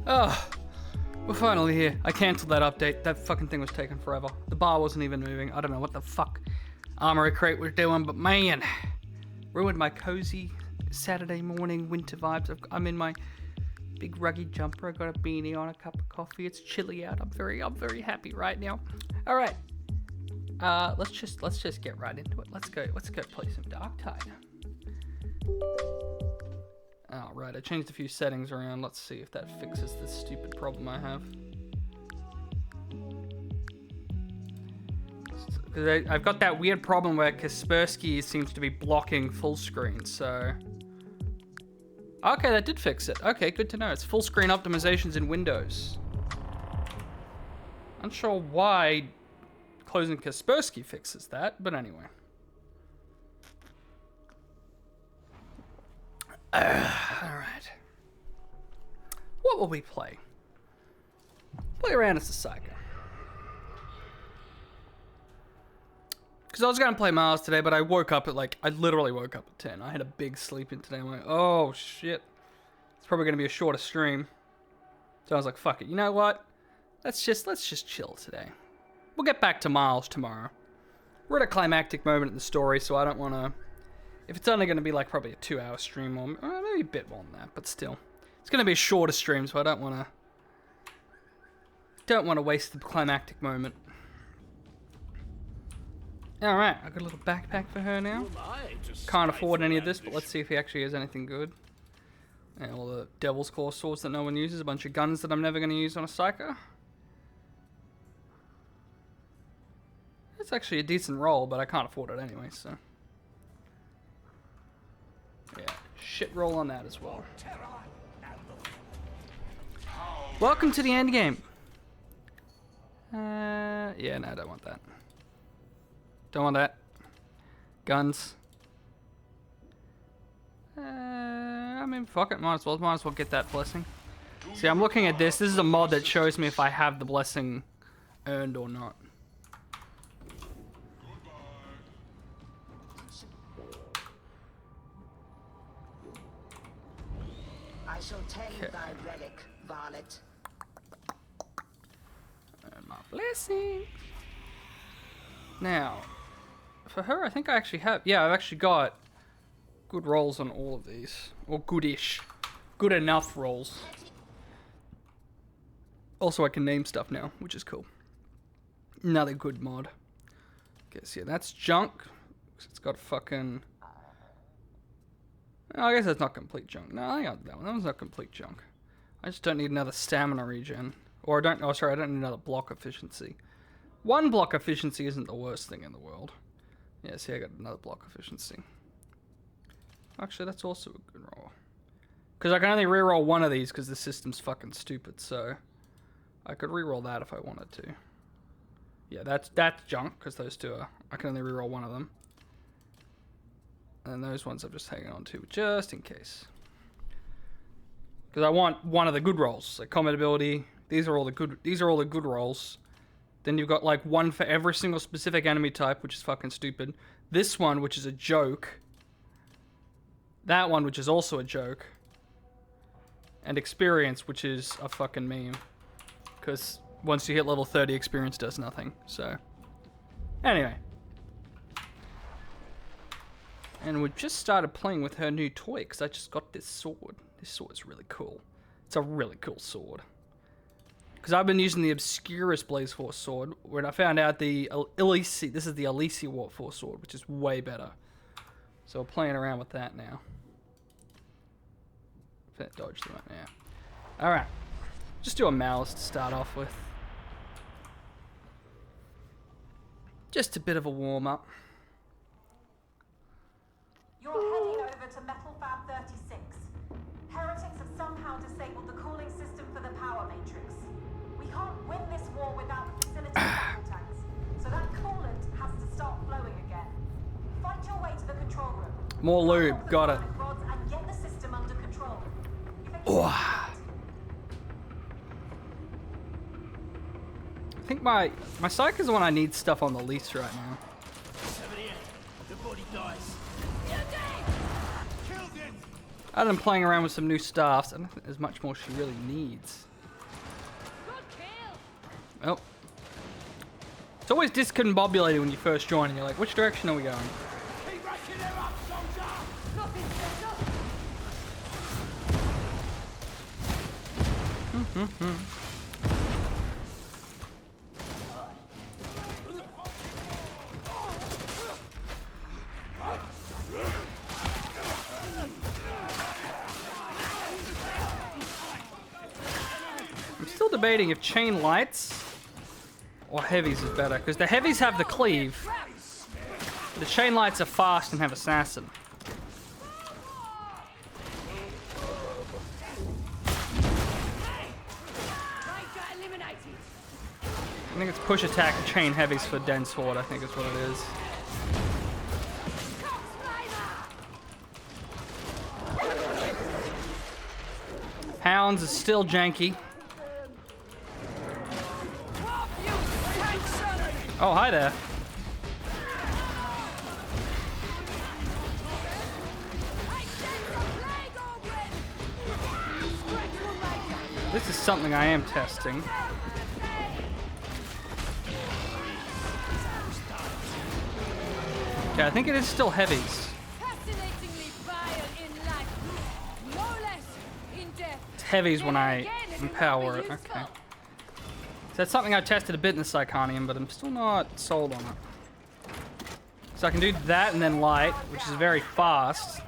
Oh, we're finally here. I cancelled that update. That fucking thing was taking forever. The bar wasn't even moving. I don't know what the fuck Armory Crate was doing, but man, ruined my cozy Saturday morning winter vibes. I'm in my big ruggy jumper. I got a beanie on, a cup of coffee. It's chilly out. I'm very happy right now. All right, let's just get right into it. Let's go play some Darktide. Oh, right, I changed a few settings around. Let's see if that fixes this stupid problem I have. Because I've got that weird problem where Kaspersky seems to be blocking full screen, so... Okay, that did fix it. Okay, good to know. It's full screen optimizations in Windows. Unsure why closing Kaspersky fixes that, but anyway. Alright. What will we play? Play around as a psycho. Because I was going to play Mars today, but I woke up at I literally woke up at 10. I had a big sleep in today. I'm like, oh shit. It's probably going to be a shorter stream. So I was like, fuck it. You know what? Let's just chill today. We'll get back to Miles tomorrow. We're at a climactic moment in the story, so I don't want to... If it's only going to be probably a 2-hour stream or maybe a bit more than that, but still. It's going to be a shorter stream, so I don't want to waste the climactic moment. Alright, I got a little backpack for her now. Can't afford any of this, but let's see if he actually has anything good. And all the Devil's Claw swords that no one uses, a bunch of guns that I'm never going to use on a psycho. It's actually a decent roll, but I can't afford it anyway, so... Yeah, shit roll on that as well. Welcome to the end game. Yeah, no, I don't want that. Don't want that. Guns. I mean, fuck it, might as well get that blessing. See, I'm looking at this. This is a mod that shows me if I have the blessing earned or not. I shall tend thy relic, varlet. And my blessing. Now, for her, I think I actually have... Yeah, I've actually got good rolls on all of these. Or goodish. Good enough rolls. Also, I can name stuff now, which is cool. Another good mod. Guess, yeah, that's junk. It's got fucking... I guess that's not complete junk. No, I got that one. That one's not complete junk. I just don't need another stamina regen. Or I don't need another block efficiency. One block efficiency isn't the worst thing in the world. Yeah, see, I got another block efficiency. Actually, that's also a good roll. Because I can only reroll one of these because the system's fucking stupid, so... I could reroll that if I wanted to. Yeah, that's junk, because those two are... I can only reroll one of them. And those ones I'm just hanging on to, just in case. Because I want one of the good rolls. Like combat ability, these are all the good rolls. Then you've got one for every single specific enemy type, which is fucking stupid. This one, which is a joke. That one, which is also a joke. And experience, which is a fucking meme. Because once you hit level 30, experience does nothing. So, anyway. And we just started playing with her new toy, because I just got this sword. This sword is really cool. It's a really cool sword. Because I've been using the obscurest Blaze Force sword, when I found out this is the Elise Warp Force sword, which is way better. So we're playing around with that now. Dodge them, yeah. Alright. Just do a Malice to start off with. Just a bit of a warm-up. You're heading over to Metal Fab 36. Heretics have somehow disabled the cooling system for the power matrix. We can't win this war without facilitating fuel tanks, so that coolant has to start flowing again. Fight your way to the control room. More lube, got it. And get the system under control. I think my psych is the one I need stuff on the least right now. The body dies. Other than playing around with some new staffs, I don't think there's much more she really needs. always discombobulated when you first join and you're like, which direction are we going? Keep racking them up, soldier! Nothing special. I'm still debating if chain lights or heavies is better, because the heavies have the cleave. The chain lights are fast and have assassin. I think it's push attack chain heavies for dense horde, I think is what it is. Hounds is still janky. Oh, hi there. This is something I am testing. Okay, I think it is still heavies. It's heavies when I empower it. Okay. So that's something I tested a bit in the Psychonium, but I'm still not sold on it. So I can do that and then light, which is very fast.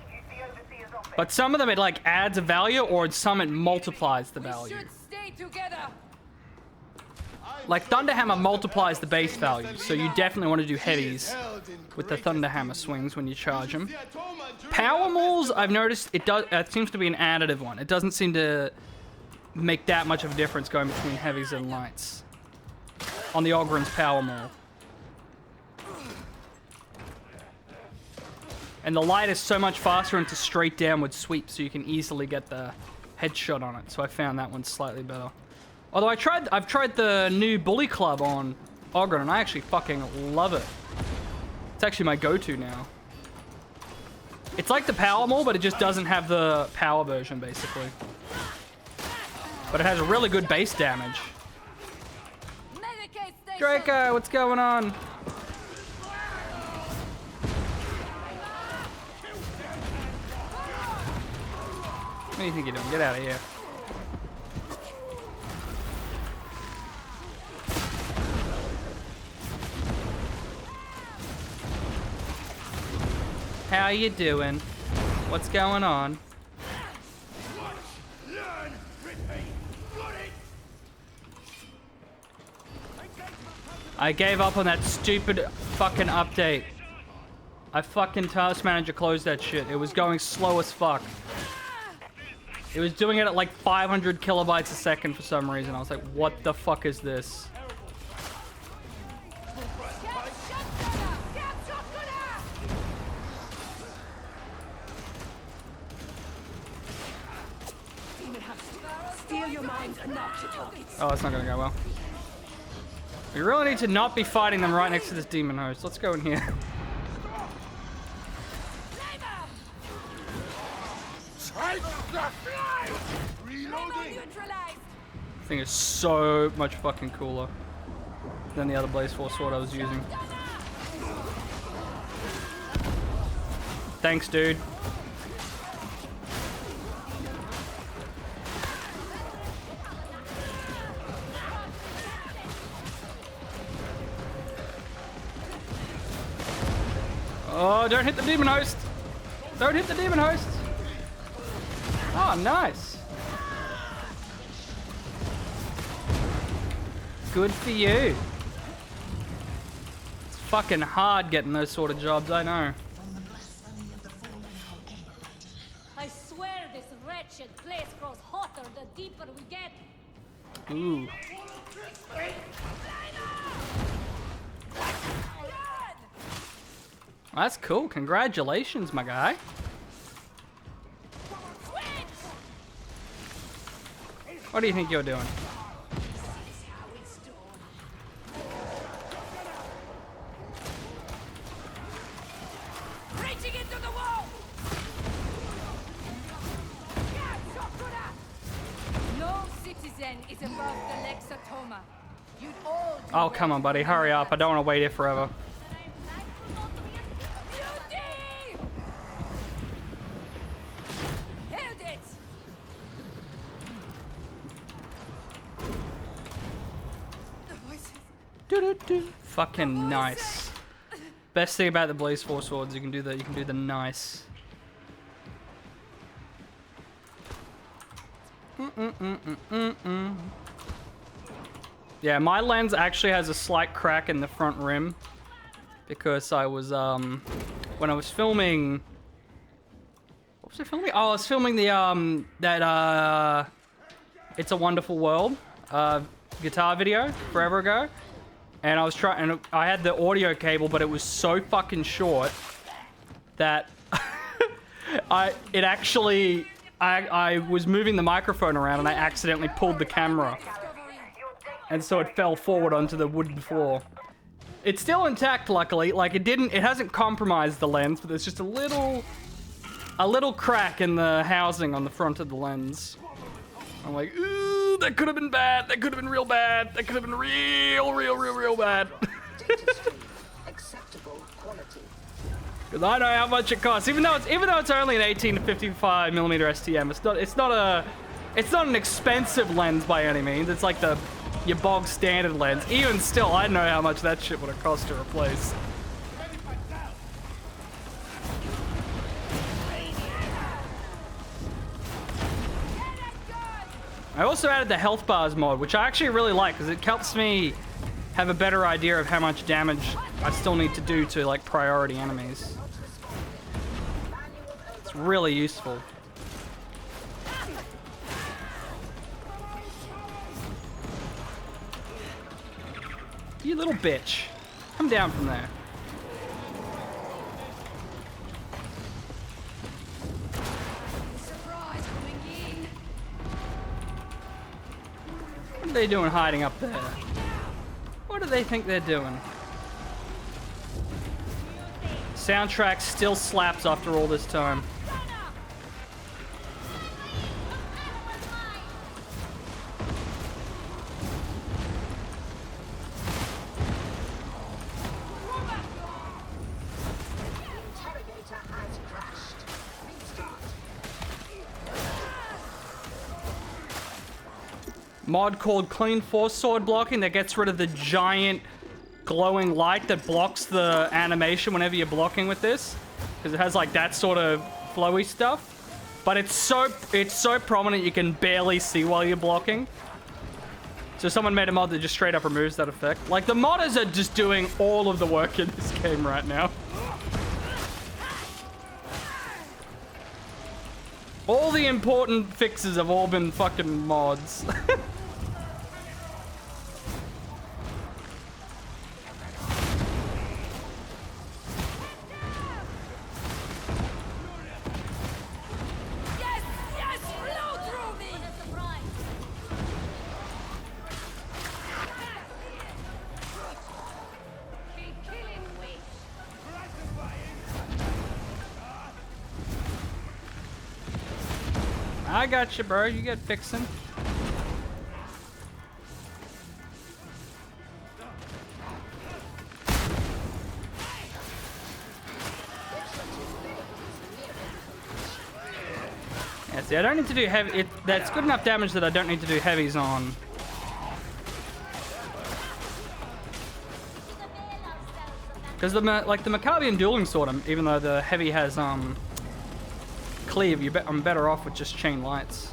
But some of them it like adds a value, or some it multiplies the value. Like Thunderhammer multiplies the base value, so you definitely want to do heavies with the Thunderhammer swings when you charge them. Power Mauls, I've noticed it seems to be an additive one. It doesn't seem to make that much of a difference going between heavies and lights on the Ogryn's Power Maul. And the light is so much faster into straight downward sweep, so you can easily get the headshot on it. So I found that one slightly better. Although I've tried the new Bully Club on Ogryn, and I actually fucking love it. It's actually my go-to now. It's like the Power Maul, but it just doesn't have the power version, basically. But it has a really good base damage. Draco, what's going on? What do you think you're doing? Get out of here. How you doing? What's going on? I gave up on that stupid fucking update. I fucking Task Manager closed that shit. It was going slow as fuck. It was doing it at like 500 kilobytes a second for some reason. I was like, what the fuck is this? Oh, that's not gonna go well. We really need to not be fighting them right next to this demon host. Let's go in here. This thing is so much fucking cooler than the other Blaze Force sword I was using. Thanks, dude. Oh, don't hit the demon host! Don't hit the demon host! Oh, nice! Good for you. It's fucking hard getting those sort of jobs, I know. I swear this wretched place grows hotter the deeper we get. Ooh. That's cool. Congratulations, my guy. What do you think you're doing? Reaching into the wall. No citizen is above the Lexatoma. Oh, come on, buddy. Hurry up. I don't want to wait here forever. Fucking nice. Best thing about the Blaze Force swords, you can do the nice. Yeah, my lens actually has a slight crack in the front rim because I was when I was filming. What was I filming? Oh, I was filming the that It's a Wonderful World guitar video forever ago. And I was trying, and I had the audio cable, but it was so fucking short that I was moving the microphone around and I accidentally pulled the camera. And so it fell forward onto the wooden floor. It's still intact, luckily. Like it hasn't compromised the lens, but there's just a little crack in the housing on the front of the lens. I'm like, ooh, that could have been bad. That could have been real bad. That could have been real bad. Acceptable quality. Because I know how much it costs. Even though it's only an 18 to 55 millimeter STM, it's not an expensive lens by any means. It's like your bog standard lens. Even still, I know how much that shit would have cost to replace. I also added the health bars mod, which I actually really like because it helps me have a better idea of how much damage I still need to do to like priority enemies. It's really useful. You little bitch. Come down from there. What are they doing hiding up there? What do they think they're doing? Soundtrack still slaps after all this time. Mod called Clean Force Sword Blocking that gets rid of the giant glowing light that blocks the animation whenever you're blocking with this, because it has like that sort of flowy stuff, but it's so prominent you can barely see while you're blocking. So someone made a mod that just straight up removes that effect. Like the modders are just doing all of the work in this game right now. All the important fixes have all been fucking mods. I got you, bro. You get fixing. Yeah, see, I don't need to do heavy. That's good enough damage that I don't need to do heavies on. Because the Maccabian dueling sword, even though the heavy has cleave, I'm better off with just chain lights.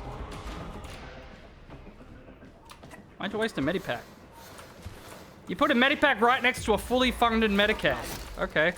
Why'd you waste a medipack? You put a medipack right next to a fully funded Medicaid. Okay.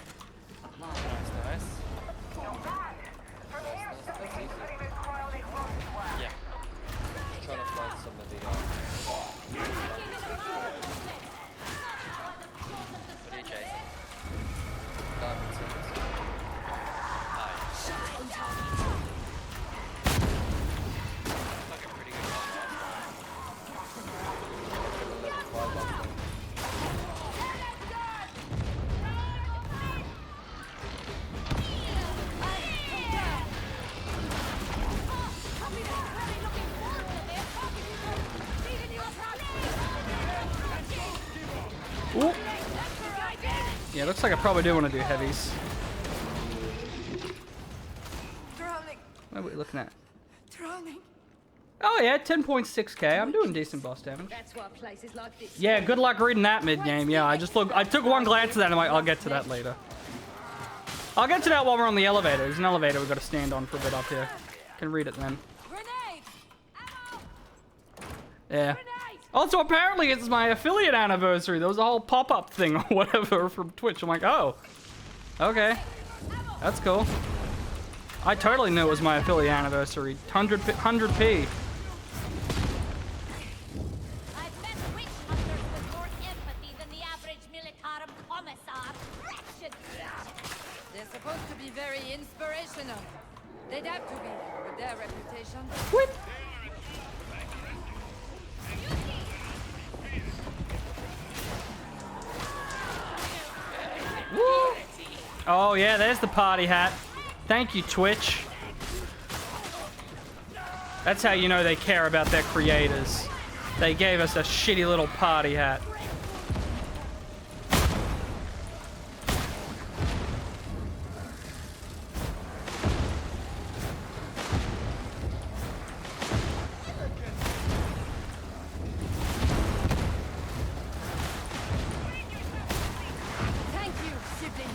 Ooh. Yeah, looks like I probably do want to do heavies. Drowning. What are we looking at? Drowning. Oh yeah, 10.6k. I'm doing decent boss damage. That's what places like this. Yeah, good luck reading that mid-game. Yeah, I took one glance at that and I'm like, I'll get to that later. I'll get to that while we're on the elevator. There's an elevator we've got to stand on for a bit up here. Can read it then. Grenade! Ammo! Yeah. Grenade! Also, apparently it's my affiliate anniversary. There was a whole pop-up thing or whatever from Twitch. I'm like, oh, okay. That's cool. I totally knew it was my affiliate anniversary. 100p. I've met witch hunters with more empathy than the average militarum commissar. Wretched creatures. They're supposed to be very inspirational. They'd have to be with their reputation. What? Woo. Oh yeah, there's the party hat. Thank you, Twitch. That's how you know they care about their creators. They gave us a shitty little party hat. Thank you, sibling.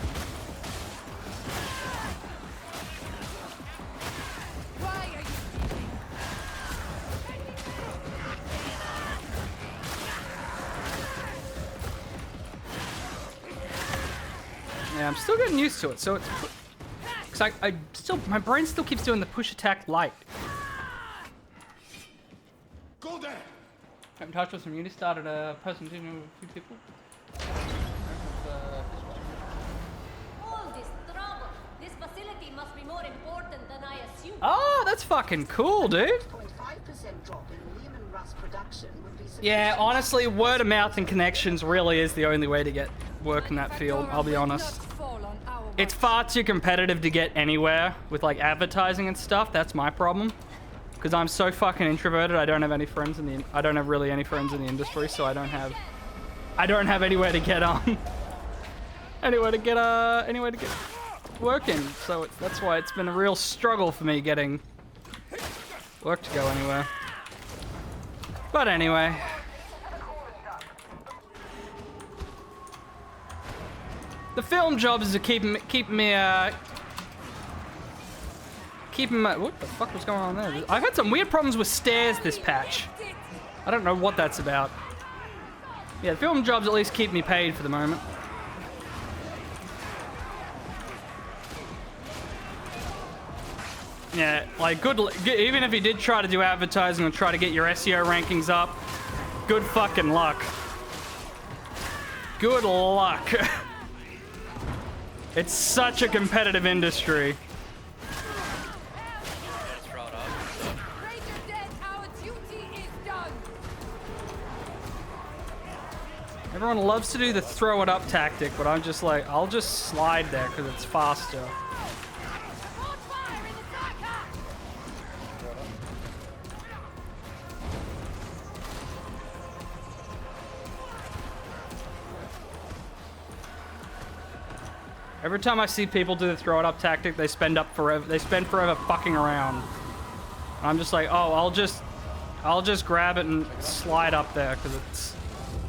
Why are you leaving? Yeah, I'm still getting used to it. So it's, cause I still, my brain still keeps doing the push attack light. Go there. I'm in touch with some uni, started a presentation with a few people. All this trouble. This facility must be more important than I assumed. Oh, that's fucking cool, dude. 0.5% drop in Lehman Russ production would be sufficient. Yeah, honestly, word of mouth and connections really is the only way to get work in that field, I'll be honest. It's far too competitive to get anywhere with like advertising and stuff. That's my problem. Because I'm so fucking introverted, I don't have any friends in the I don't have really any friends in the industry, so I don't have anywhere to get anywhere to get working. So that's why it's been a real struggle for me getting work to go anywhere. But anyway, the film jobs are keeping me what the fuck was going on there? I've had some weird problems with stairs this patch. I don't know what that's about. Yeah, the film jobs at least keep me paid for the moment. Yeah, like even if you did try to do advertising and try to get your SEO rankings up, good fucking luck. Good luck. It's such a competitive industry. Everyone loves to do the throw it up tactic, but I'm just like, I'll just slide there because it's faster. Every time I see people do the throw it up tactic, they spend forever fucking around. And I'm just like, oh, I'll just grab it and slide up there because it's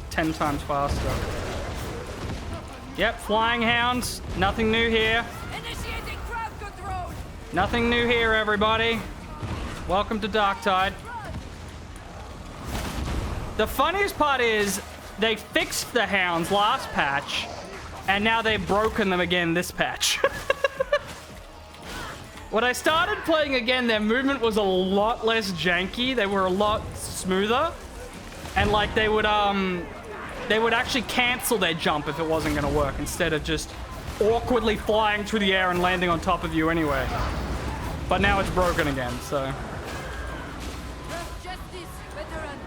10 times faster. Yep, flying hounds. Nothing new here. Initiating crowd control. Nothing new here, everybody. Welcome to Darktide. The funniest part is they fixed the hounds last patch, and now they've broken them again this patch. When I started playing again, their movement was a lot less janky. They were a lot smoother, and like they would actually cancel their jump if it wasn't going to work, instead of just awkwardly flying through the air and landing on top of you anyway. But now it's broken again, so. Justice, veteran.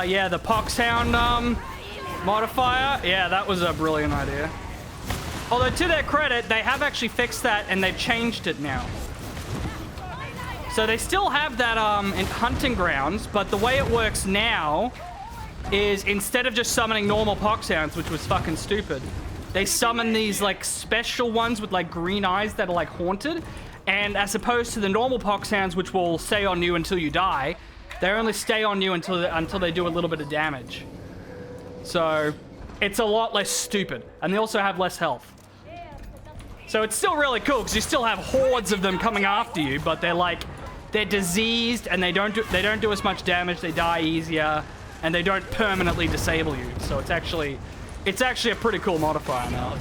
Yeah, the Poxhound modifier. Yeah, that was a brilliant idea. Although, to their credit, they have actually fixed that and they've changed it now. So they still have that in hunting grounds, but the way it works now is instead of just summoning normal poxhounds, which was fucking stupid, they summon these like special ones with like green eyes that are like haunted. And as opposed to the normal poxhounds, which will stay on you until you die, they only stay on you until they do a little bit of damage. So it's a lot less stupid, and they also have less health. So it's still really cool because you still have hordes of them coming after you, but they're diseased and they don't do as much damage. They die easier, and they don't permanently disable you. So it's actually a pretty cool modifier now.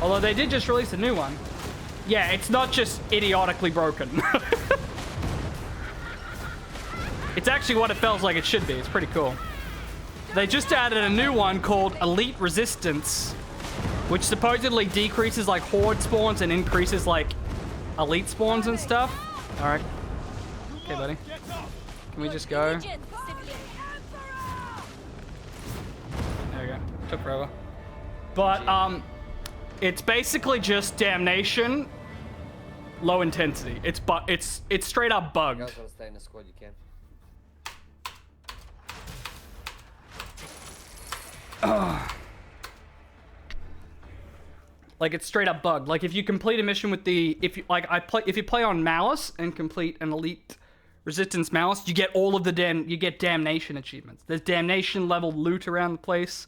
Although they did just release a new one. Yeah, it's not just idiotically broken. It's actually what it feels like it should be. It's pretty cool. They just added a new one called Elite Resistance, which supposedly decreases like horde spawns and increases like elite spawns and stuff. All right. Okay, buddy. Can we just go? There we go. Took forever. But it's basically just damnation, low intensity. It's straight up bugged. You guys want to stay in the squad, you can. Like it's straight up bugged. Like if you complete a mission with if you play on Malice and complete an Elite Resistance Malice, you get all of the damnation achievements. There's damnation level loot around the place.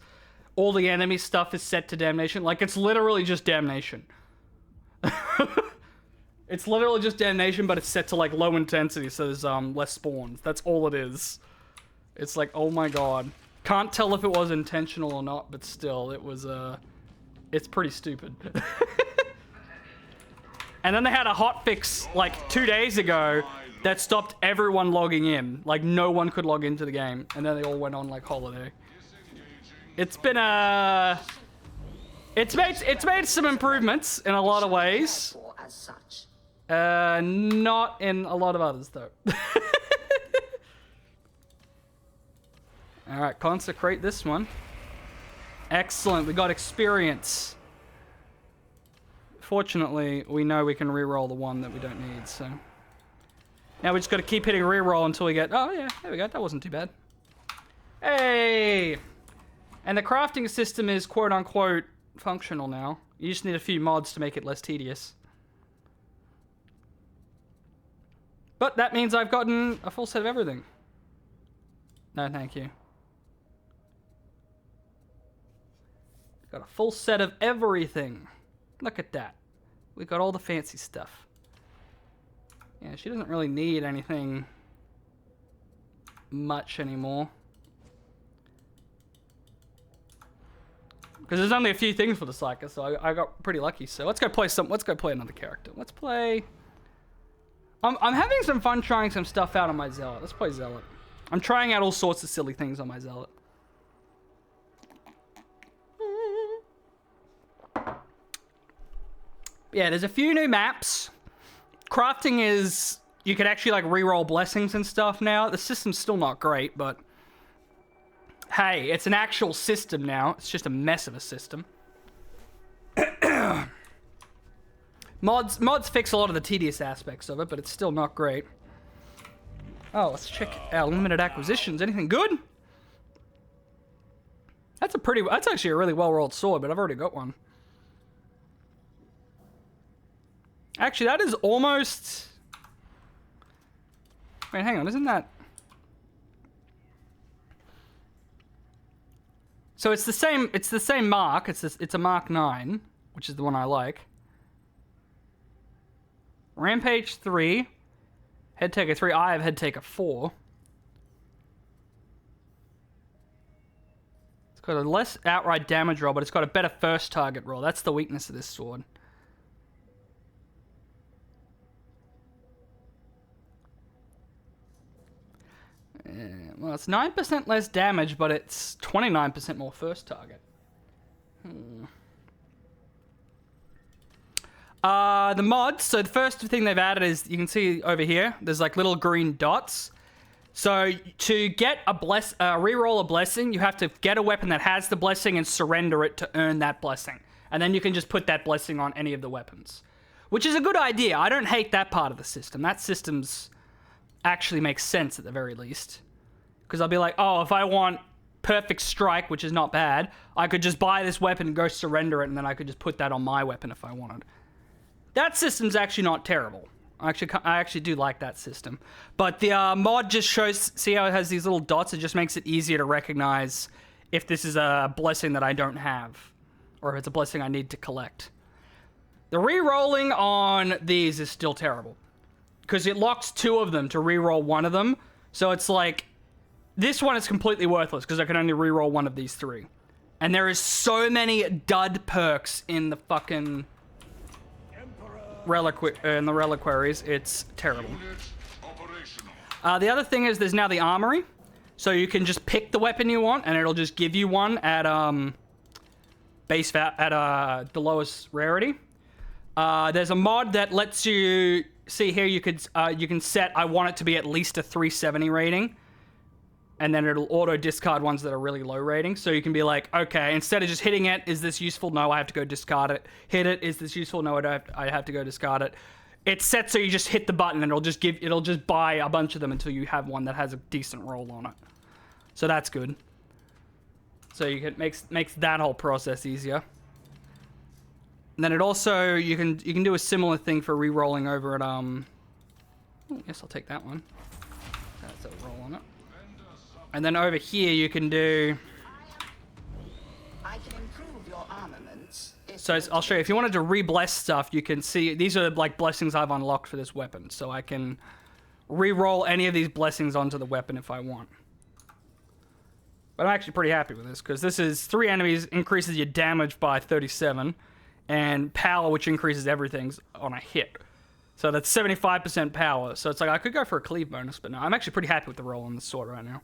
All the enemy stuff is set to damnation. Like it's literally just damnation. It's literally just damnation, but it's set to like low intensity, so there's less spawns. That's all it is. It's like, oh my god. Can't tell if it was intentional or not, but still, it was it's pretty stupid. And then they had a hotfix like 2 days ago that stopped everyone logging in. Like no one could log into the game, and then they all went on like holiday. It's been it's made some improvements in a lot of ways. Not in a lot of others though. All right, consecrate this one. Excellent, we got experience. Fortunately, we know we can reroll the one that we don't need, so. Now we just got to keep hitting reroll until we get, oh yeah, there we go, that wasn't too bad. Hey! And the crafting system is quote-unquote functional now. You just need a few mods to make it less tedious. But that means I've gotten a full set of everything. No, thank you. Got a full set of everything. Look at that. We got all the fancy stuff. Yeah, she doesn't really need anything much anymore. Because there's only a few things for the Psyker, so I got pretty lucky. So let's go play another character. Let's play. I'm having some fun trying some stuff out on my Zealot. Let's play Zealot. I'm trying out all sorts of silly things on my Zealot. Yeah, there's a few new maps. Crafting is, you can actually like reroll blessings and stuff now. The system's still not great, but hey, it's an actual system now. It's just a mess of a system. Mods fix a lot of the tedious aspects of it, but it's still not great. Oh, let's check our limited acquisitions. Anything good? That's actually a really well-rolled sword, but I've already got one. Actually, that is almost... Wait, hang on, isn't that... So it's the same mark. It's a Mark 9, which is the one I like. Rampage 3, Head Taker 3. I have Head Taker 4. It's got a less outright damage roll, but it's got a better first target roll. That's the weakness of this sword. Well, it's 9% less damage, but it's 29% more first target. The mods, so the first thing they've added is, you can see over here, there's like little green dots. So to get a reroll a blessing, you have to get a weapon that has the blessing and surrender it to earn that blessing. And then you can just put that blessing on any of the weapons. Which is a good idea. I don't hate that part of the system. That system's actually makes sense at the very least. Because I'll be like, oh, if I want perfect strike, which is not bad, I could just buy this weapon and go surrender it, and then I could just put that on my weapon if I wanted. That system's actually not terrible. I actually do like that system. But the mod just shows, see how it has these little dots? It just makes it easier to recognize if this is a blessing that I don't have, or if it's a blessing I need to collect. The re-rolling on these is still terrible, because it locks 2 of them to re-roll 1 of them. So it's like, this one is completely worthless because I can only re-roll 1 of these 3. And there is so many dud perks in the fucking reliquaries. It's terrible. The other thing is there's now the armory. So you can just pick the weapon you want and it'll just give you one at the lowest rarity. There's a mod that lets you see here. You can set I want it to be at least a 370 rating, and then it'll auto discard ones that are really low rating. So you can be like, okay, instead of just hitting it, is this useful? No, I have to go discard it. Hit it, is this useful? No, I have to go discard it. It's set so you just hit the button and it'll just buy a bunch of them until you have one that has a decent roll on it. So that's good. So you can makes that whole process easier. And then it also you can do a similar thing for re-rolling over at I guess I'll take that one. That's a roll on it. And then over here you can do. I can improve your armaments. So I'll show you. If you wanted to re-bless stuff, you can see these are like blessings I've unlocked for this weapon. So I can re-roll any of these blessings onto the weapon if I want. But I'm actually pretty happy with this because this is 3 enemies, increases your damage by 37, and power, which increases everything's on a hit. So that's 75% power. So it's like I could go for a cleave bonus, but no, I'm actually pretty happy with the roll on the sword right now.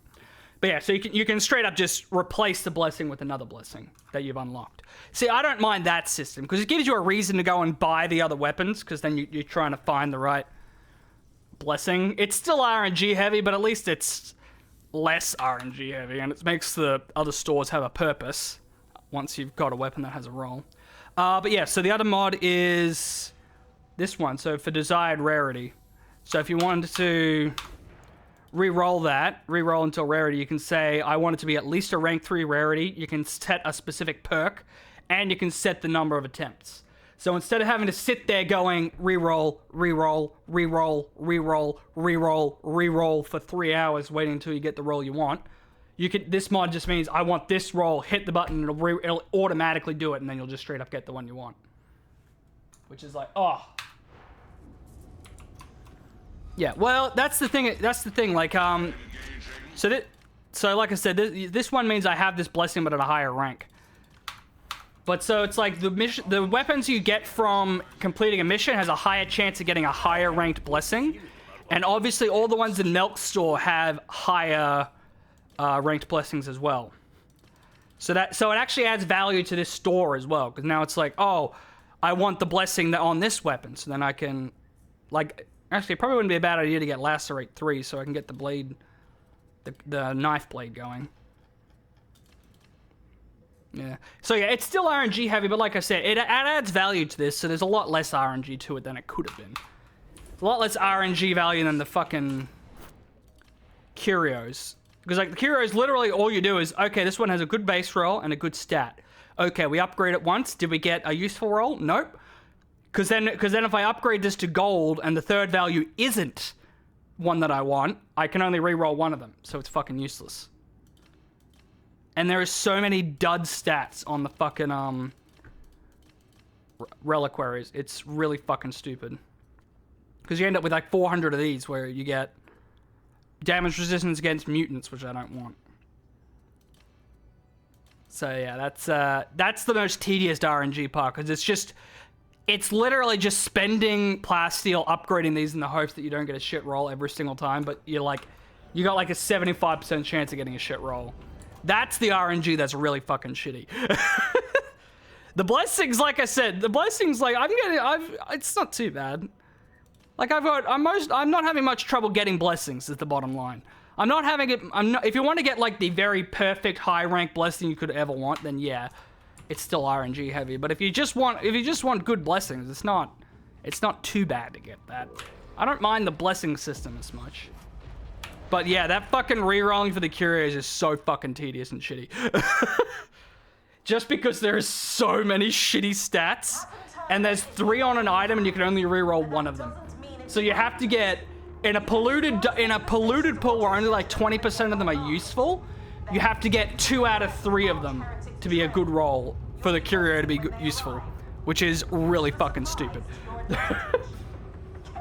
But yeah, so you can straight up just replace the blessing with another blessing that you've unlocked. See, I don't mind that system because it gives you a reason to go and buy the other weapons because then you're trying to find the right blessing. It's still RNG heavy, but at least it's less RNG heavy, and it makes the other stores have a purpose once you've got a weapon that has a roll. But yeah, so the other mod is this one. So for desired rarity. So if you wanted to re-roll until rarity, you can say, I want it to be at least a rank 3 rarity. You can set a specific perk, and you can set the number of attempts. So instead of having to sit there going re-roll, re-roll, re-roll, re-roll, re-roll, re-roll for 3 hours waiting until you get the roll you want, this mod just means I want this roll, hit the button, it'll automatically do it, and then you'll just straight up get the one you want. Which is like, oh. Yeah, well, that's the thing, like, so like I said, this one means I have this blessing but at a higher rank. But so it's like the weapons you get from completing a mission has a higher chance of getting a higher ranked blessing. And obviously all the ones in Melk's store have higher ranked blessings as well. So it actually adds value to this store as well. Because now it's like, oh, I want the blessing on this weapon. So then I can, like, actually it probably wouldn't be a bad idea to get Lacerate 3 so I can get the blade, the knife blade going. Yeah. So yeah, it's still RNG heavy, but like I said, it adds value to this, so there's a lot less RNG to it than it could have been. A lot less RNG value than the fucking curios. Because like the curios, literally all you do is, okay, this one has a good base roll and a good stat. Okay, we upgrade it once. Did we get a useful roll? Nope. Because then if I upgrade this to gold and the third value isn't one that I want, I can only re-roll one of them, so it's fucking useless. And there are so many dud stats on the fucking, reliquaries. It's really fucking stupid. Because you end up with like 400 of these where you get damage resistance against mutants, which I don't want. So yeah, that's the most tedious RNG part, because it's literally just spending plasteel upgrading these in the hopes that you don't get a shit roll every single time, but you got like a 75% chance of getting a shit roll. That's the RNG that's really fucking shitty. The blessings, like I said, like it's not too bad. Like I'm not having much trouble getting blessings is the bottom line. I'm not having it. If you want to get like the very perfect high rank blessing you could ever want, then yeah, it's still RNG heavy. But if you just want good blessings, it's not too bad to get that. I don't mind the blessing system as much. But yeah, that fucking rerolling for the curios is so fucking tedious and shitty. Just because there is so many shitty stats, and there's 3 on an item, and you can only reroll 1 of them. So you have to get in a polluted pool where only like 20% of them are useful. You have to get 2 out of 3 of them to be a good roll for the curio to be useful, which is really fucking stupid.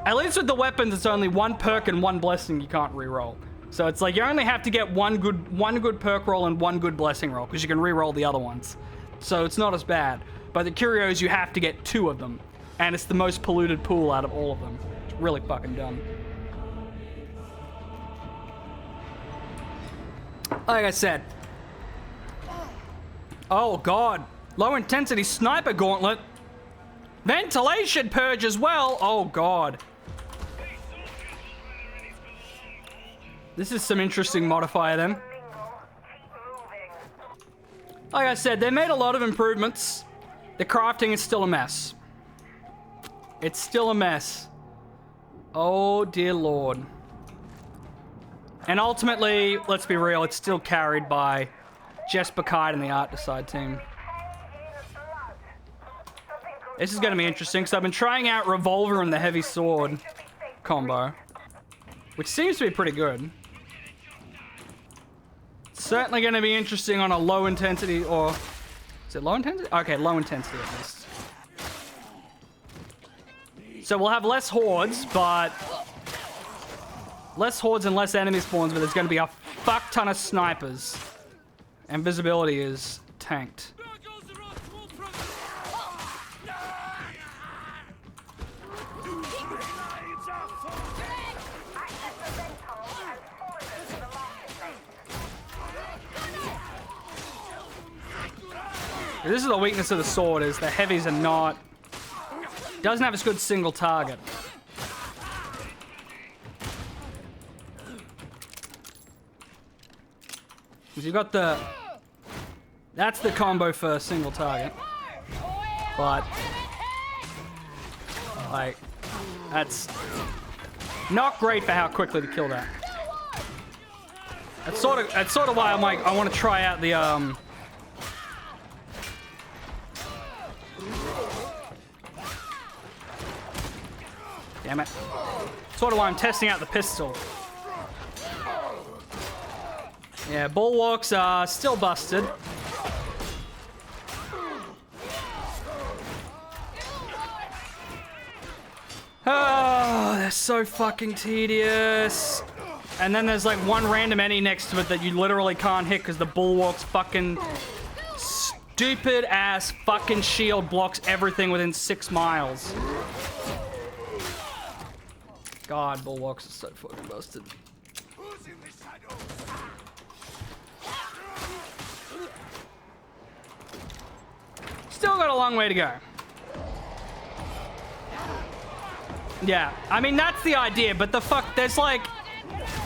At least with the weapons, it's only 1 perk and 1 blessing you can't reroll. So it's like you only have to get one good perk roll and 1 good blessing roll because you can reroll the other ones. So it's not as bad. But the curios, you have to get 2 of them, and it's the most polluted pool out of all of them. It's really fucking dumb. Like I said. Oh god. Low intensity sniper gauntlet. Ventilation purge as well. Oh god. This is some interesting modifier then. Like I said, they made a lot of improvements. The crafting is still a mess. It's still a mess. Oh dear lord. And ultimately, let's be real, it's still carried by Jesper Kite and the Darktide team. This is going to be interesting because I've been trying out Revolver and the Heavy Sword combo, which seems to be pretty good. Certainly going to be interesting on a low intensity, or is it low intensity? Okay, low intensity at least. So we'll have less hordes, but less hordes and less enemy spawns, but there's going to be a fuck ton of snipers. And visibility is tanked. This is the weakness of the sword, is the heavies are not... Doesn't have as good single target. Because you've got the... That's the combo for single target. But... Like... That's... Not great for how quickly to kill that. That's sort of why I'm like, I want to try out the, Damn it. Sort of why I'm testing out the pistol. Yeah, bulwarks are still busted. Oh, they're so fucking tedious. And then there's like one random enemy next to it that you literally can't hit because the bulwark's fucking stupid ass fucking shield blocks everything within 6 miles. God, bulwarks are so fucking busted. Still got a long way to go. Yeah, I mean, that's the idea, but the fuck, there's like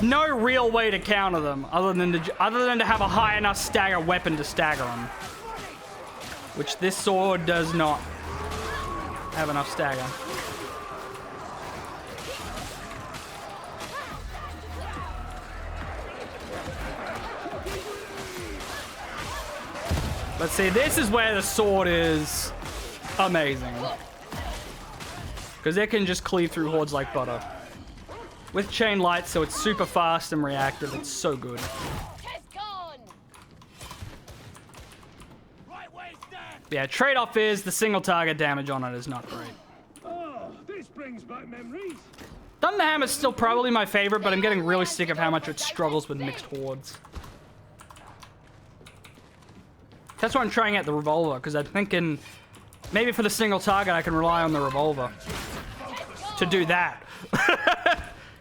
no real way to counter them other than to have a high enough stagger weapon to stagger them. Which this sword does not have enough stagger. But see, this is where the sword is amazing. Because it can just cleave through hordes like butter. With chain light, so it's super fast and reactive. It's so good. Yeah, trade-off is the single target damage on it is not great. Oh, this brings back memories. Thunderhammer's still probably my favorite, but I'm getting really sick of how much it struggles with mixed hordes. That's why I'm trying out the revolver, because I'm thinking maybe for the single target I can rely on the revolver to do that.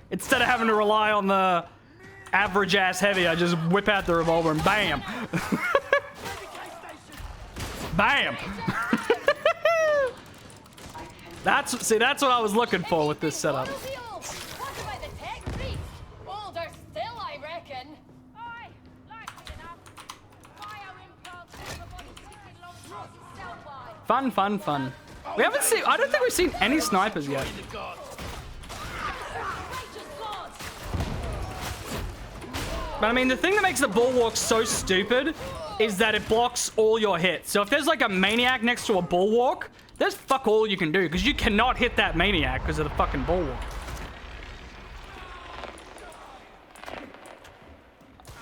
Instead of having to rely on the average ass heavy, I just whip out the revolver and bam. Bam. That's what I was looking for with this setup. What about the tech creep? Older still, I reckon. Imogen. Aye, likely enough. Bio-implants, everybody ticking along towards his cell wire. Fun, fun, fun. We haven't seen... I don't think we've seen any snipers yet. Righteous gods! But I mean, the thing that makes the bulwark so stupid is that it blocks all your hits. So if there's like a maniac next to a bulwark, there's fuck all you can do because you cannot hit that maniac because of the fucking bulwark.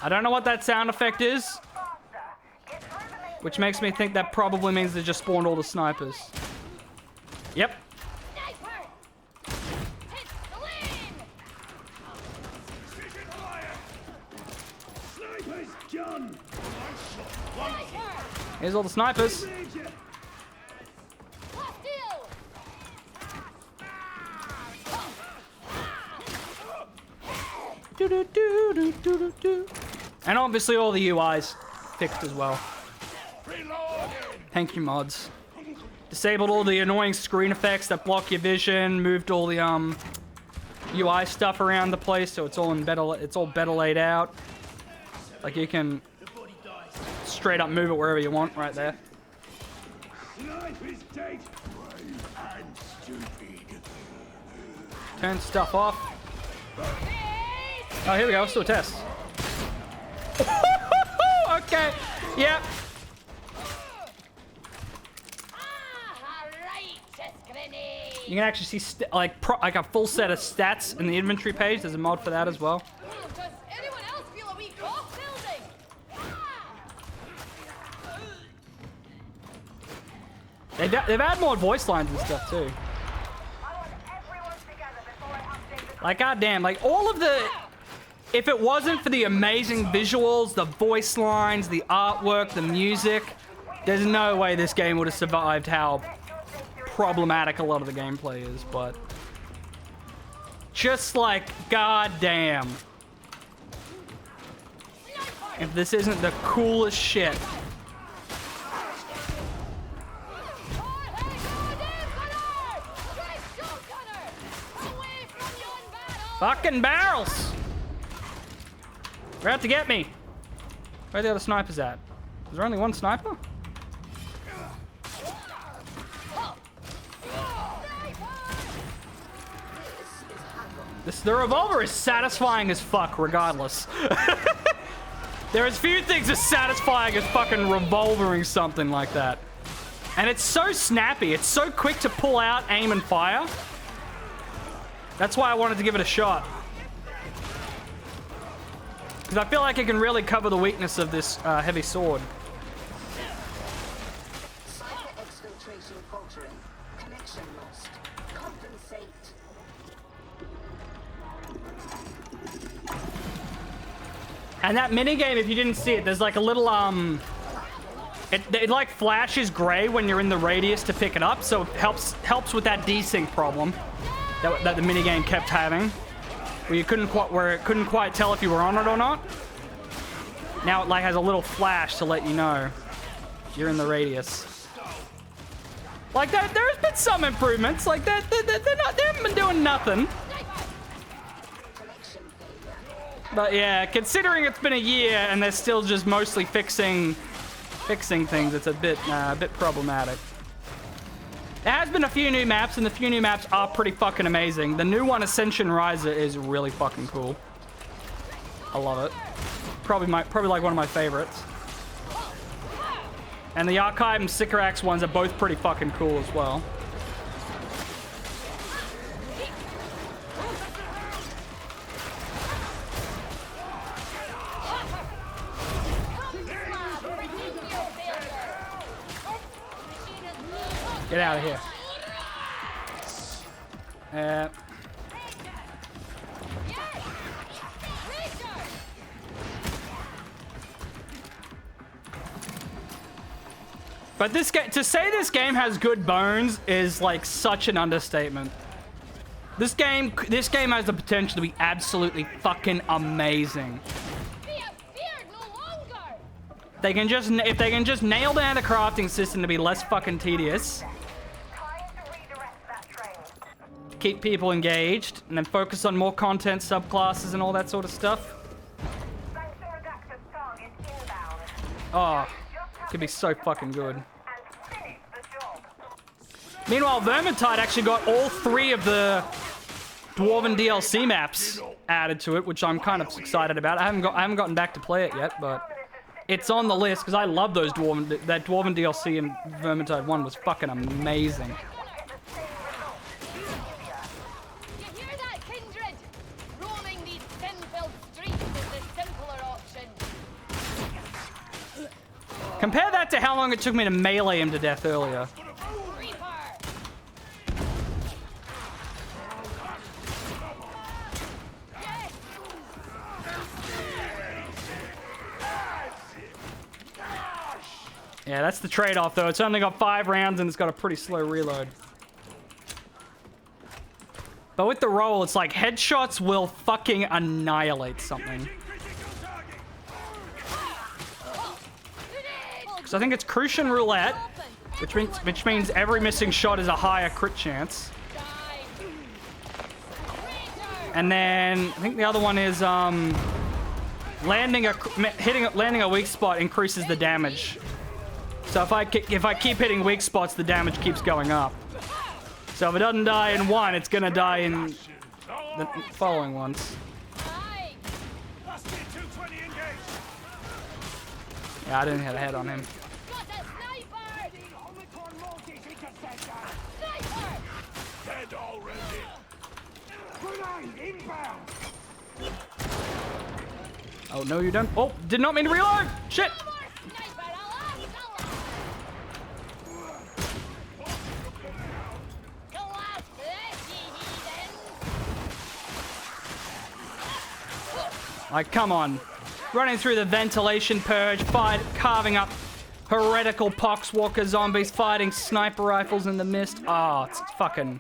I don't know what that sound effect is, which makes me think that probably means they just spawned all the snipers. Yep. Sniper! Hit the wing! Sniper's gun! Sniper! Here's all the snipers. Major! Hostile! Do-do-do-do-do-do-do. And obviously all the UIs fixed as well. Thank you, mods. Disabled all the annoying screen effects that block your vision. Moved all the UI stuff around the place so it's all better laid out. Like you can straight up move it wherever you want right there. Sniper's dead! Brave and stupid. Turn stuff off. Oh, here we go. Let's do a test. Okay. Yep. Righteous grenade! You can actually see like a full set of stats in the inventory page. There's a mod for that as well. Does anyone else feel a weak off building? They've had more voice lines and stuff too. Like goddamn, like all of the. If it wasn't for the amazing visuals, the voice lines, the artwork, the music, there's no way this game would have survived how problematic a lot of the gameplay is, but just like goddamn. If this isn't the coolest shit. Fucking barrels! They're out to get me. Where are the other snipers at? Is there only one sniper? The revolver is satisfying as fuck, regardless. There is few things as satisfying as fucking revolvering something like that. And it's so snappy. It's so quick to pull out, aim, and fire. That's why I wanted to give it a shot. Because I feel like it can really cover the weakness of this heavy sword. Cyber exfiltration faltering. Connection lost. Compensate. And that minigame, if you didn't see it, there's like a little, it like flashes gray when you're in the radius to pick it up, so it helps with that desync problem that the minigame kept having. Where it couldn't quite tell if you were on it or not. Now it like has a little flash to let you know you're in the radius. Like that, there's been some improvements. Like that, they haven't been doing nothing. But yeah, considering it's been a year and they're still just mostly fixing things, it's a bit problematic. There has been a few new maps, and the few new maps are pretty fucking amazing. The new one, Ascension Riser, is really fucking cool. I love it. Probably like one of my favorites. And the Archive and Sycorax ones are both pretty fucking cool as well. Get out of here. But this game, to say this game has good bones is like such an understatement. This game has the potential to be absolutely fucking amazing. If they can just nail down the crafting system to be less fucking tedious, keep people engaged, and then focus on more content, subclasses, and all that sort of stuff. Oh, it could be so fucking good. Meanwhile, Vermintide actually got all 3 of the Dwarven DLC maps added to it, which I'm kind of excited about. I haven't gotten back to play it yet, but it's on the list because I love those that Dwarven DLC in Vermintide 1 was fucking amazing. You hear that, Kindred? Roaming these sin-filled streets is the simpler option. Compare that to how long it took me to melee him to death earlier. Reaper! Yeah, that's the trade-off, though. It's only got 5 rounds, and it's got a pretty slow reload. But with the roll, it's like headshots will fucking annihilate something. So I think it's Crucian Roulette, which means every missing shot is a higher crit chance. And then I think the other one is landing a weak spot increases the damage. So if I keep hitting weak spots, the damage keeps going up. So if it doesn't die in one, it's gonna die in the following ones. Yeah, I didn't hit a head on him. Got a sniper! Dead already. Grenade inbound. Oh, no, you don't. Oh, did not mean to reload. Shit. Like, come on. Running through the ventilation purge, carving up heretical poxwalker zombies, fighting sniper rifles in the mist. Oh, it's fucking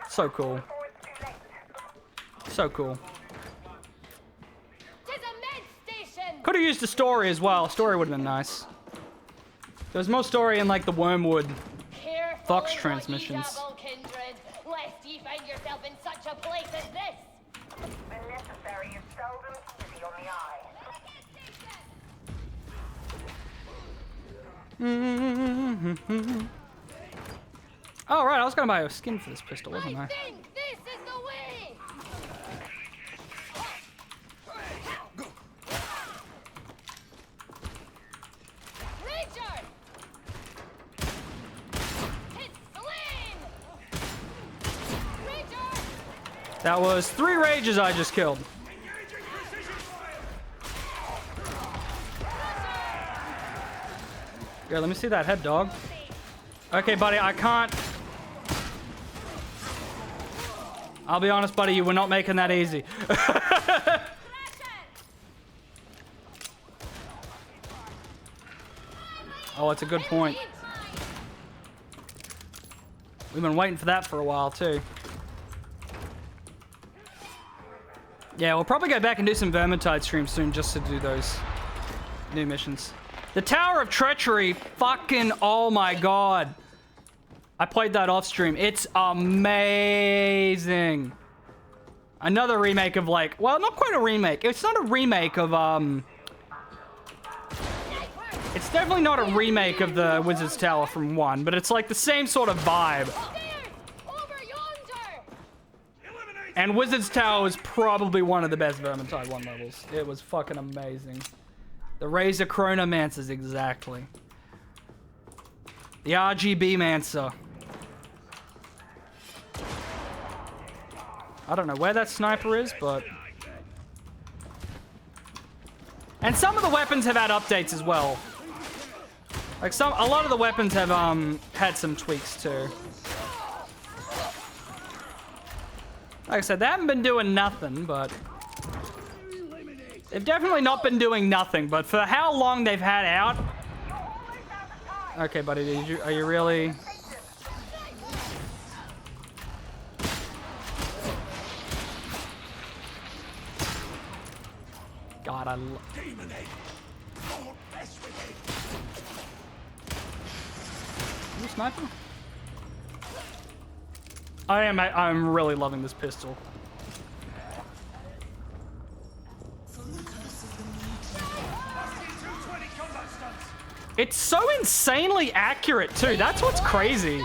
so cool. So cool. Could have used a story as well. Story would have been nice. There was more story in, like, the Wormwood Fox transmissions. Lest ye find yourself in such a place as this. The necessary is seldom easy on the eye. Oh, right, I was gonna buy a skin for this pistol, wasn't I? I think this is the way. Richard! It's slain! Richard! That was 3 rages I just killed. Yeah, let me see that head, dog. Okay, buddy, I can't. I'll be honest, buddy, you were not making that easy. Oh, it's a good point. We've been waiting for that for a while, too. Yeah, we'll probably go back and do some Vermintide streams soon just to do those new missions. The Tower of Treachery, fucking, oh my god. I played that off stream. It's amazing. Another remake of, like, well, not quite a remake. It's not a remake of, it's definitely not a remake of the Wizard's Tower from 1, but it's like the same sort of vibe. And Wizard's Tower is probably one of the best Vermintide 1 levels. It was fucking amazing. The Razor Chronomancers, exactly. The RGB Mancer. I don't know where that sniper is, but... And some of the weapons have had updates as well. Like, a lot of the weapons have, had some tweaks, too. Like I said, they haven't been doing nothing, but... They've definitely not been doing nothing, but for how long they've had out... Okay, buddy, are you really... God, I love... You sniping? I'm really loving this pistol. It's so insanely accurate too. That's what's crazy.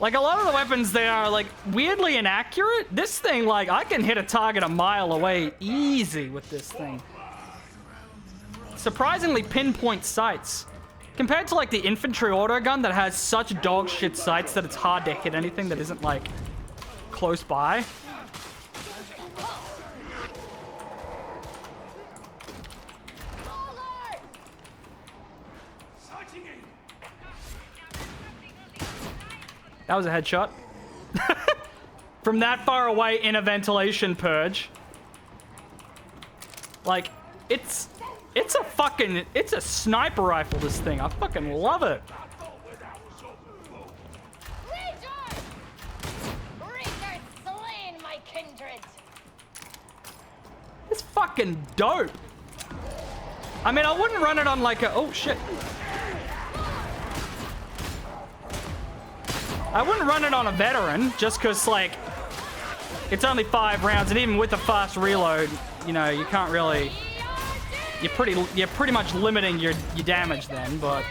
Like a lot of the weapons, they are like weirdly inaccurate. This thing, like I can hit a target a mile away easy with this thing. Surprisingly pinpoint sights. Compared to like the infantry auto gun that has such dog shit sights that it's hard to hit anything that isn't like close by. That was a headshot. From that far away in a ventilation purge. Like, it's a sniper rifle, this thing. I fucking love it. Slain, my kindred. It's fucking dope. I mean, I wouldn't run it on like a... Oh, shit. I wouldn't run it on a veteran, just because, like, it's only 5 rounds, and even with a fast reload, you know, you can't really... You're pretty much limiting your damage then, but...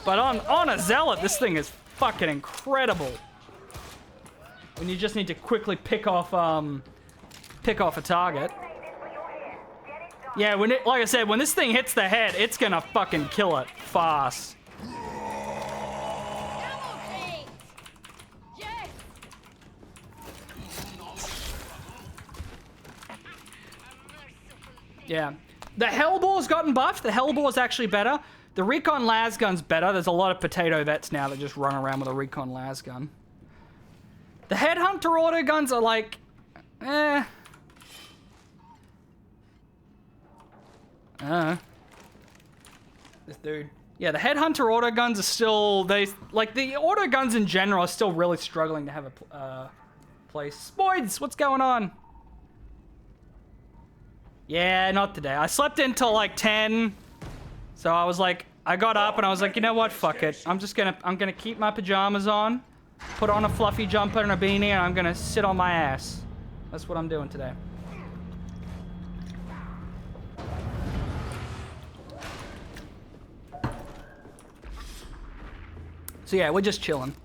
But on a Zealot, this thing is fucking incredible. When you just need to quickly pick off a target. Yeah, like I said, when this thing hits the head, it's gonna fucking kill it fast. Yeah. The Hellbore's gotten buffed. The Hellbore's actually better. The Recon las gun's better. There's a lot of potato vets now that just run around with a Recon las gun. The Headhunter auto guns are like... This dude. Yeah, the Headhunter auto guns are still... Like, the auto guns in general are still really struggling to have a place. Spoids, what's going on? Yeah, not today. I slept until like 10. So I was like, I got up and I was like, you know what? Fuck it. I'm gonna keep my pajamas on, put on a fluffy jumper and a beanie, and I'm gonna sit on my ass. That's what I'm doing today. So yeah, we're just chilling.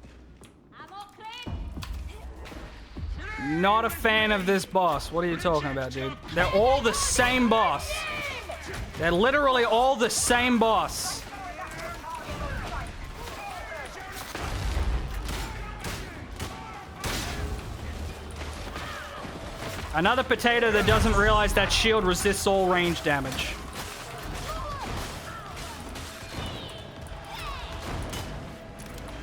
Not a fan of this boss. What are you talking about, dude? They're all the same boss. They're literally all the same boss. Another potato that doesn't realize that shield resists all range damage.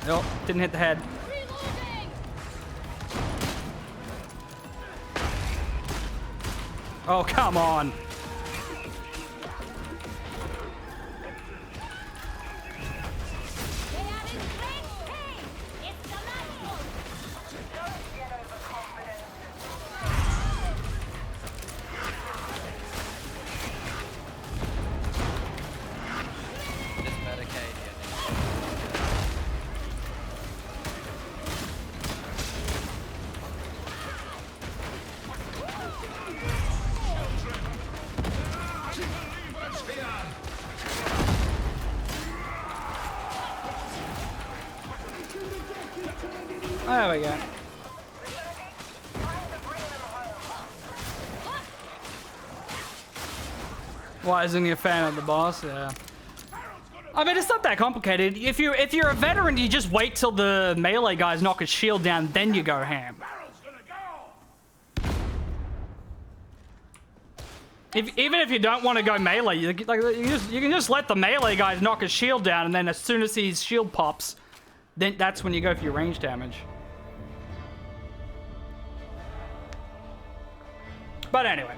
Nope, didn't hit the head. Oh, come on. There we go. Why isn't he a fan of the boss? Yeah. I mean, it's not that complicated. If you're a veteran, you just wait till the melee guys knock his shield down, then you go ham. Even if you don't want to go melee, you can just let the melee guys knock his shield down, and then as soon as his shield pops, then that's when you go for your range damage. But anyway,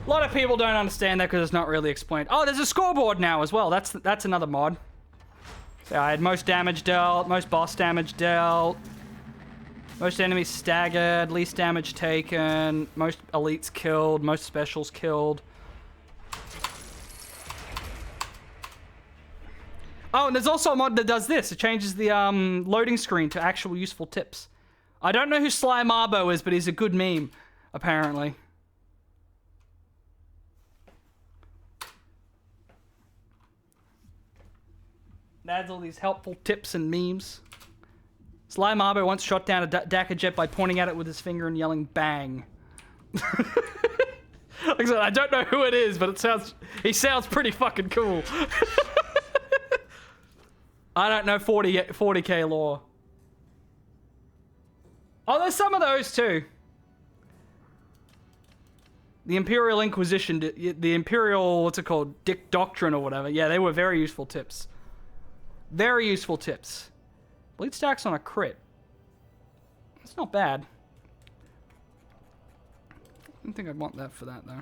a lot of people don't understand that because it's not really explained. Oh, there's a scoreboard now as well. That's another mod. So I had most damage dealt, most boss damage dealt, most enemies staggered, least damage taken, most elites killed, most specials killed. Oh, and there's also a mod that does this. It changes the loading screen to actual useful tips. I don't know who Sly Marbo is, but he's a good meme, apparently. adds all these helpful tips and memes. Sly Marbo once shot down a Dakar jet by pointing at it with his finger and yelling "bang." Like I said, I don't know who it is, but he sounds pretty fucking cool. I don't know 40k lore. Oh, there's some of those too. The Imperial Inquisition, the Imperial, what's it called? Doctrine or whatever. Yeah, they were very useful tips. Very useful tips. Bleed stacks on a crit. That's not bad. I don't think I'd want that for that though.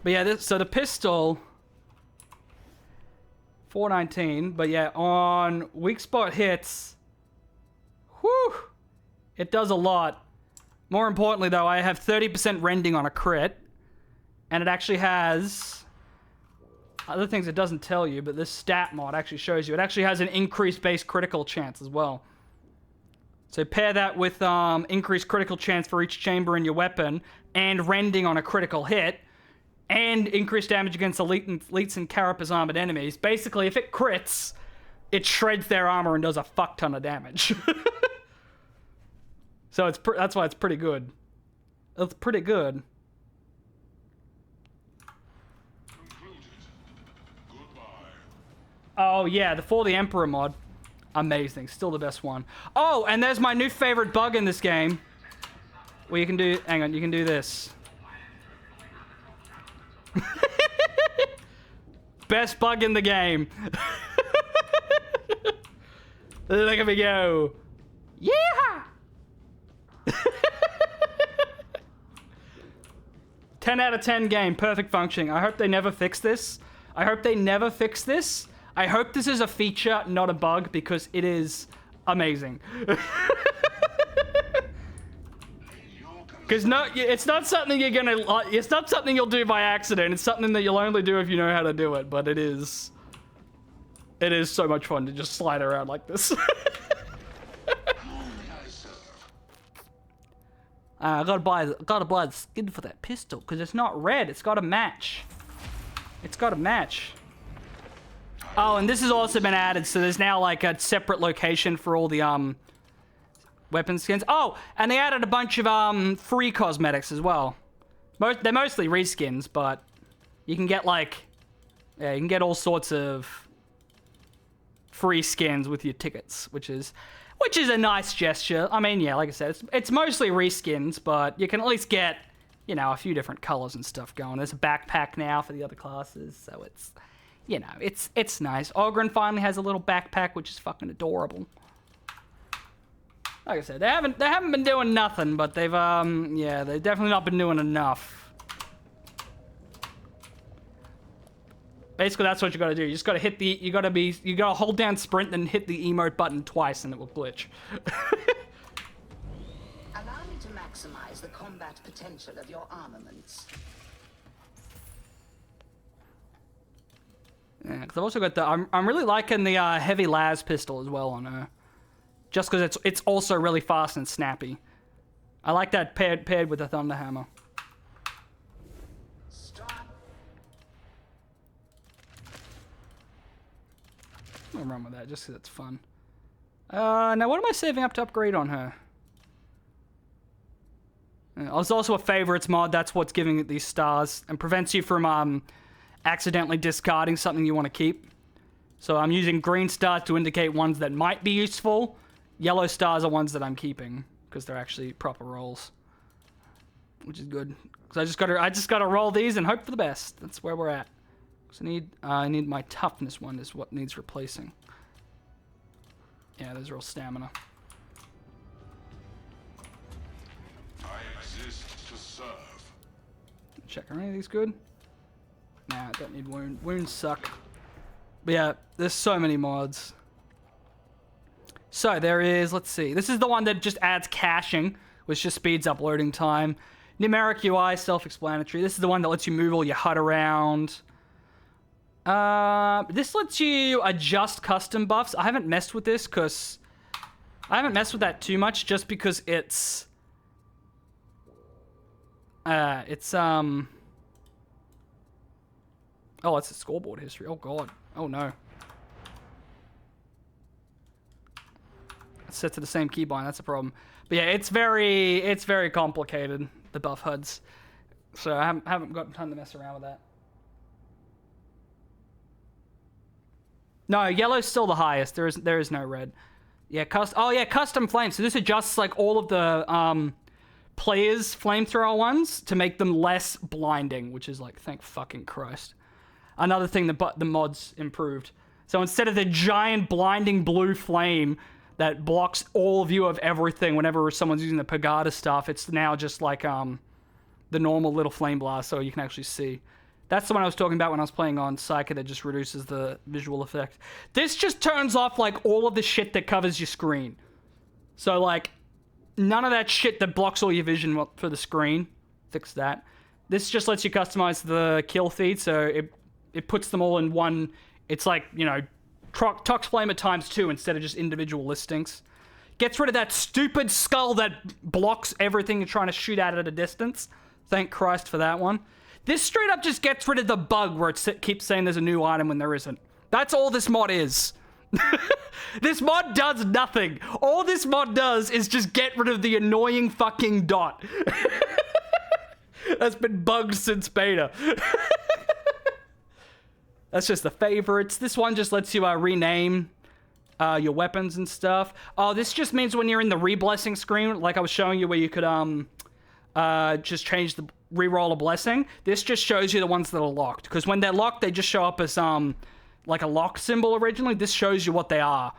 But yeah, so the pistol, 419. But yeah, on weak spot hits, whew, it does a lot. More importantly though, I have 30% rending on a crit, and it actually has other things it doesn't tell you, but this stat mod actually shows you. It actually has an increased base critical chance as well. So pair that with increased critical chance for each chamber in your weapon, and rending on a critical hit, and increased damage against elites and carapace armored enemies. Basically, if it crits, it shreds their armor and does a fuck ton of damage. So that's why it's pretty good. It's pretty good. Oh yeah, For the Emperor mod. Amazing. Still the best one. Oh, and there's my new favorite bug in this game. Well, you can do... Hang on, you can do this. Best bug in the game. Look at me go. Yeah! 10 out of 10 game. Perfect functioning. I hope they never fix this. I hope they never fix this. I hope this is a feature, not a bug, because it is amazing. Because no, it's not something you're gonna. It's not something you'll do by accident. It's something that you'll only do if you know how to do it. But it is. It is so much fun to just slide around like this. I gotta buy the skin for that pistol because it's not red. It's got to match. It's got to match. Oh, and this has also been added, so there's now like a separate location for all the weapon skins. Oh, and they added a bunch of free cosmetics as well. They're mostly reskins, but you can get like, yeah, you can get all sorts of free skins with your tickets, which is a nice gesture. I mean, yeah, like I said, it's mostly reskins, but you can at least get, you know, a few different colors and stuff going. There's a backpack now for the other classes, so it's, you know, it's nice. Ogryn finally has a little backpack, which is fucking adorable. Like I said, they haven't been doing nothing, but they've yeah, they've definitely not been doing enough. Basically, that's what you gotta do. You just gotta hit the, you gotta hold down sprint, then hit the emote button twice, and it will glitch. Allow me to maximize the combat potential of your armaments. Yeah, because I've also got the, I'm really liking the heavy las pistol as well on her. Just because it's also really fast and snappy. I like that paired with the thunder hammer. I'll run with that just because it's fun. Now what am I saving up to upgrade on her? There's also a favorites mod. That's what's giving it these stars and prevents you from accidentally discarding something you want to keep. So I'm using green stars to indicate ones that might be useful. Yellow stars are ones that I'm keeping because they're actually proper rolls, which is good. Because I just gotta roll these and hope for the best. That's where we're at. So I need my toughness one is what needs replacing. Yeah, there's real stamina. I exist to serve. Check, are any of these good? Nah, I don't need wound. Wounds suck. But yeah, there's so many mods. So there is, let's see. This is the one that just adds caching, which just speeds up loading time. Numeric UI, self-explanatory. This is the one that lets you move all your HUD around. This lets you adjust custom buffs. I haven't messed with this because I haven't messed with that too much just because it's oh, it's a scoreboard history. Oh god. Oh no. set to the same keybind. That's a problem. But yeah, it's very complicated, the buff HUDs. So I haven't got time to mess around with that. No, yellow's still the highest. There is no red. Yeah, custom flames. So this adjusts like all of the players' flamethrower ones to make them less blinding, which is like, thank fucking Christ. Another thing that the mods improved. So instead of the giant blinding blue flame that blocks all view of everything whenever someone's using the Pagada stuff, it's now just like the normal little flame blast, so you can actually see. That's the one I was talking about when I was playing on Psycho that just reduces the visual effect. This just turns off like all of the shit that covers your screen. So like none of that shit that blocks all your vision for the screen. Fix that. This just lets you customize the kill feed, so it puts them all in one. It's like, you know, Tox Flamer ×2 instead of just individual listings. Gets rid of that stupid skull that blocks everything you're trying to shoot at a distance. Thank Christ for that one. This straight up just gets rid of the bug where it keeps saying there's a new item when there isn't. That's all this mod is. This mod does nothing. All this mod does is just get rid of the annoying fucking dot. That's been bugged since beta. That's just the favorites. This one just lets you rename your weapons and stuff. Oh, this just means when you're in the re-blessing screen, like I was showing you where you could just change the reroll a blessing. This just shows you the ones that are locked. Because when they're locked, they just show up as like a lock symbol originally. This shows you what they are,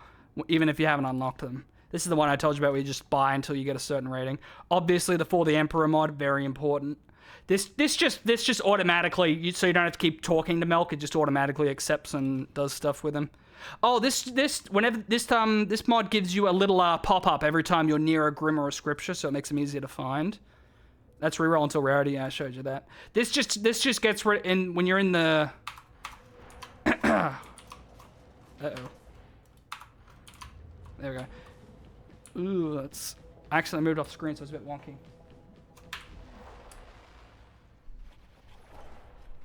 even if you haven't unlocked them. This is the one I told you about where you just buy until you get a certain rating. Obviously, the For the Emperor mod, very important. This just automatically, so you don't have to keep talking to Melk, it just automatically accepts and does stuff with him. Oh, this mod gives you a little pop-up every time you're near a Grim or a Scripture, so it makes them easier to find. That's reroll until rarity. Yeah, I showed you that. This just gets rid in when you're in the. Uh-oh. There we go. Ooh, that's. I accidentally moved off screen, so it's a bit wonky.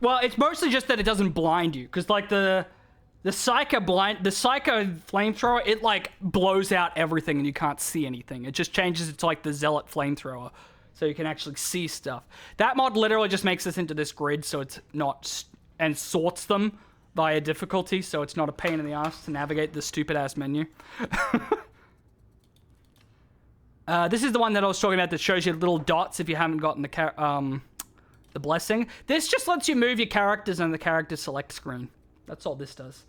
Well, it's mostly just that it doesn't blind you, because like the Psycho flamethrower, it like blows out everything and you can't see anything. It just changes it to like the Zealot flamethrower, so you can actually see stuff. That mod literally just makes this into this grid, so it's not, and sorts them via difficulty, so it's not a pain in the ass to navigate this stupid ass menu. This is the one that I was talking about that shows you little dots if you haven't gotten the blessing. This just lets you move your characters on the character select screen. That's all this does.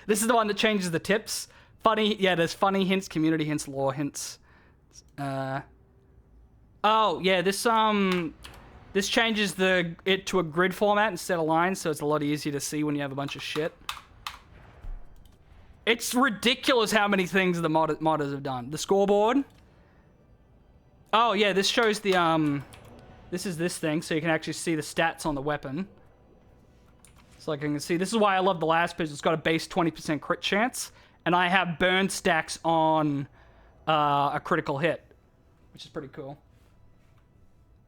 This is the one that changes the tips. Funny, yeah, there's funny hints, community hints, lore hints. Oh, yeah, this changes it to a grid format instead of lines, so it's a lot easier to see when you have a bunch of shit. It's ridiculous how many things the modders have done. The scoreboard. Oh, yeah, this shows the, this is this thing, so you can actually see the stats on the weapon. So like I can see, this is why I love the last page. It's got a base 20% crit chance, and I have burn stacks on a critical hit, which is pretty cool.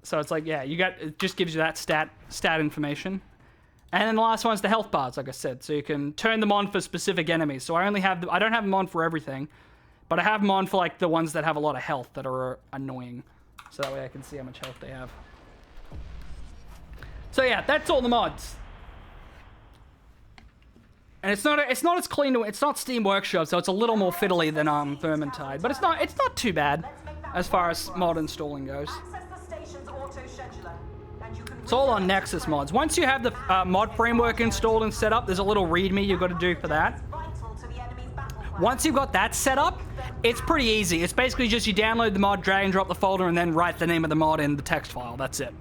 So it's like, yeah, it just gives you that stat information. And then the last one's the health bars, like I said, so you can turn them on for specific enemies. So I don't have them on for everything, but I have them on for like the ones that have a lot of health that are annoying. So that way I can see how much health they have. So yeah, that's all the mods. And it's not as clean. It's not Steam Workshop, so it's a little more fiddly than Vermintide, but it's not too bad as far as mod installing goes. It's all on Nexus mods. Once you have the mod framework installed and set up, there's a little README you've got to do for that. Once you've got that set up, it's pretty easy. It's basically just you download the mod, drag and drop the folder, and then write the name of the mod in the text file. That's it.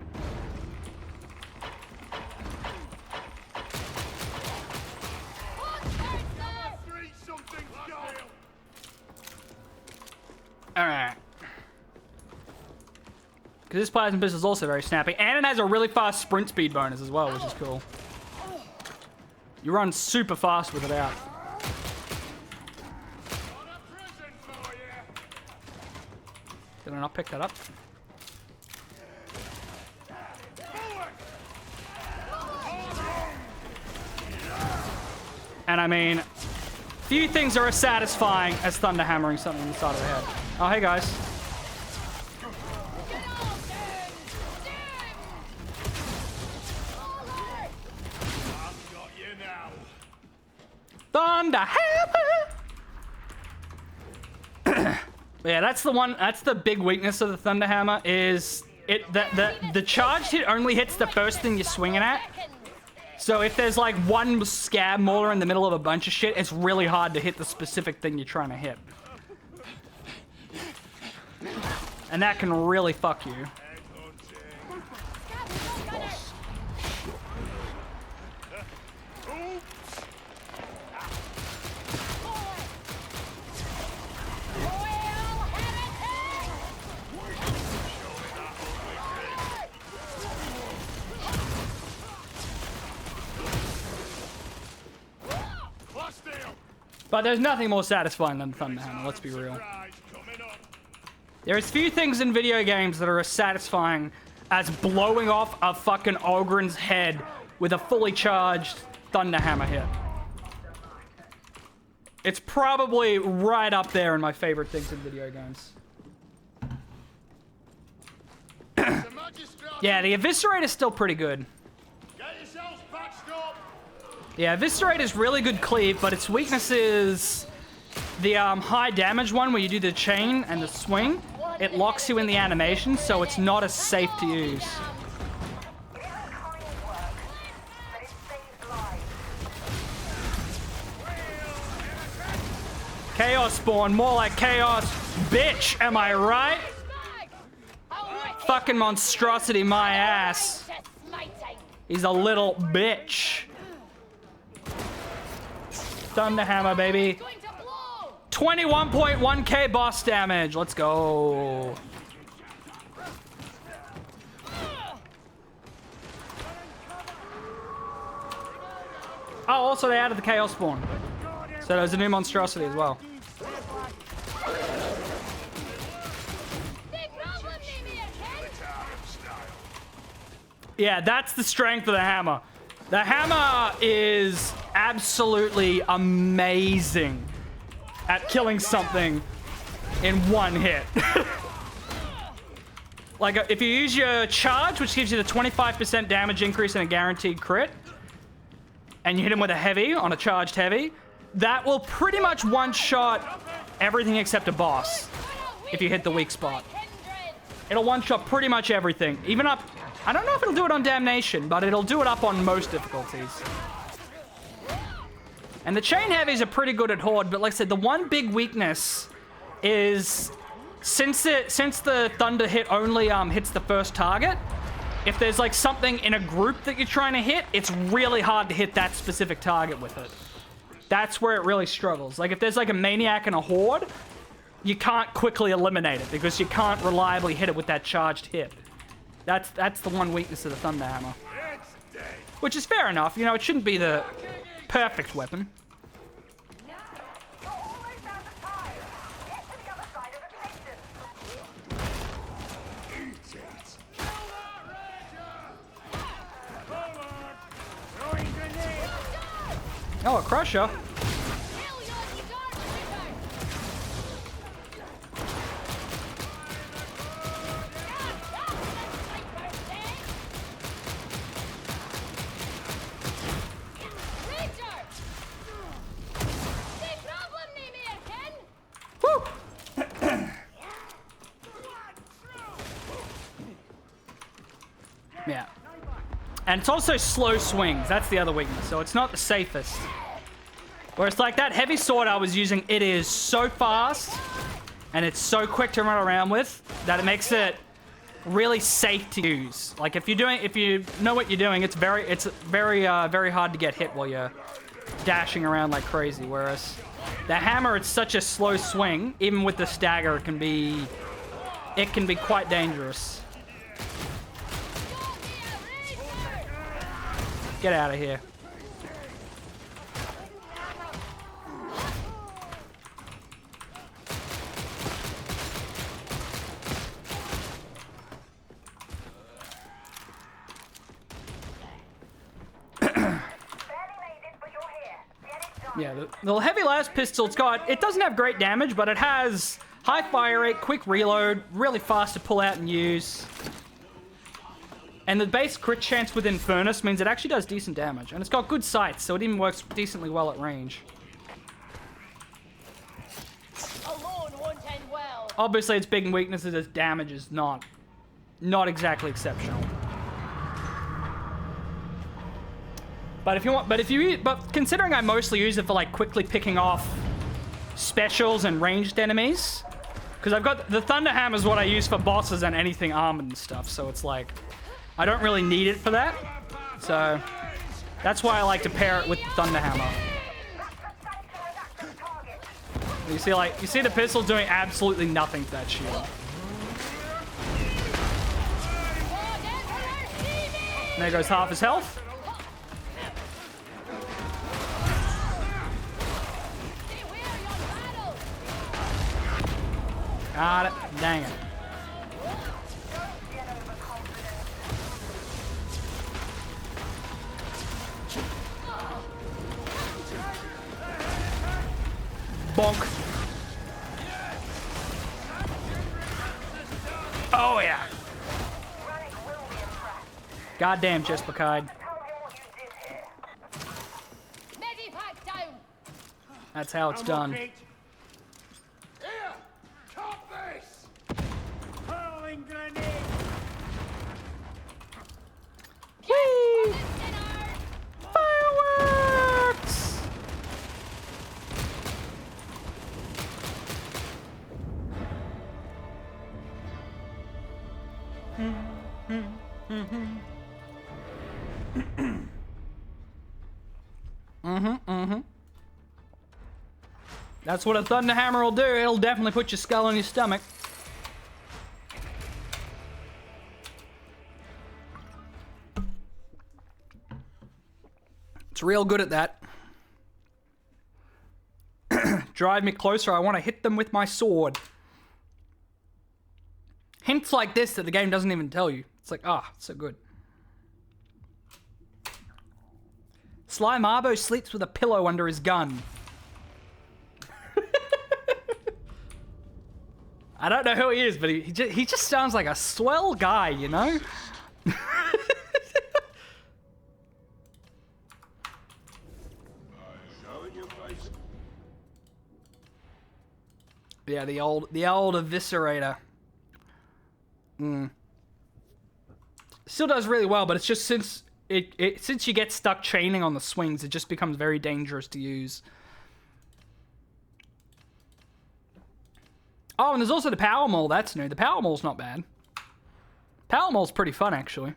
Alright. Because this Plasma Pistol is also very snappy. And it has a really fast sprint speed bonus as well, which is cool. You run super fast with it out. Did I not pick that up? And I mean, Few things are as satisfying as thunder hammering something in the side of the head. Oh, hey guys. Thunder hammer. Yeah, that's the one. That's the big weakness of the thunder hammer. Is it the charged hit only hits the first thing you're swinging at. So if there's like one scab mauler in the middle of a bunch of shit, it's really hard to hit the specific thing you're trying to hit. And that can really fuck you. But there's nothing more satisfying than Thunder Hammer, let's be real. There's few things in video games that are as satisfying as blowing off a fucking Ogryn's head with a fully charged Thunder Hammer hit. It's probably right up there in my favorite things in video games. Yeah, the Eviscerate is still pretty good. Yeah, Eviscerate is really good cleave, but its weakness is the high damage one where you do the chain and the swing. It locks you in the animation, so it's not as safe to use. Chaos Spawn, more like Chaos Bitch, am I right? Fucking monstrosity, my ass. He's a little bitch. Thunder Hammer, baby. 21.1k boss damage. Let's go. Oh, also they added the Chaos Spawn. So there's a new monstrosity as well. Yeah, that's the strength of the hammer. The hammer is absolutely amazing at killing something in one hit. Like, if you use your charge, which gives you the 25% damage increase and a guaranteed crit, and you hit him with a heavy on a charged heavy, that will pretty much one-shot everything except a boss if you hit the weak spot. It'll one-shot pretty much everything, even up... I don't know if it'll do it on Damnation, but it'll do it up on most difficulties. And the chain heavies are pretty good at Horde, but like I said, the one big weakness is since the thunder hit only hits the first target, if there's like something in a group that you're trying to hit, it's really hard to hit that specific target with it. That's where it really struggles. Like if there's like a maniac and a horde, you can't quickly eliminate it because you can't reliably hit it with that charged hit. That's the one weakness of the Thunder Hammer. Which is fair enough, you know, it shouldn't be the perfect weapon. Oh, a crusher. Yeah. And it's also slow swings. That's the other weakness. So it's not the safest. Whereas like that heavy sword I was using, it is so fast and it's so quick to run around with that it makes it really safe to use. Like if you know what you're doing, it's very hard to get hit while you're dashing around like crazy. Whereas the hammer, it's such a slow swing. Even with the stagger, it can be quite dangerous. Get out of here. Yeah, the heavy las pistol, it doesn't have great damage, but it has high fire rate, quick reload, really fast to pull out and use. And the base crit chance within Furnace means it actually does decent damage. And it's got good sights, so it even works decently well at range. Alone won't end well. Obviously, its big weakness is its damage is not exactly exceptional. But but considering I mostly use it for like quickly picking off specials and ranged enemies, because I've got the Thunder Hammer is what I use for bosses and anything armored and stuff. So it's like I don't really need it for that. So that's why I like to pair it with the Thunder Hammer. You see the pistol doing absolutely nothing to that shield. And there goes half his health. Got it. Dang it. Bonk. Oh, yeah. Goddamn, Jespicide. Medipack down. That's how it's done. Here, top this. Hurling grenade. Whee! Fireworks! That's what a Thunder Hammer will do. It'll definitely put your skull on your stomach. It's real good at that. Drive me closer. I want to hit them with my sword. Hints like this that the game doesn't even tell you. It's like, so good. Sly Marbo sleeps with a pillow under his gun. I don't know who he is, but he just sounds like a swell guy, you know? Yeah, the old Eviscerator. Still does really well, but it's just since you get stuck chaining on the swings, it just becomes very dangerous to use. Oh, and there's also the Power Maul. That's new. The Power Maul's not bad. Power Maul's pretty fun, actually.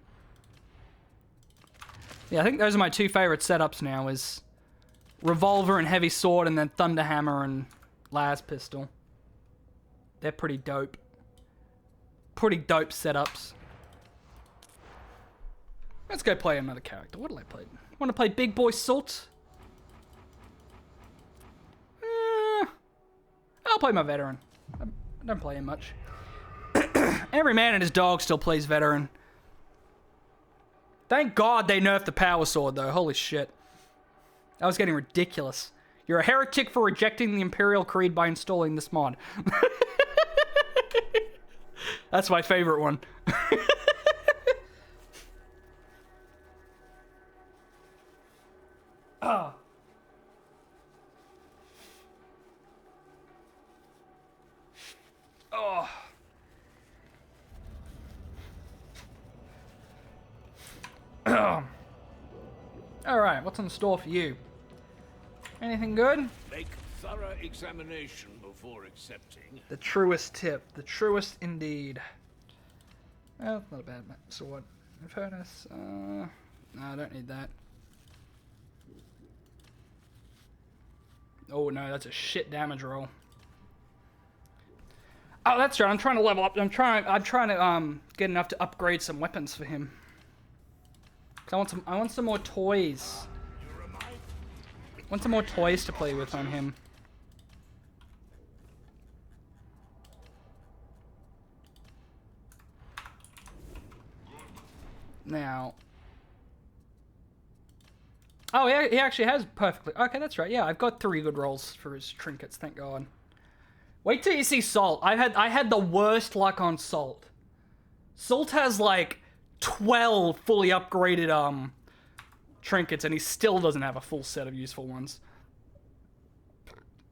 Yeah, I think those are my two favorite setups now, is Revolver and Heavy Sword, and then Thunder Hammer and Las Pistol. They're pretty dope. Pretty dope setups. Let's go play another character. What did I play? Want to play Big Boy Salt? I'll play my veteran. I don't play him much. Every man and his dog still plays veteran. Thank God they nerfed the power sword, though. Holy shit. That was getting ridiculous. You're a heretic for rejecting the Imperial Creed by installing this mod. That's my favorite one. Oh. Oh. Alright, what's in store for you? Anything good? Make thorough examination before accepting. The truest tip. The truest indeed. Well, not a bad sword. Furnace. No, I don't need that. Oh no, that's a shit damage roll. Oh, that's right. I'm trying to level up. I'm trying to get enough to upgrade some weapons for him. 'Cause I want some more toys. I want some more toys to play with on him. Now, Oh, yeah, he actually has perfectly. Okay, that's right. Yeah, I've got 3 good rolls for his trinkets. Thank God. Wait till you see Salt. I had the worst luck on Salt. Salt has like 12 fully upgraded trinkets, and he still doesn't have a full set of useful ones.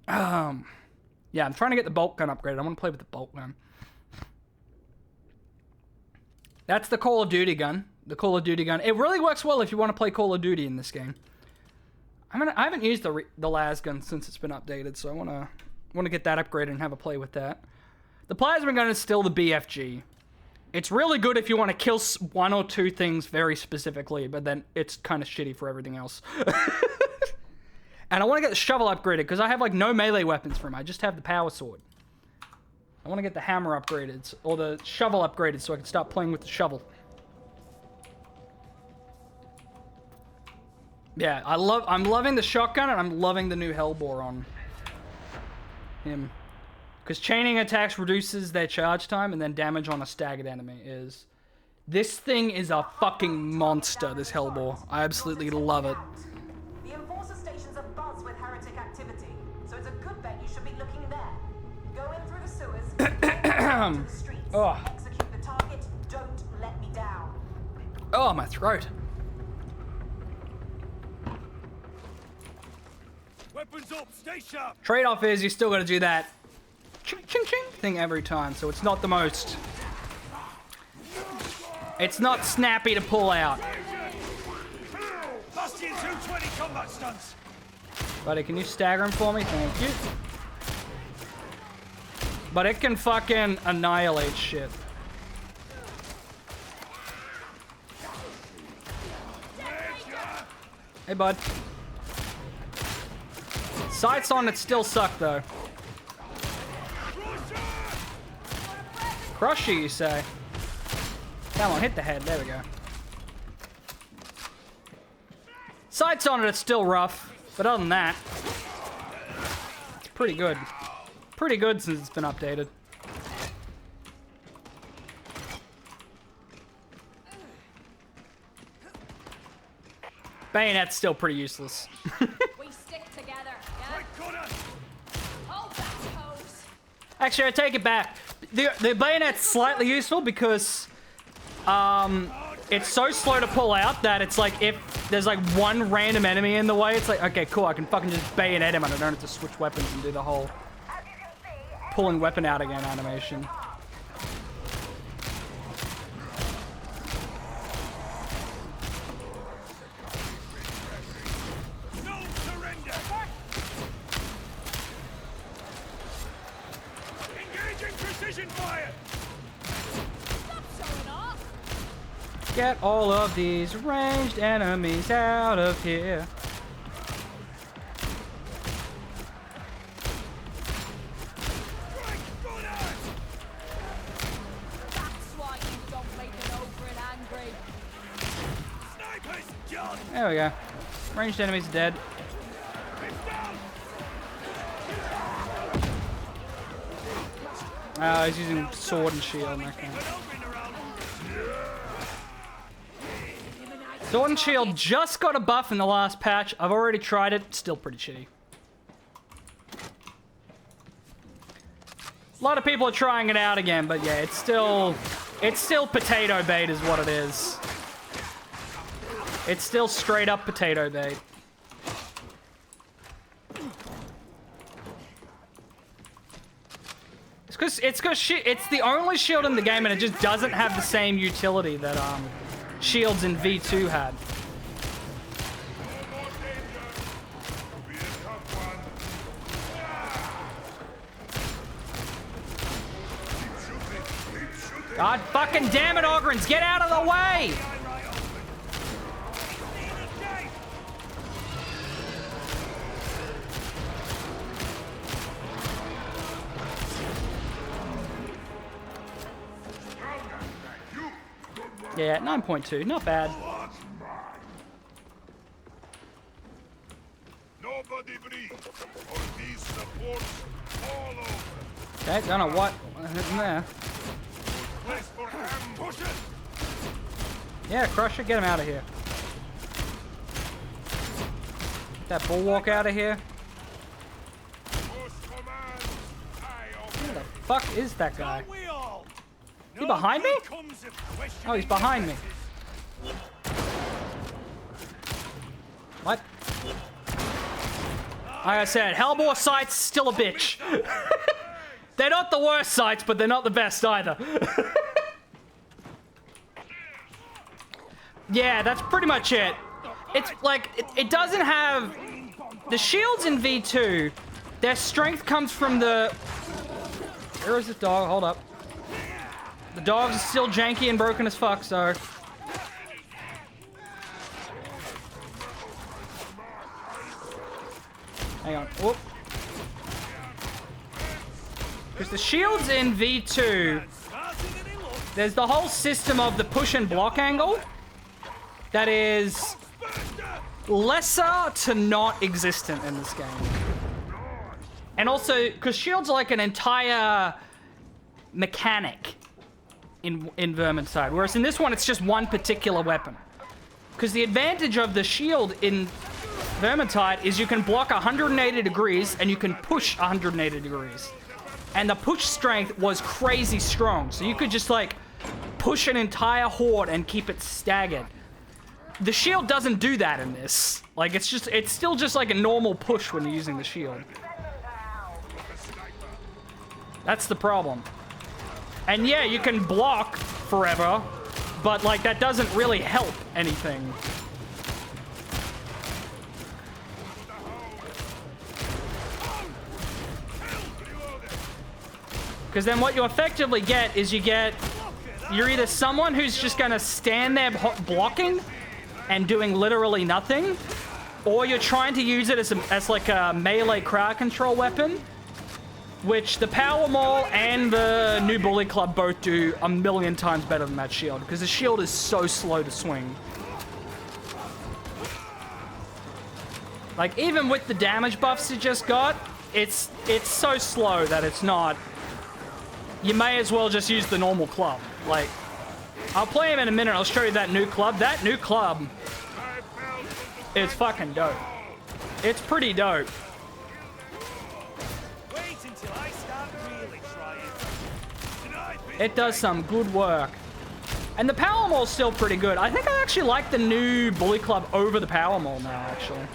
Yeah, I'm trying to get the bolt gun upgraded. I want to play with the bolt gun. That's the Call of Duty gun. The Call of Duty gun. It really works well if you want to play Call of Duty in this game. I haven't used the las gun since it's been updated, so I want to get that upgraded and have a play with that. The plasma gun is still the BFG. It's really good if you want to kill 1 or 2 things very specifically, but then it's kind of shitty for everything else. And I want to get the shovel upgraded because I have like no melee weapons for him. I just have the power sword. I want to get the hammer upgraded or the shovel upgraded so I can start playing with the shovel. Yeah, I'm loving the shotgun and I'm loving the new Hellbore on him. Because chaining attacks reduces their charge time and then damage on a staggered enemy is... This thing is a fucking monster, this Hellbore. I absolutely love it. The Enforcer stations are buzz with heretic activity, so it's a good bet you should be looking there. Go in through the sewers, go to the streets, execute the target, don't let me down. Oh, my throat. Weapons up, stay sharp. Trade-off is you still got to do that ching ching ching thing every time, so it's not the most... It's not snappy to pull out. Bastion 220 combat stunts. Buddy, can you stagger him for me? Thank you. But it can fucking annihilate shit. Hey, bud. Sights on it still suck, though. Crush you say? Come on, hit the head. There we go. Sights on it, it's still rough. But other than that, it's pretty good. Pretty good since it's been updated. Bayonet's still pretty useless. We stick together, yeah? Hold that pose. Actually, I take it back. The bayonet's slightly useful because it's so slow to pull out that it's like if there's like one random enemy in the way, it's like, okay, cool, I can fucking just bayonet him and I don't have to switch weapons and do the whole pulling weapon out again animation. No surrender. Engaging precision fire. Get all of these ranged enemies out of here. That's why you don't make it over and angry. Snipers done. There we go. Ranged enemies dead. He's using sword and shield and that kind of. Sword and Shield just got a buff in the last patch. I've already tried it. Still pretty shitty. A lot of people are trying it out again, but yeah, it's still potato bait is what it is. It's still straight up potato bait. It's the only shield in the game and it just doesn't have the same utility that shields in V2 had. God fucking damn it, Ogrins, get out of the way! Yeah, 9.2, not bad. Nobody breathe, or these supports all over. Okay, don't know what in there. Place for him. Push it. Yeah, Crusher, get him out of here. That bulwark out of here. Post command. Who the fuck is that guy? We all. Is he behind me? Comes of questioning Oh, he's behind me. What? Like I said, Hellbore sights still a bitch. They're not the worst sights, but they're not the best either. Yeah, that's pretty much it. It's like, it doesn't have... The shields in V2, their strength comes from the... Where is this dog? Hold up. The dogs are still janky and broken as fuck, so... Hang on. Whoop. Because the shields in V2, there's the whole system of the push and block angle that is lesser to not existent in this game. And also, because shields are like an entire mechanic in Vermintide, whereas in this one, it's just one particular weapon. Because the advantage of the shield in Vermintide is you can block 180 degrees and you can push 180 degrees. And the push strength was crazy strong. So you could just like push an entire horde and keep it staggered. The shield doesn't do that in this. Like it's still just like a normal push when you're using the shield. That's the problem. And yeah, you can block forever, but like that doesn't really help anything. Because then what you effectively get is you're either someone who's just going to stand there blocking and doing literally nothing, or you're trying to use it as like a melee crowd control weapon, which the Power Maul and the new Bully Club both do a million times better than that shield, because the shield is so slow to swing. Like, even with the damage buffs it just got, it's so slow that it's not... You may as well just use the normal club. Like, I'll play him in a minute. I'll show you that new club. That new club is fucking dope. It's pretty dope. Wait until I start really trying. It does some good work. And the Power Maul's still pretty good. I think I actually like the new Bully Club over the Power Maul now, actually.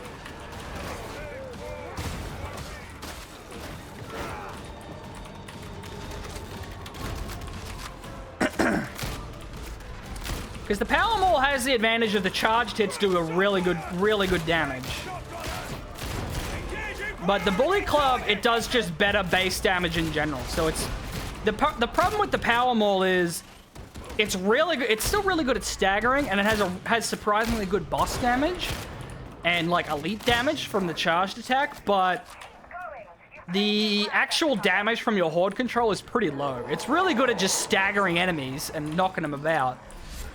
Because the Power Maul has the advantage of the charged hits do a really good damage. But the Bully Club, it does just better base damage in general. So it's... The problem with the Power Maul is... It's really good. It's still really good at staggering, and it has surprisingly good boss damage. And, like, elite damage from the charged attack, but... The actual damage from your horde control is pretty low. It's really good at just staggering enemies and knocking them about.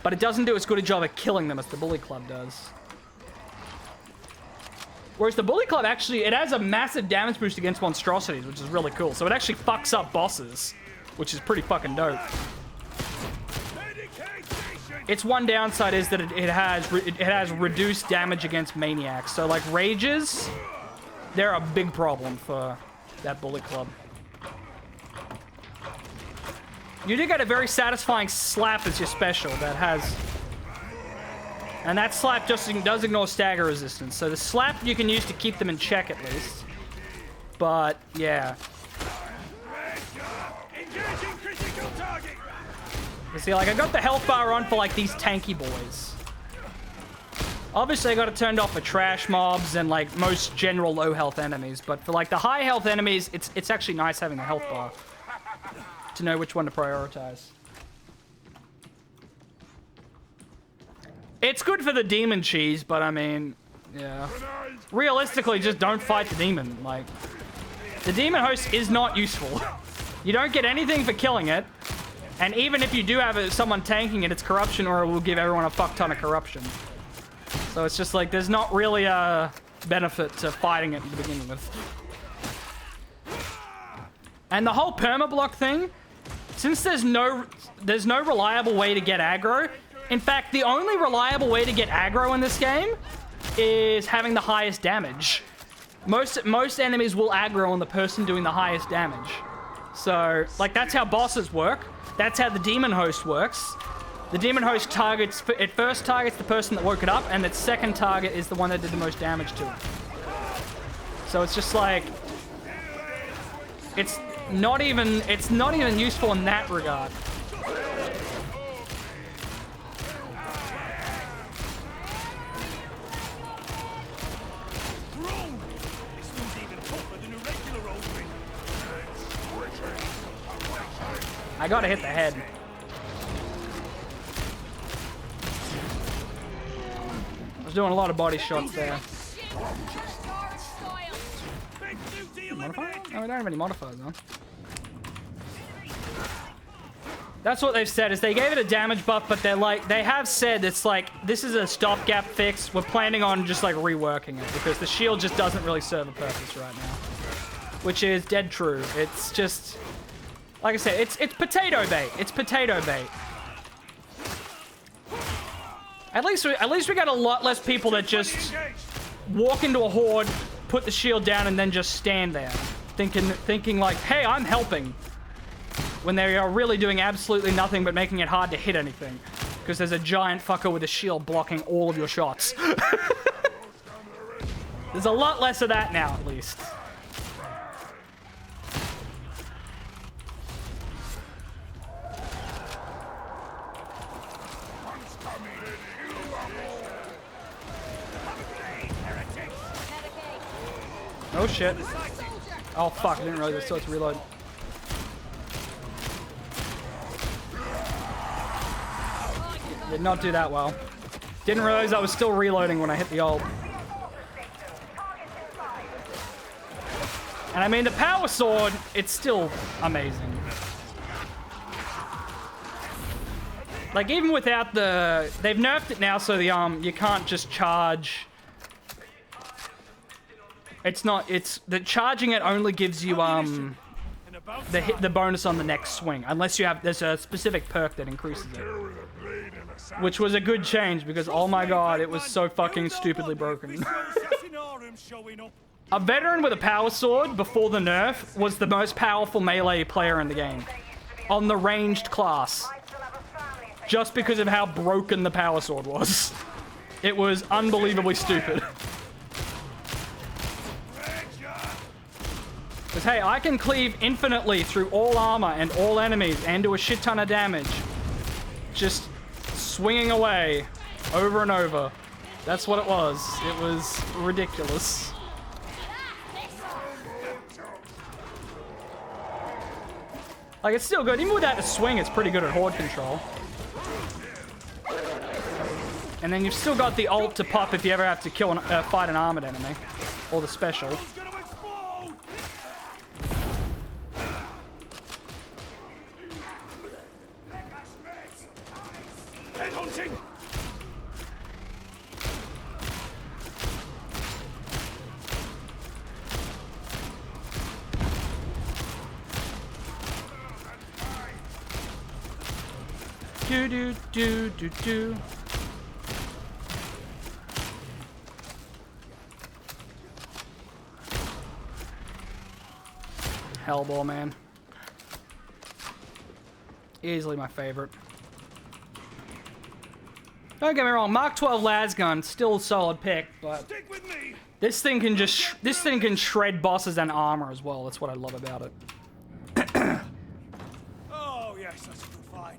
But it doesn't do as good a job at killing them as the Bully Club does. Whereas the Bully Club actually, it has a massive damage boost against monstrosities, which is really cool. So it actually fucks up bosses, which is pretty fucking dope. Its one downside is that it has reduced damage against maniacs. So like rages, they're a big problem for that Bully Club. You do get a very satisfying slap as your special that has... And that slap just does ignore stagger resistance. So the slap you can use to keep them in check at least. But, yeah. You see, like, I got the health bar on for, like, these tanky boys. Obviously, I got it turned off for trash mobs and, like, most general low health enemies. But for, like, the high health enemies, it's actually nice having the health bar to know which one to prioritize. It's good for the demon cheese, but I mean, yeah. Realistically, just don't fight the demon. Like, the demon host is not useful. You don't get anything for killing it. And even if you do have someone tanking it, it's corruption, or it will give everyone a fuck ton of corruption. So it's just like, there's not really a benefit to fighting it to begin with. And the whole permablock thing, since there's no reliable way to get aggro. In fact, the only reliable way to get aggro in this game is having the highest damage. Most enemies will aggro on the person doing the highest damage. So, like, that's how bosses work. That's how the demon host works. The demon host targets, it first targets the person that woke it up, and its second target is the one that did the most damage to it. So it's just like, it's not even useful in that regard. I gotta hit the head. I was doing a lot of body shots there. Modifier? No, we don't have any modifiers, though. That's what they've said, is they gave it a damage buff, but they're like, they have said it's like, this is a stopgap fix. We're planning on just like reworking it because the shield just doesn't really serve a purpose right now. Which is dead true. It's just, like I said, it's potato bait. It's potato bait. At least we got a lot less people that just walk into a horde, put the shield down, and then just stand there, thinking like, hey, I'm helping. When they are really doing absolutely nothing but making it hard to hit anything. Because there's a giant fucker with a shield blocking all of your shots. There's a lot less of that now, at least. Oh shit. Oh fuck, I didn't realize I still had to reload. Did not do that well. Didn't realize I was still reloading when I hit the ult. And I mean, the power sword, it's still amazing. Like, even without the... They've nerfed it now so the you can't just charge... It's not... It's... The charging it only gives you, the bonus on the next swing. Unless you have... There's a specific perk that increases it. Which was a good change because, oh my god, it was so fucking stupidly broken. A veteran with a power sword before the nerf was the most powerful melee player in the game. On the ranged class. Just because of how broken the power sword was. It was unbelievably stupid. Because, hey, I can cleave infinitely through all armor and all enemies and do a shit ton of damage. Just swinging away over and over. That's what it was. It was ridiculous. Like, it's still good. Even without the swing, it's pretty good at horde control. And then you've still got the ult to pop if you ever have to kill fight an armored enemy. Or the special. Do do do do do. Hellball, man. Easily my favorite. Don't get me wrong, Mark 12 lasgun still a solid pick, but this thing can shred bosses and armor as well. That's what I love about it. Oh yes, that's a good find.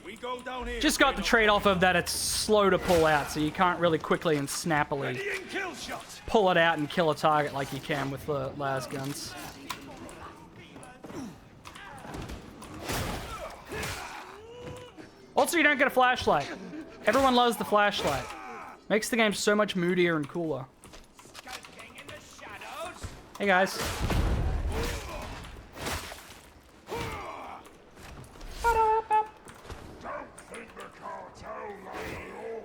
We go down here. Just got the trade-off of that it's slow to pull out, so you can't really quickly and snappily pull it out and kill a target like you can with the lasguns. Also, you don't get a flashlight. Everyone loves the flashlight. Makes the game so much moodier and cooler. Hey guys.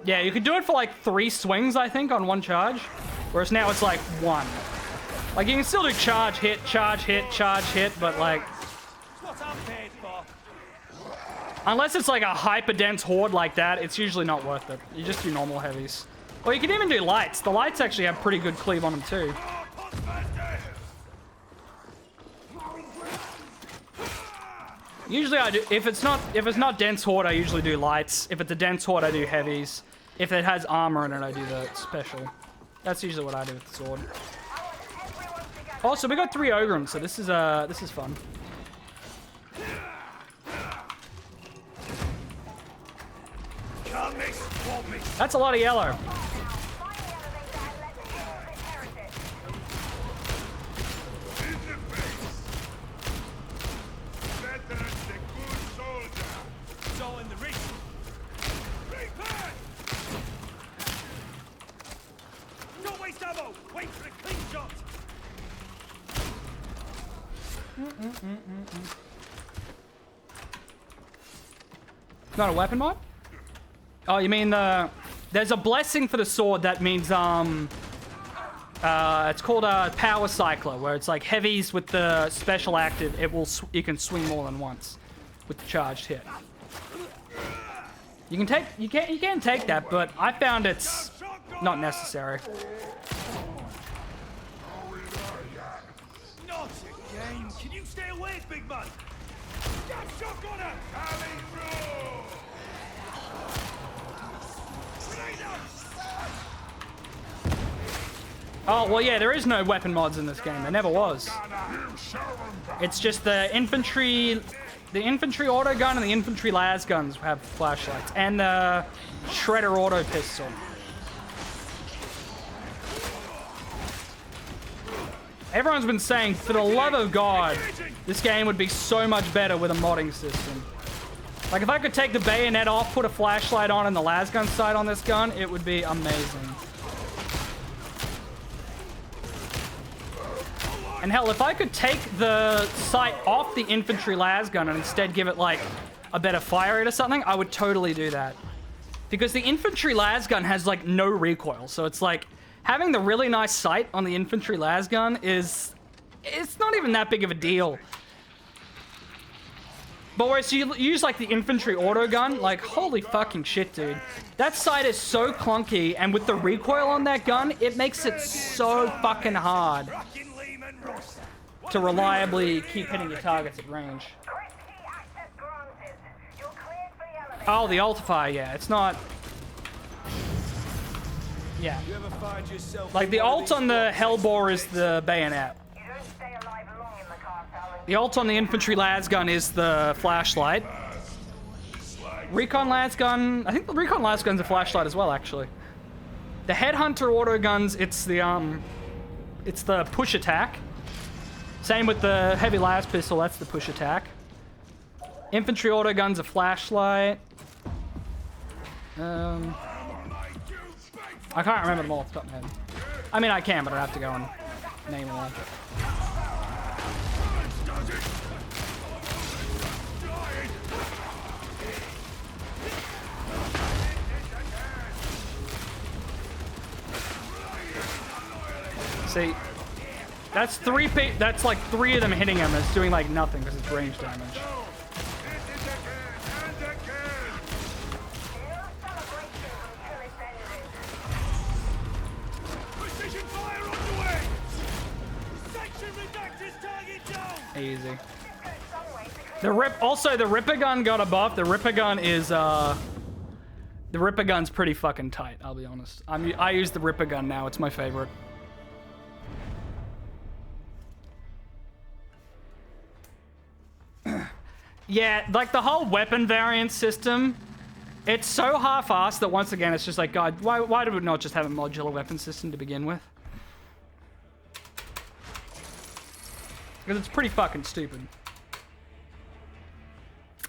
Yeah, you could do it for like 3 swings, I think, on one charge. Whereas now it's like 1. Like, you can still do charge, hit, but like... Unless it's like a hyper dense horde like that, it's usually not worth it. You just do normal heavies. Or you can even do lights. The lights actually have pretty good cleave on them too. Usually I do, if it's not dense horde, I usually do lights. If it's a dense horde, I do heavies. If it has armor in it, I do the special. That's usually what I do with the sword. Also, we got 3 Ograms, so this is fun. That's a lot of yellow. Not a weapon mod? Oh, you mean there's a blessing for the sword that means it's called a power cycler, where it's like heavies with the special active. You can swing more than once with the charged hit. You can take that, but I found it's not necessary. Not again. Can you stay away, big man? Get shotgunner! Oh, well, yeah, there is no weapon mods in this game. There never was. It's just the infantry auto gun and the infantry las guns have flashlights. And the shredder auto pistol. Everyone's been saying, for the love of God, this game would be so much better with a modding system. Like, if I could take the bayonet off, put a flashlight on, and the las gun sight on this gun, it would be amazing. And hell, if I could take the sight off the infantry las gun and instead give it, like, a better fire rate or something, I would totally do that. Because the infantry las gun has, like, no recoil. So it's like, having the really nice sight on the infantry las gun it's not even that big of a deal. But whereas you use, like, the infantry auto gun, like, holy fucking shit, dude. That sight is so clunky, and with the recoil on that gun, it makes it so fucking hard to reliably keep hitting your targets at range. Oh, the ultifier, yeah, it's not... Yeah. Like, the ult on the Hellbore is the bayonet. The ult on the infantry las gun is the flashlight. Recon las gun... I think the recon las gun's a flashlight as well, actually. The headhunter auto guns, it's the push attack. Same with the heavy las pistol, that's the push attack. Infantry auto gun's a flashlight. I can't remember them all off the top of my head. I mean, I can, but I'd have to go and name them all. See, that's like 3 of them hitting him, and it's doing like nothing because it's range damage. Easy. The Ripper gun got a buff. The Ripper gun is the Ripper gun's pretty fucking tight, I'll be honest. I use the Ripper gun now. It's my favorite. Yeah, like the whole weapon variant system, it's so half-assed that once again it's just like, God, why did we not just have a modular weapon system to begin with? Because it's pretty fucking stupid.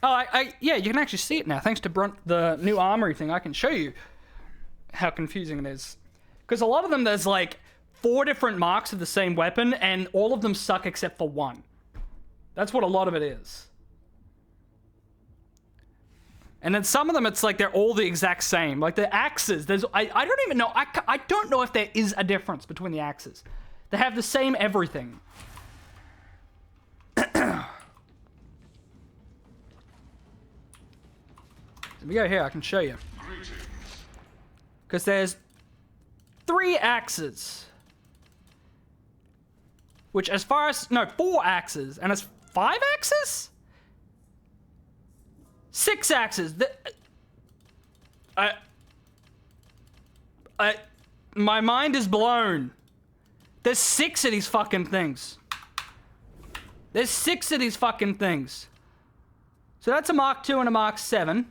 Oh, yeah, you can actually see it now. Thanks to Brunt, the new armory thing, I can show you how confusing it is. Because a lot of them, there's like 4 different marks of the same weapon, and all of them suck except for 1. That's what a lot of it is. And then some of them, it's like they're all the exact same. Like the axes, I don't even know. I don't know if there is a difference between the axes. They have the same everything. If we go here, I can show you. Because there's 3 axes. Which as far as... No, 4 axes. And it's 5 axes? 6 axes. My mind is blown. There's 6 of these fucking things. There's 6 of these fucking things. So that's a Mark II and a Mark VII.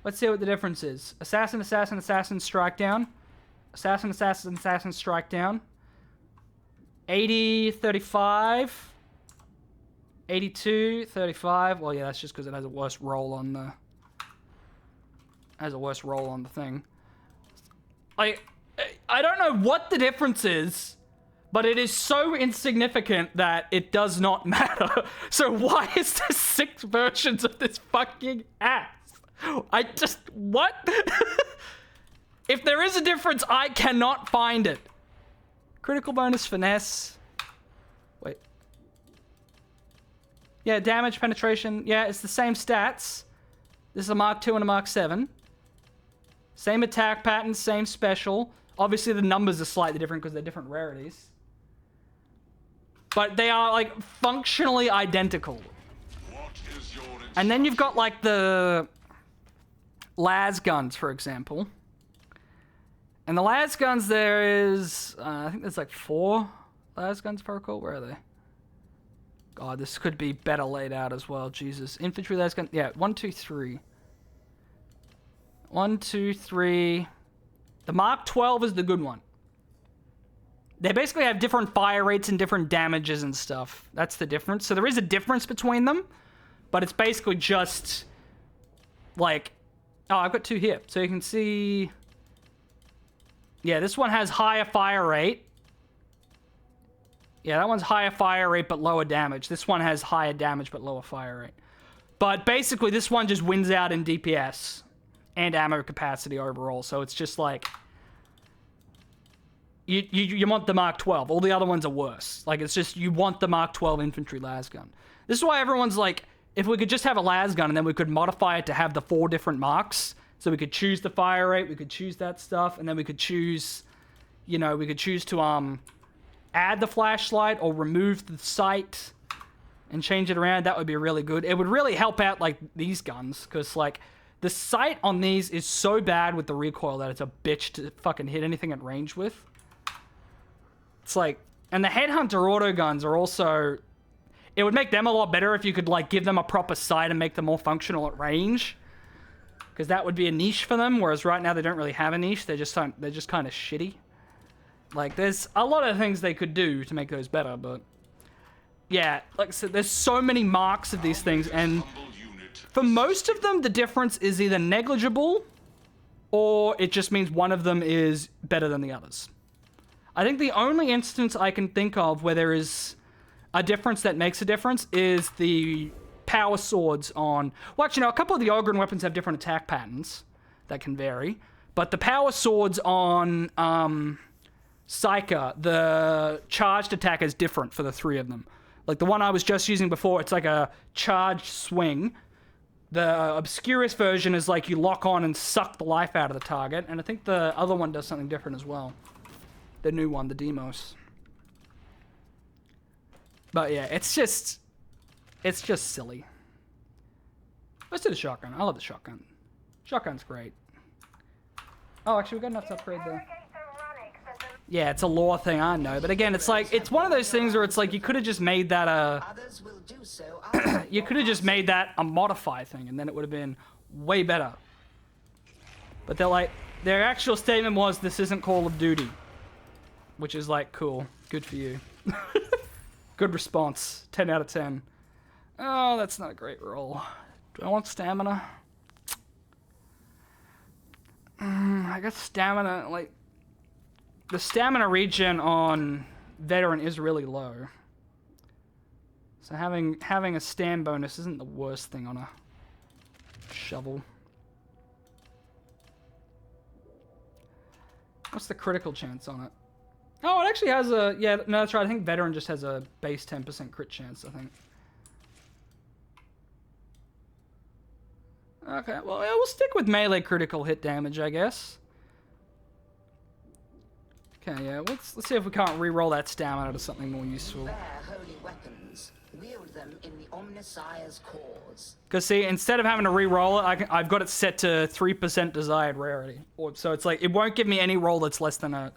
Let's see what the difference is. Assassin, assassin, assassin, strike down. Assassin, assassin, assassin, strike down. 80, 35. 82, 35. Well, yeah, that's just because it has a worse roll on the... Has a worse roll on the thing. I don't know what the difference is, but it is so insignificant that it does not matter. So why is there 6 versions of this fucking ass? I just... What? If there is a difference, I cannot find it. Critical bonus, finesse. Wait. Yeah, damage, penetration. Yeah, it's the same stats. This is a Mark II and a Mark VII. Same attack pattern, same special. Obviously, the numbers are slightly different because they're different rarities. But they are, like, functionally identical. And then you've got, like, the... las guns, for example. And the las guns, there is... I think there's, like, 4 las guns, if I recall. Where are they? God, this could be better laid out as well. Jesus. Infantry las gun... Yeah, 1, 2, 3. 1, 2, 3. The Mark 12 is the good one. They basically have different fire rates and different damages and stuff. That's the difference. So there is a difference between them, but it's basically just like... Oh, I've got 2 here. So you can see... Yeah, this one has higher fire rate. Yeah, that one's higher fire rate but lower damage. This one has higher damage but lower fire rate. But basically, this one just wins out in DPS and ammo capacity overall. So it's just like... You want the Mark 12. All the other ones are worse. Like, it's just, you want the Mark 12 infantry las gun. This is why everyone's like, if we could just have a las gun and then we could modify it to have the 4 different marks. So we could choose the fire rate, we could choose that stuff, and then we could choose, you know, we could choose to add the flashlight or remove the sight and change it around. That would be really good. It would really help out, like, these guns, because, like, the sight on these is so bad with the recoil that it's a bitch to fucking hit anything at range with. It's like, and the Headhunter auto guns are also, it would make them a lot better if you could, like, give them a proper sight and make them more functional at range. Because that would be a niche for them, whereas right now they don't really have a niche. They're just kind of shitty. Like, there's a lot of things they could do to make those better, but... Yeah, like I said, there's so many marks of these things, and for most of them, the difference is either negligible, or it just means one of them is better than the others. I think the only instance I can think of where there is a difference that makes a difference is the power swords on... Well, actually, no, a couple of the Ogryn weapons have different attack patterns that can vary. But the power swords on Psyker, the charged attack is different for the 3 of them. Like the one I was just using before, it's like a charged swing. The Obscurus version is like you lock on and suck the life out of the target. And I think the other one does something different as well. The new one, the Demos. But yeah, it's just silly. Let's do the shotgun. I love the shotgun. Shotgun's great. Oh, actually, we got enough to upgrade the... Yeah, it's a lore thing, I know. But again, it's like, it's one of those things where it's like, you could have just made that a... you could have just made that a modify thing, and then it would have been way better. But they're like, their actual statement was, this isn't Call of Duty. Which is like, cool. Good for you. Good response. 10 out of 10. Oh, that's not a great roll. Do I want stamina? I guess stamina, like... The stamina regen on Veteran is really low. So having a stand bonus isn't the worst thing on a shovel. What's the critical chance on it? Oh, it actually has a... Yeah, no, that's right. I think Veteran just has a base 10% crit chance, I think. Okay, well, yeah, we'll stick with melee critical hit damage, I guess. Okay, yeah, let's see if we can't re-roll that stamina to something more useful. Bear holy weapons. Wield them in the Omnissiah's cause. Because see, instead of having to re-roll it, I've got it set to 3% desired rarity. So it's like, it won't give me any roll that's less than a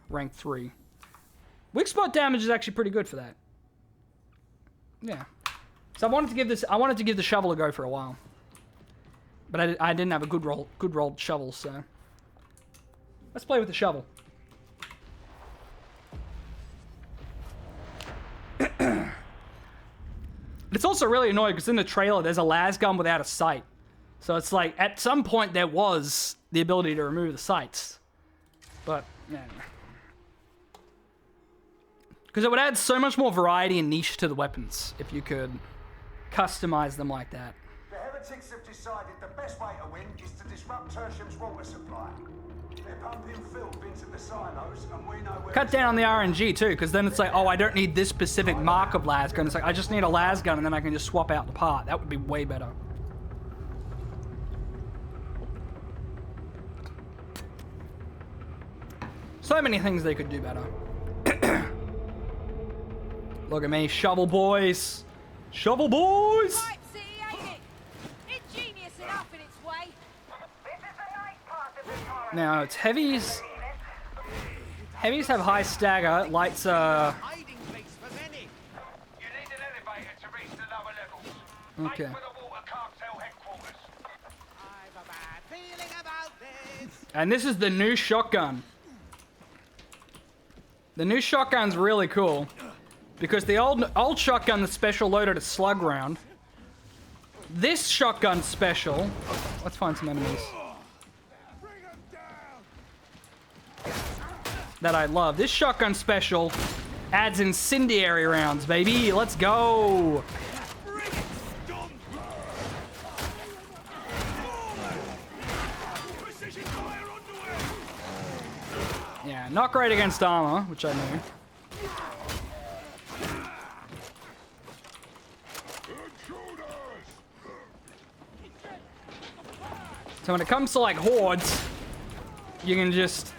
rank 3. Weak spot damage is actually pretty good for that. Yeah. So I wanted to give the shovel a go for a while. But I didn't have a good rolled shovel, so let's play with the shovel. It's also really annoying because in the trailer there's a las gun without a sight. So it's like, at some point there was the ability to remove the sights. But, yeah. Because it would add so much more variety and niche to the weapons if you could customize them like that. The heretics have decided the best way to win is to disrupt Tertium's water supply. They're pumping filth into the silos, and we know where... Cut down on the RNG too, because then it's like, oh, I don't need this specific mark of las gun. It's like, I just need a las gun, and then I can just swap out the part. That would be way better. So many things they could do better. Look at me, shovel boys. Shovel boys! Right, see, ain't it? Ingenious enough in its way. Now, it's heavies. Heavies have high stagger. Lights are... Hiding place for many. You need an elevator to reach the lower levels. Okay. Make for the water cartel headquarters. I've a bad feeling about this. And this is the new shotgun. The new shotgun's really cool. Because the old shotgun, the special loaded a slug round. This shotgun special... Let's find some enemies. That I love. This shotgun special adds incendiary rounds, baby. Let's go. Yeah, not great against armor, which I knew. So when it comes to like hordes, you can just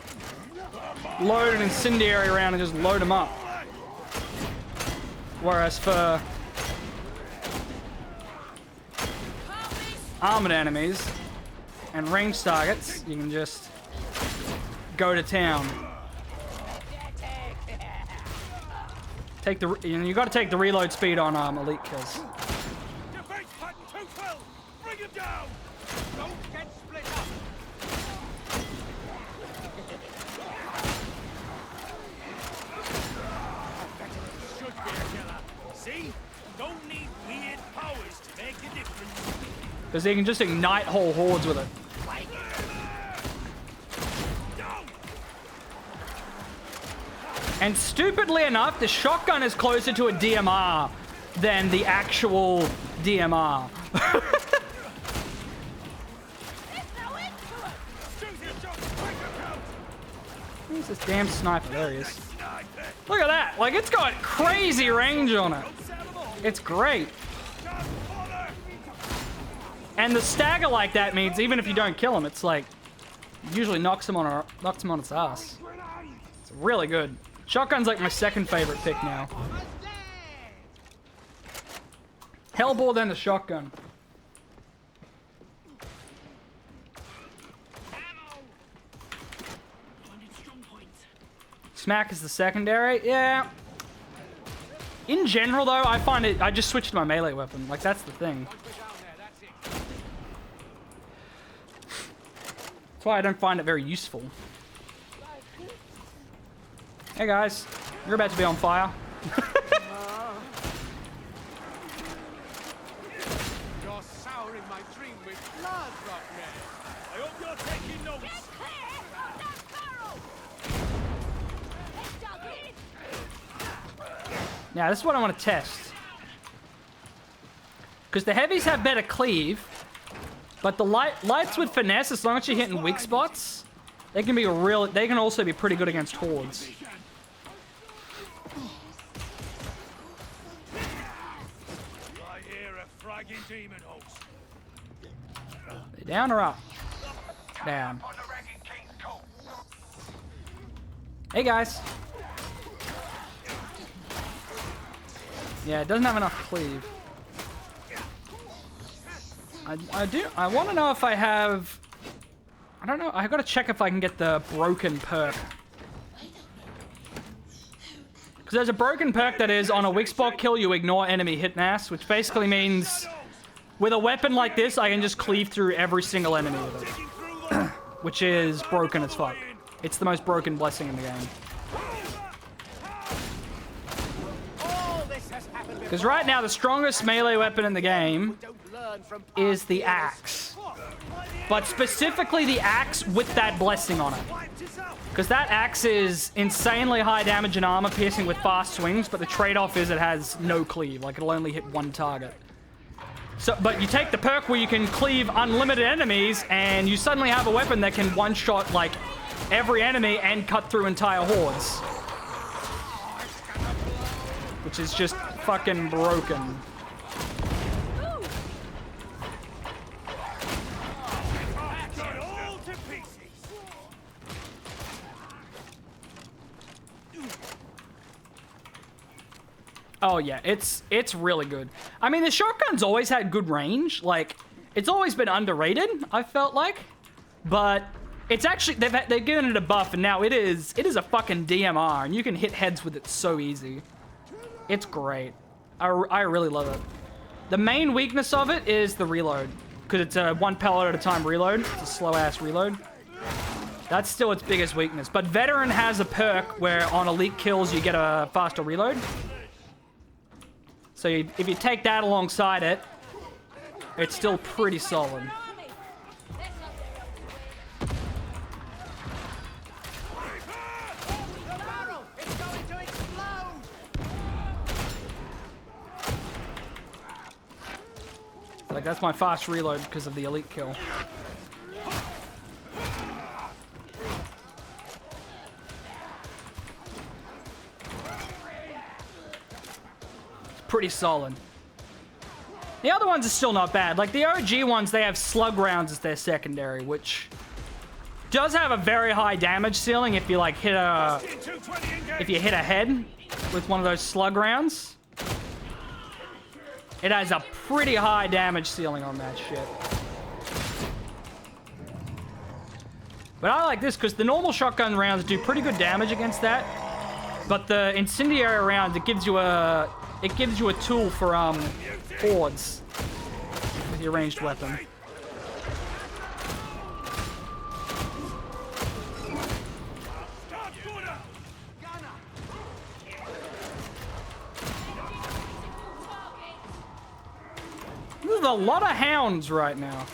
load an incendiary round and just load them up. Whereas for armored enemies and ranged targets, you can just go to town. Take the you got to take the reload speed on elite kills. Defense pattern 212. Bring him down. Don't get split up. Should be a killer. See? Don't need weird powers to make a difference. Because they can just ignite whole hordes with it. And stupidly enough, the shotgun is closer to a DMR than the actual DMR. Who's this damn sniper? There he is. Look at that. Like, it's got crazy range on it. It's great. And the stagger like that means even if you don't kill him, it's like usually knocks him on its ass. It's really good. Shotgun's like my second favorite pick now. Hellbore then the shotgun. Smack is the secondary. Yeah. In general though, I find it, I just switched to my melee weapon. Like, that's the thing. That's why I don't find it very useful. Hey guys, you're about to be on fire. You're souring my dream with blood, Rockman. I hope you're taking notes. Get clear from that barrel! Now, this is what I want to test. Because the heavies have better cleave, but the lights with finesse, as long as you're hitting weak spots, they can also be pretty good against hordes. I hear a fragging demon host. They down or up? Down. Hey guys. Yeah, it doesn't have enough cleave. I want to know if I have... I don't know. I gotta check if I can get the broken perk. Because there's a broken perk that is on a weak spot kill, you ignore enemy hit mass, which basically means with a weapon like this, I can just cleave through every single enemy with it. Which is broken as fuck. It's the most broken blessing in the game. Because right now, the strongest melee weapon in the game is the axe. But specifically the axe with that blessing on it. Because that axe is insanely high damage and armor piercing with fast swings, but the trade-off is it has no cleave. Like, it'll only hit one target. So, but you take the perk where you can cleave unlimited enemies, and you suddenly have a weapon that can one-shot, like, every enemy and cut through entire hordes. Which is just fucking broken. Oh yeah, it's really good. I mean, the shotgun's always had good range. Like, it's always been underrated, I felt like. But it's actually, they've given it a buff, and now it is a fucking DMR, and you can hit heads with it so easy. It's great. I really love it. The main weakness of it is the reload, because it's a one pellet at a time reload. It's a slow-ass reload. That's still its biggest weakness. But Veteran has a perk where on elite kills you get a faster reload. So if you take that alongside it, it's still pretty solid. Like, that's my fast reload because of the elite kill. Pretty solid. The other ones are still not bad. Like, the OG ones, they have slug rounds as their secondary, which does have a very high damage ceiling if you, like, hit a... If you hit a head with one of those slug rounds. It has a pretty high damage ceiling on that shit. But I like this because the normal shotgun rounds do pretty good damage against that. But the incendiary rounds, it gives you a tool for hordes with your ranged weapon. There's a lot of hounds right now.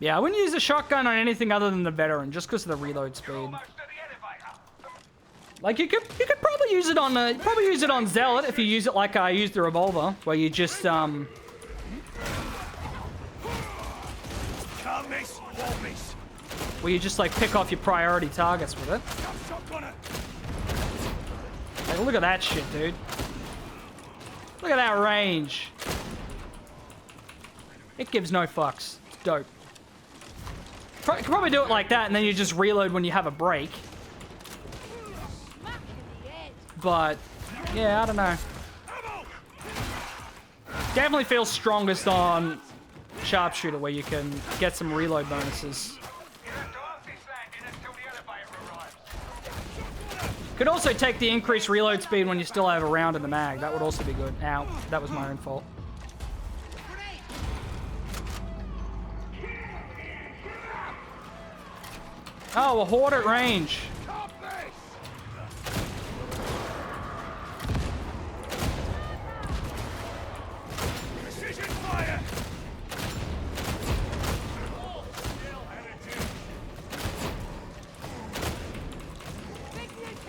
Yeah, I wouldn't use a shotgun on anything other than the Veteran, just because of the reload speed. Like, you could probably use it on Zealot if you use it like I used the revolver, where you just like pick off your priority targets with it. Like, look at that shit, dude. Look at that range. It gives no fucks. It's dope. You could probably do it like that, and then you just reload when you have a break. But, yeah, I don't know. Definitely feels strongest on Sharpshooter, where you can get some reload bonuses. Could also take the increased reload speed when you still have a round in the mag. That would also be good. Ow, that was my own fault. Oh, a horde at range.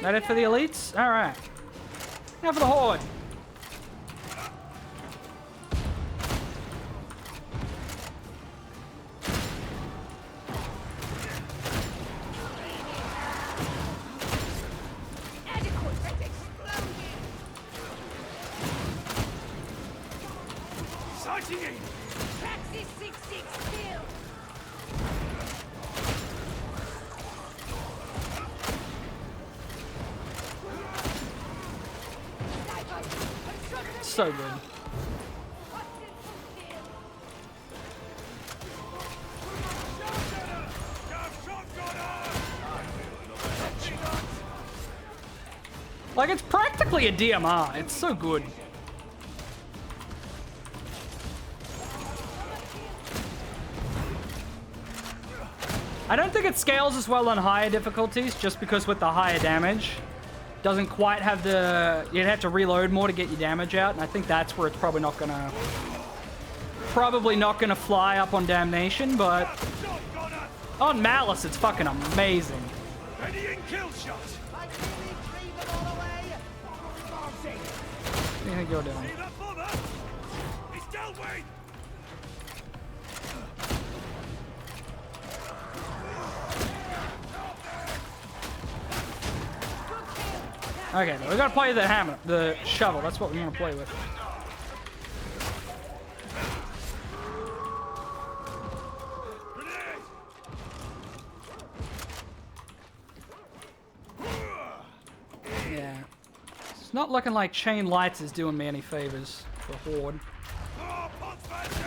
That it for the elites? Alright. Now for the horde. Getting in! Taxi 66 still! So good. Like, it's practically a DMR. It's so good. I don't think it scales as well on higher difficulties, just because with the higher damage, doesn't quite have the... You'd have to reload more to get your damage out, and I think that's where it's probably not gonna fly up on Damnation, but on Malice, it's fucking amazing. Ready and kill shot! What do you think you're doing? See that bother? It's dealt with! Okay, we gotta play the hammer, the shovel. That's what we want to play with. Yeah. It's not looking like Chain Lights is doing me any favors for Horde. Oh, Pot's magic!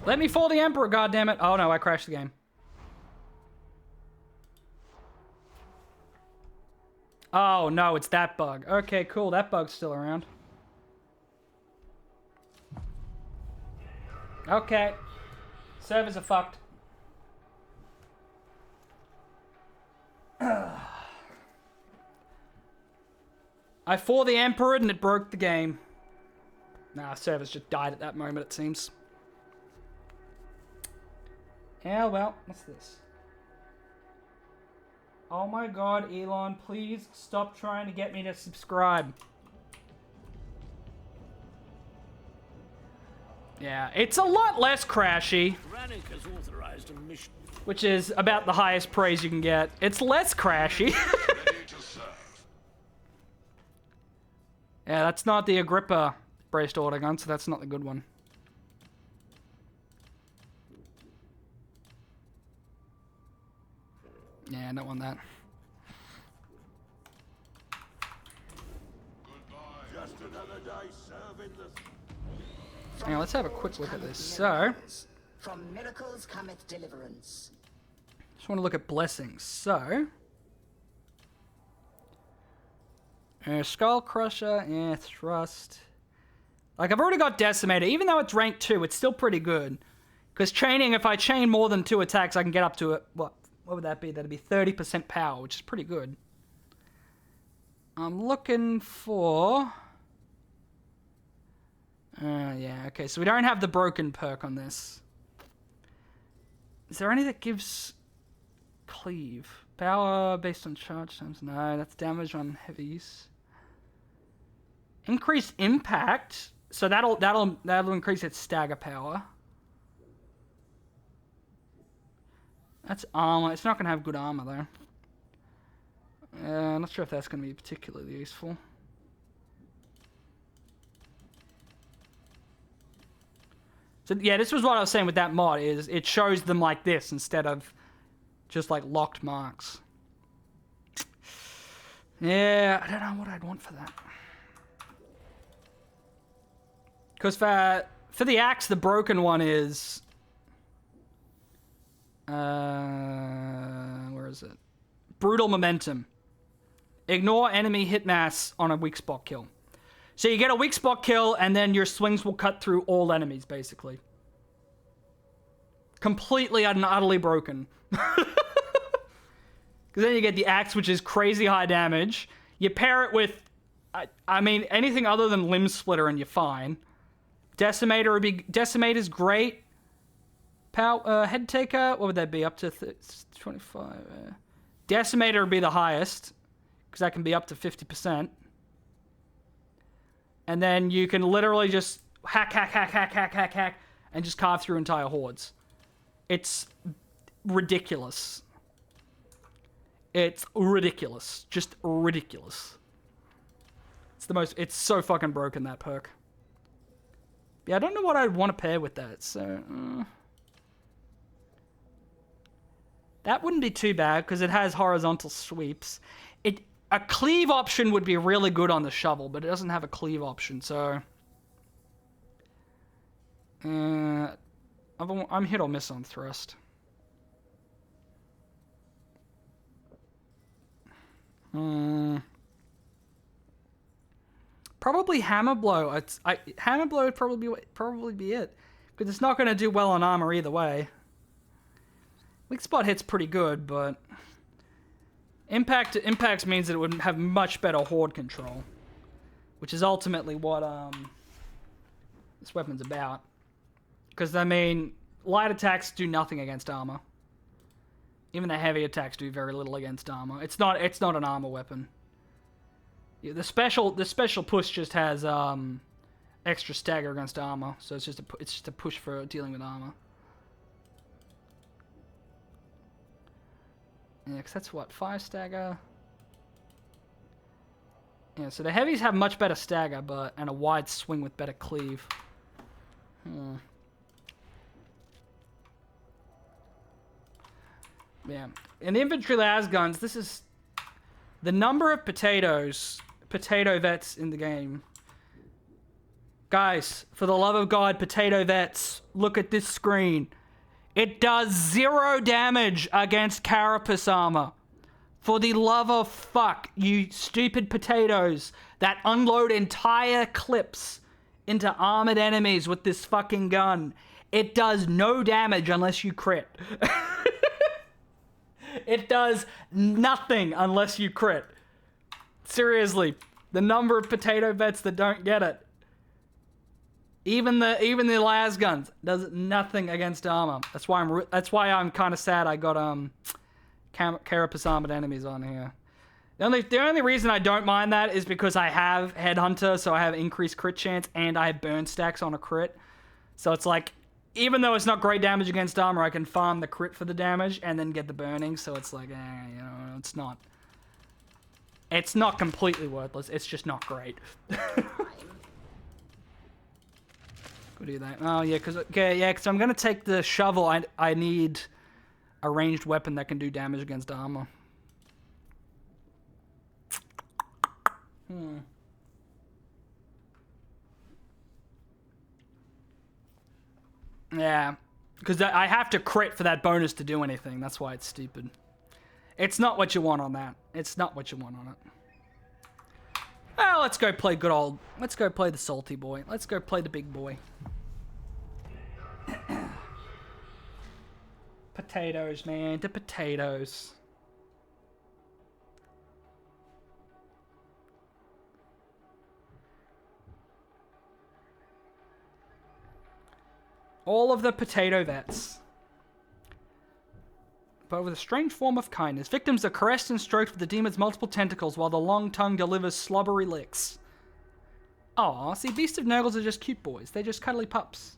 Let me fool the Emperor, goddammit. Oh no, I crashed the game. Oh no, it's that bug. Okay, cool. That bug's still around. Okay. Servers are fucked. I fought the Emperor and it broke the game. Nah, servers just died at that moment, it seems. Yeah, well, what's this? Oh my god, Elon, please stop trying to get me to subscribe. Yeah, it's a lot less crashy, Heretic has authorized a mission. which is about the highest praise you can get. It's less crashy. Yeah, that's not the Agrippa braced autogun, so that's not the good one. Yeah, I don't want that. Just another day serving the... Hang on, let's have a quick look at this. So, From miracles cometh deliverance. just want to look at blessings. So, Skull Crusher, thrust. Like, I've already got Decimator. Even though it's rank 2, it's still pretty good. Because chaining, if I chain more than 2 attacks, I can get up to, what would that be? That'd be 30% power, which is pretty good. I'm looking for... yeah, okay, so we don't have the broken perk on this. Is there any that gives cleave? Power based on charge times? No, that's damage on heavies. Increased impact, so that'll increase its stagger power. That's armor. It's not going to have good armor, though. I'm not sure if that's going to be particularly useful. So, yeah, this was what I was saying with that mod, is it shows them like this instead of just, like, locked marks. Yeah, I don't know what I'd want for that. Because for the axe, the broken one is... where is it? Brutal Momentum. Ignore enemy hit mass on a weak spot kill. So you get a weak spot kill, and then your swings will cut through all enemies, basically. Completely and utterly broken. Because then you get the axe, which is crazy high damage. You pair it with, I mean, anything other than Limb Splitter, and you're fine. Decimator would be... Decimator's great. Head Taker, what would that be? Up to 25. Decimator would be the highest, because that can be up to 50%. And then you can literally just hack, and just carve through entire hordes. It's ridiculous. It's ridiculous. Just ridiculous. It's so fucking broken, that perk. Yeah, I don't know what I'd want to pair with that, so... That wouldn't be too bad, because it has horizontal sweeps. A cleave option would be really good on the shovel, but it doesn't have a cleave option, so... I'm hit or miss on thrust. Probably hammer blow. Hammer blow would probably be it, because it's not going to do well on armor either way. Weak spot hit's pretty good, but impacts means that it would have much better horde control, which is ultimately what this weapon's about. Because I mean, light attacks do nothing against armor. Even the heavy attacks do very little against armor. It's not an armor weapon. Yeah, the special push just has extra stagger against armor, so it's just a push for dealing with armor. Yeah, because that's what, 5 stagger? Yeah, so the heavies have much better stagger, and a wide swing with better cleave. Yeah. In the infantry las guns, this is the number of potato vets in the game. Guys, for the love of God, potato vets, look at this screen. It does 0 damage against carapace armor. For the love of fuck, you stupid potatoes that unload entire clips into armored enemies with this fucking gun. It does no damage unless you crit. It does nothing unless you crit. Seriously, the number of potato vets that don't get it. Even the las guns does nothing against armor. That's why I'm kind of sad I got carapace armored enemies on here. The only reason I don't mind that is because I have Headhunter, so I have increased crit chance, and I have burn stacks on a crit. So it's like, even though it's not great damage against armor, I can farm the crit for the damage and then get the burning. So it's like, it's not completely worthless. It's just not great. Go do that. Oh yeah, because I'm gonna take the shovel. I need a ranged weapon that can do damage against armor. Yeah, because I have to crit for that bonus to do anything. That's why it's stupid. It's not what you want on that. It's not what you want on it. Well, let's go play let's go play the salty boy. Let's go play the big boy. Potatoes, man. The potatoes. All of the potato vets. But with a strange form of kindness. Victims are caressed and stroked with the demon's multiple tentacles while the long tongue delivers slobbery licks. Aw, see, Beast of Nurgles are just cute boys. They're just cuddly pups.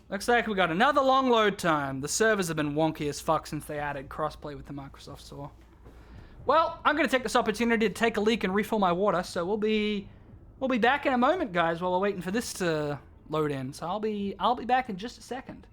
Looks like we got another long load time. The servers have been wonky as fuck since they added crossplay with the Microsoft Store. Well, I'm going to take this opportunity to take a leak and refill my water, so we'll be back in a moment, guys, while we're waiting for this to load in. So I'll be back in just a second.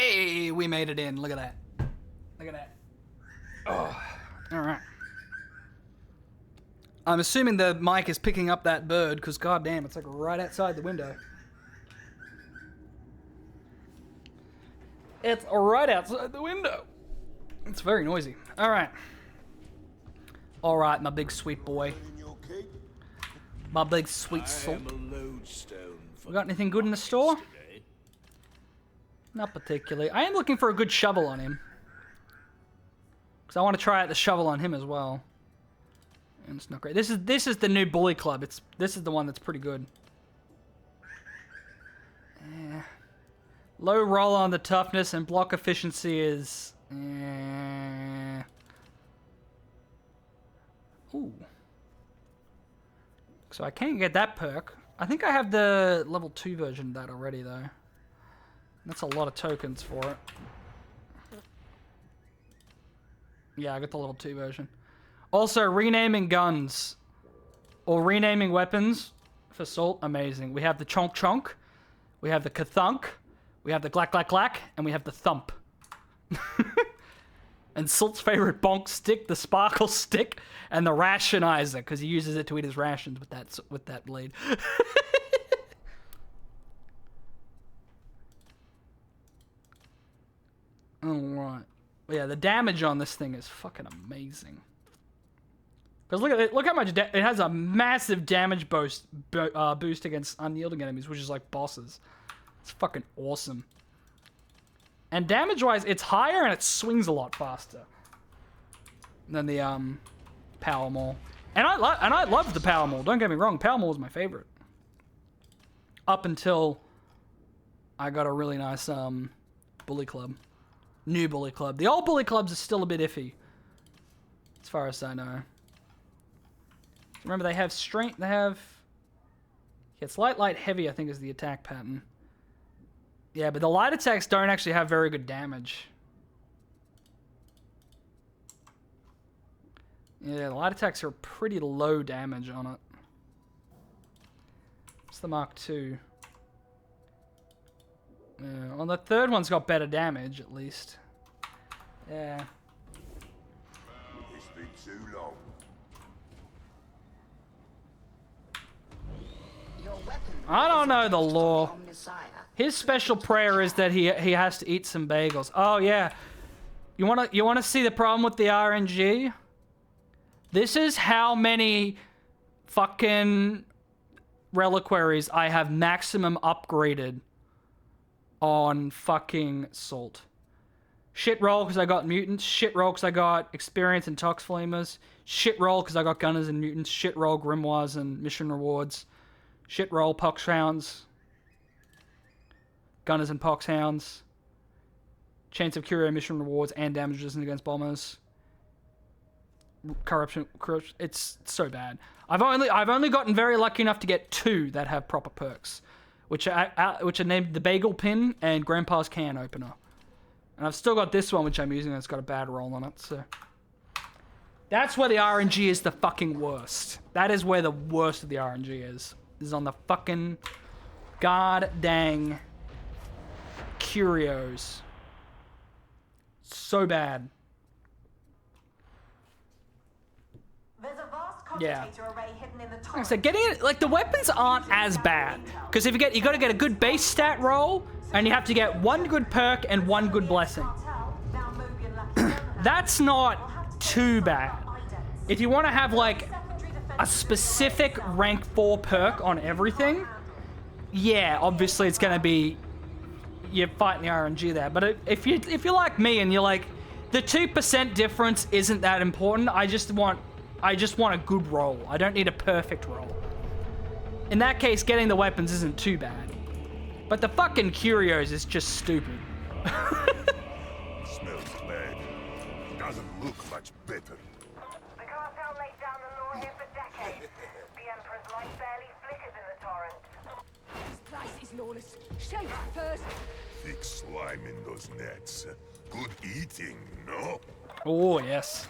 Hey, we made it in. Look at that. Look at that. Oh, all right. I'm assuming the mic is picking up that bird because goddamn, it's like right outside the window. It's right outside the window. It's very noisy. All right. All right, my big sweet boy. My big sweet salt. We got anything good in the store? Not particularly. I am looking for a good shovel on him. Because I want to try out the shovel on him as well. And it's not great. This is the new bully club. This is the one that's pretty good. Low roll on the toughness and block efficiency is... Ooh. So I can't get that perk. I think I have the level 2 version of that already, though. That's a lot of tokens for it. Yeah, I got the level 2 version. Also, renaming guns or renaming weapons for Salt, amazing. We have the Chonk Chonk, we have the Kathunk, we have the Glack Glack Glack, and we have the Thump. And Salt's favorite bonk stick, the Sparkle Stick, and the Rationizer, because he uses it to eat his rations with that blade. Alright. Yeah, the damage on this thing is fucking amazing. Because look at it, look how much it has a massive damage boost against unyielding enemies, which is like bosses. It's fucking awesome. And damage-wise, it's higher and it swings a lot faster than the Power Maul. And I love the Power Maul. Don't get me wrong, Power Maul was my favorite. Up until I got a really nice bully club. New bully club. The old bully clubs are still a bit iffy, as far as I know. Remember, they have strength. They have. Yeah, it's light, heavy. I think is the attack pattern. Yeah, but the light attacks don't actually have very good damage. Yeah, the light attacks are pretty low damage on it. It's the Mark II. Well, the third one's got better damage, at least. Yeah. It's been too long. Your weapon I don't know the is lore. Omnissiah. His special prayer is that he has to eat some bagels. Oh yeah. You wanna see the problem with the RNG? This is how many fucking reliquaries I have maximum upgraded on fucking Salt. Shit roll because I got mutants. Shit roll because I got experience and tox flamers. Shit roll because I got gunners and mutants. Shit roll grimoires and mission rewards. Shit roll pox hounds. Gunners and pox hounds. Chance of curio mission rewards and damage resistance against bombers. Corruption. It's so bad. I've only gotten very lucky enough to get 2 that have proper perks, which are named the Bagel Pin and Grandpa's Can Opener. And I've still got this one, which I'm using, that's got a bad roll on it, so... That's where the RNG is the fucking worst. That is where the worst of the RNG is on the fucking god dang curios. So bad. There's a vast Yeah. commutator array hidden in the top. Like I said, getting it, like the weapons aren't as bad. Because if you got to get a good base stat roll, and you have to get 1 good perk and 1 good blessing. That's not too bad. If you want to have like a specific rank 4 perk on everything, yeah, obviously it's going to be you're fighting the RNG there. But if you're like me and you're like the 2% difference isn't that important, I just want a good roll. I don't need a perfect roll. In that case, getting the weapons isn't too bad. But the fucking curios is just stupid. Smells bad. Doesn't look much better. The cartel laid down the law here for decades. The Emperor's light barely flickers in the torrent. This place is lawless. Shout first. Thick slime in those nets. Good eating, no? Oh, yes.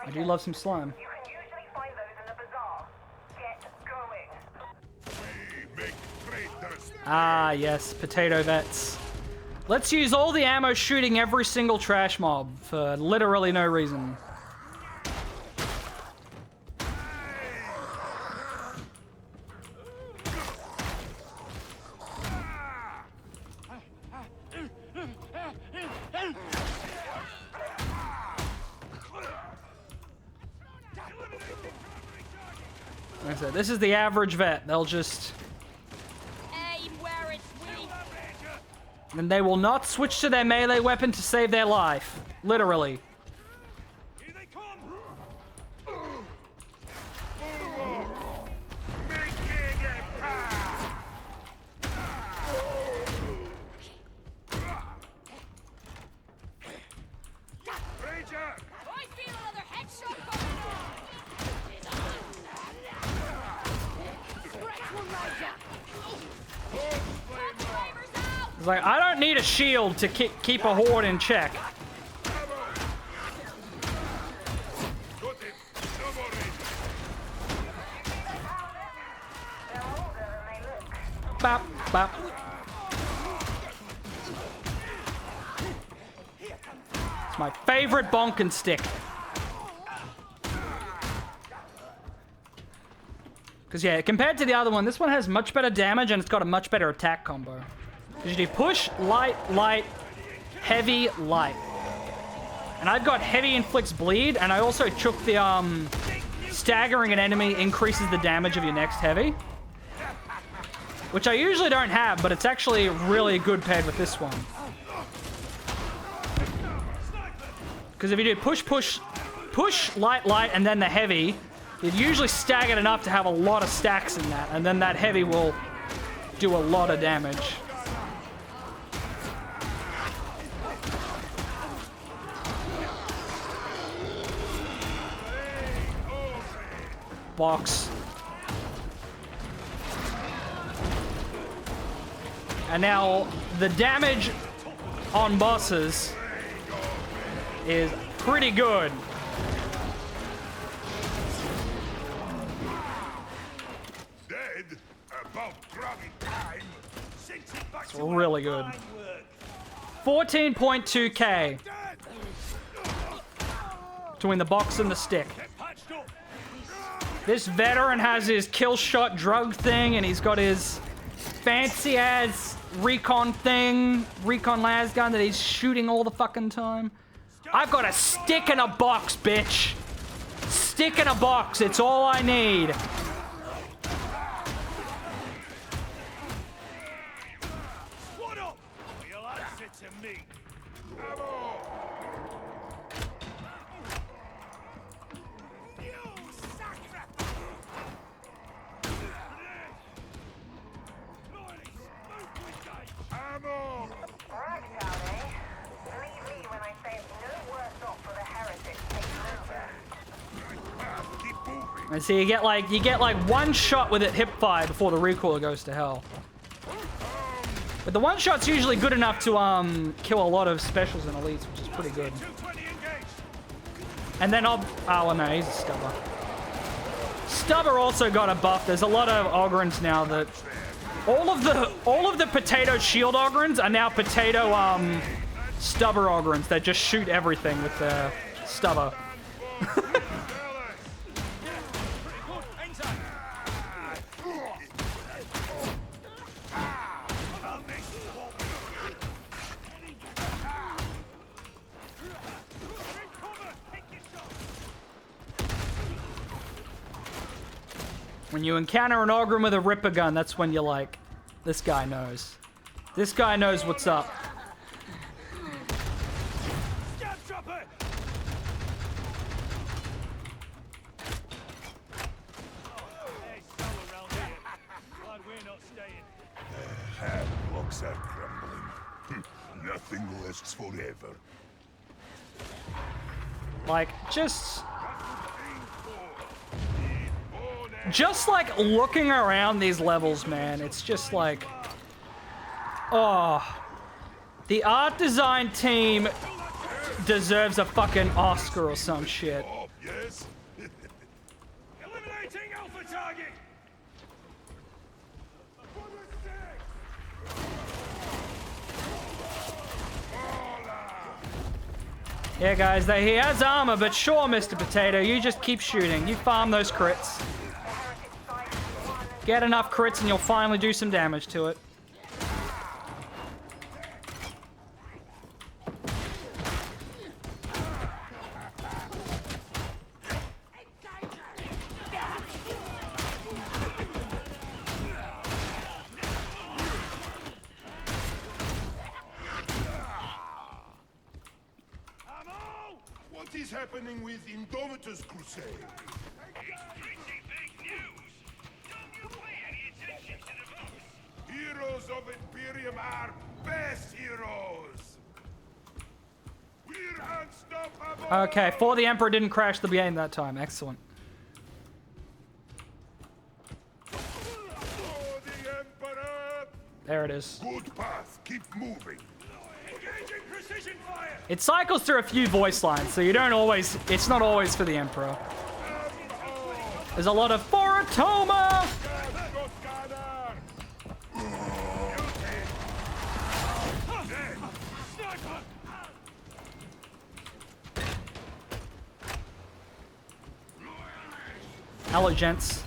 I do love some slime. You can usually find those in the bazaar. Get going. We make traitors. Ah, yes, potato vets. Let's use all the ammo shooting every single trash mob for literally no reason. Like I said, this is the average vet. They'll just... Aim where it's weak. And they will not switch to their melee weapon to save their life. Literally. Here they come! Ranger! I feel another headshot coming. It's like, I don't need a shield to keep a horde in check. Bop, bop. It's my favorite bonk and stick. Because, yeah, compared to the other one, this one has much better damage and it's got a much better attack combo. Because you do push, light, light, heavy, light. And I've got heavy inflicts bleed, and I also took the, staggering an enemy increases the damage of your next heavy. Which I usually don't have, but it's actually really good paired with this one. Because if you do push, push, push, light, light, and then the heavy, you'd usually stagger it enough to have a lot of stacks in that, and then that heavy will do a lot of damage. Box. And now the damage on bosses is pretty good. Dead? About grubby time. It's really good. 14.2k between the box and the stick. This veteran has his kill shot drug thing, and he's got his fancy ass recon thing, recon las gun that he's shooting all the fucking time. I've got a stick in a box, bitch. Stick in a box, it's all I need. What up? You'll answer to me. Ammo! Darktide, eh? Believe me when I say it's no worse off for the Heretic taking over. Keep moving. And so you get like one shot with it hip fire before the recoil goes to hell. But the one shot's usually good enough to kill a lot of specials and elites, which is pretty good. 220 engaged. And then oh no, he's a stubber. Stubber also got a buff. There's a lot of Ogrins now that all of the potato shield Ogrins are now potato stubber Ogrins that just shoot everything with the stubber. When you encounter an Ogren with a Ripper gun, that's when you're like, this guy knows. This guy knows what's up. Hard blocks are crumbling. Nothing lasts forever. Like, just like looking around these levels, man, it's just like, oh, the art design team deserves a fucking Oscar or some shit. Oh, yes. Eliminating Alpha target. Yeah, guys, he has armor, but sure, Mr. Potato, you just keep shooting. You farm those crits. Get enough crits and you'll finally do some damage to it. What is happening with Indomitus Crusade? Heroes of Imperium are best heroes. We're unstoppable. Okay, for the Emperor didn't crash the game that time. Excellent. For the Emperor. There it is. Good path. Keep moving. Engaging precision fire. It cycles through a few voice lines, so you don't always... It's not always for the Emperor. There's a lot of Foratoma! Hello, gents.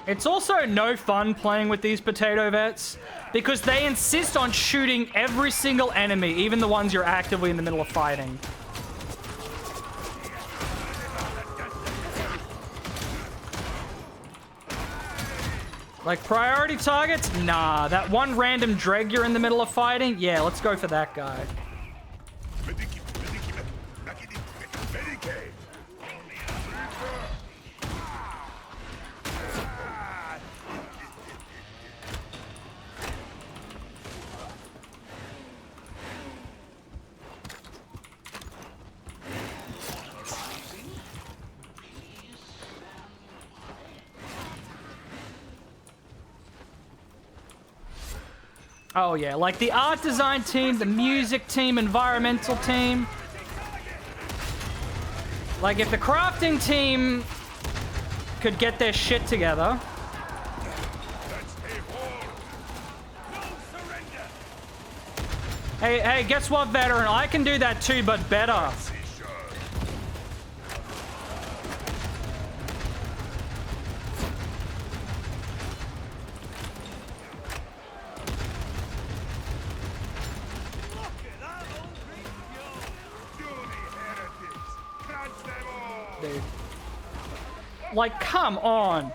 It's also no fun playing with these potato vets because they insist on shooting every single enemy, even the ones you're actively in the middle of fighting. Like, priority targets? Nah. That one random dreg you're in the middle of fighting? Yeah, let's go for that guy. Oh yeah, like the art design team, the music team, environmental team. Like if the crafting team could get their shit together. Hey, guess what, veteran? I can do that too, but better. Dude. Like, come on.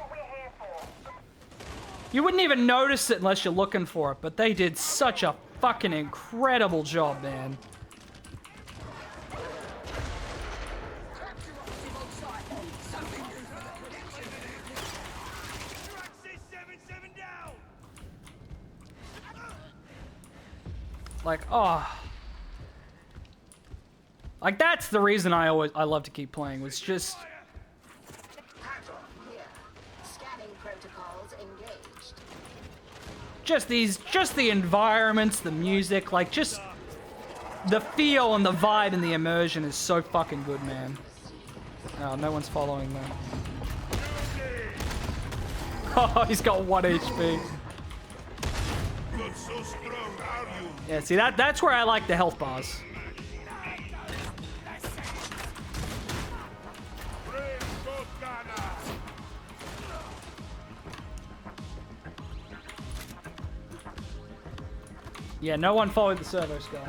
You wouldn't even notice it unless you're looking for it, but they did such a fucking incredible job, man. Like, oh. Like, that's the reason I love to keep playing, was just... Scanning protocols engaged. Just the environments, the music, like, just... The feel and the vibe and the immersion is so fucking good, man. Oh, no one's following them. Oh, he's got 1 HP. Yeah, see, that's where I like the health bars. Yeah, no one followed the servo skull.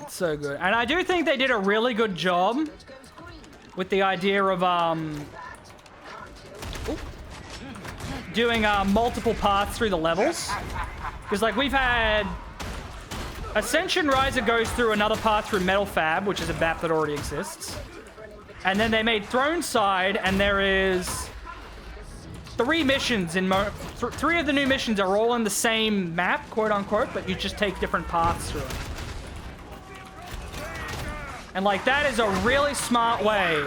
It's so good. And I do think they did a really good job with the idea of doing multiple paths through the levels. Because like we've had Ascension Riser goes through another path through Metal Fab, which is a map that already exists. And then they made Throne Side, and there is 3 missions in 3 of the new missions are all in the same map, quote unquote, but you just take different paths through it. And like that is a really smart way.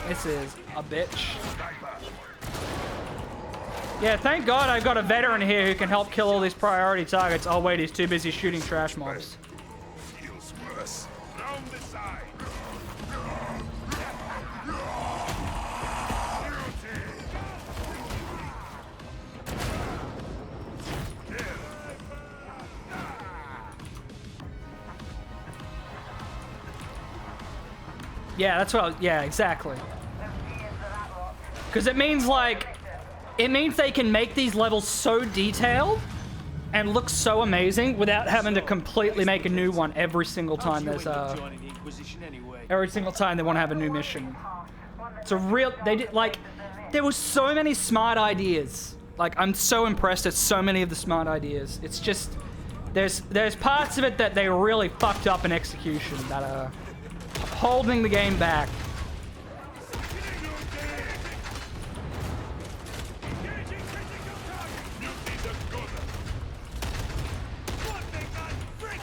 This is a bitch. Yeah, thank God I've got a veteran here who can help kill all these priority targets. Oh wait, he's too busy shooting trash mobs. Feels worse. Round the side. Yeah, that's what yeah, exactly. Because it means, like, it means they can make these levels so detailed and look so amazing without having to completely make a new one every single time there's every single time they want to have a new mission. It's a real, they did, like, there was so many smart ideas. Like, I'm so impressed at so many of the smart ideas. It's just, there's parts of it that they really fucked up in execution that are holding the game back.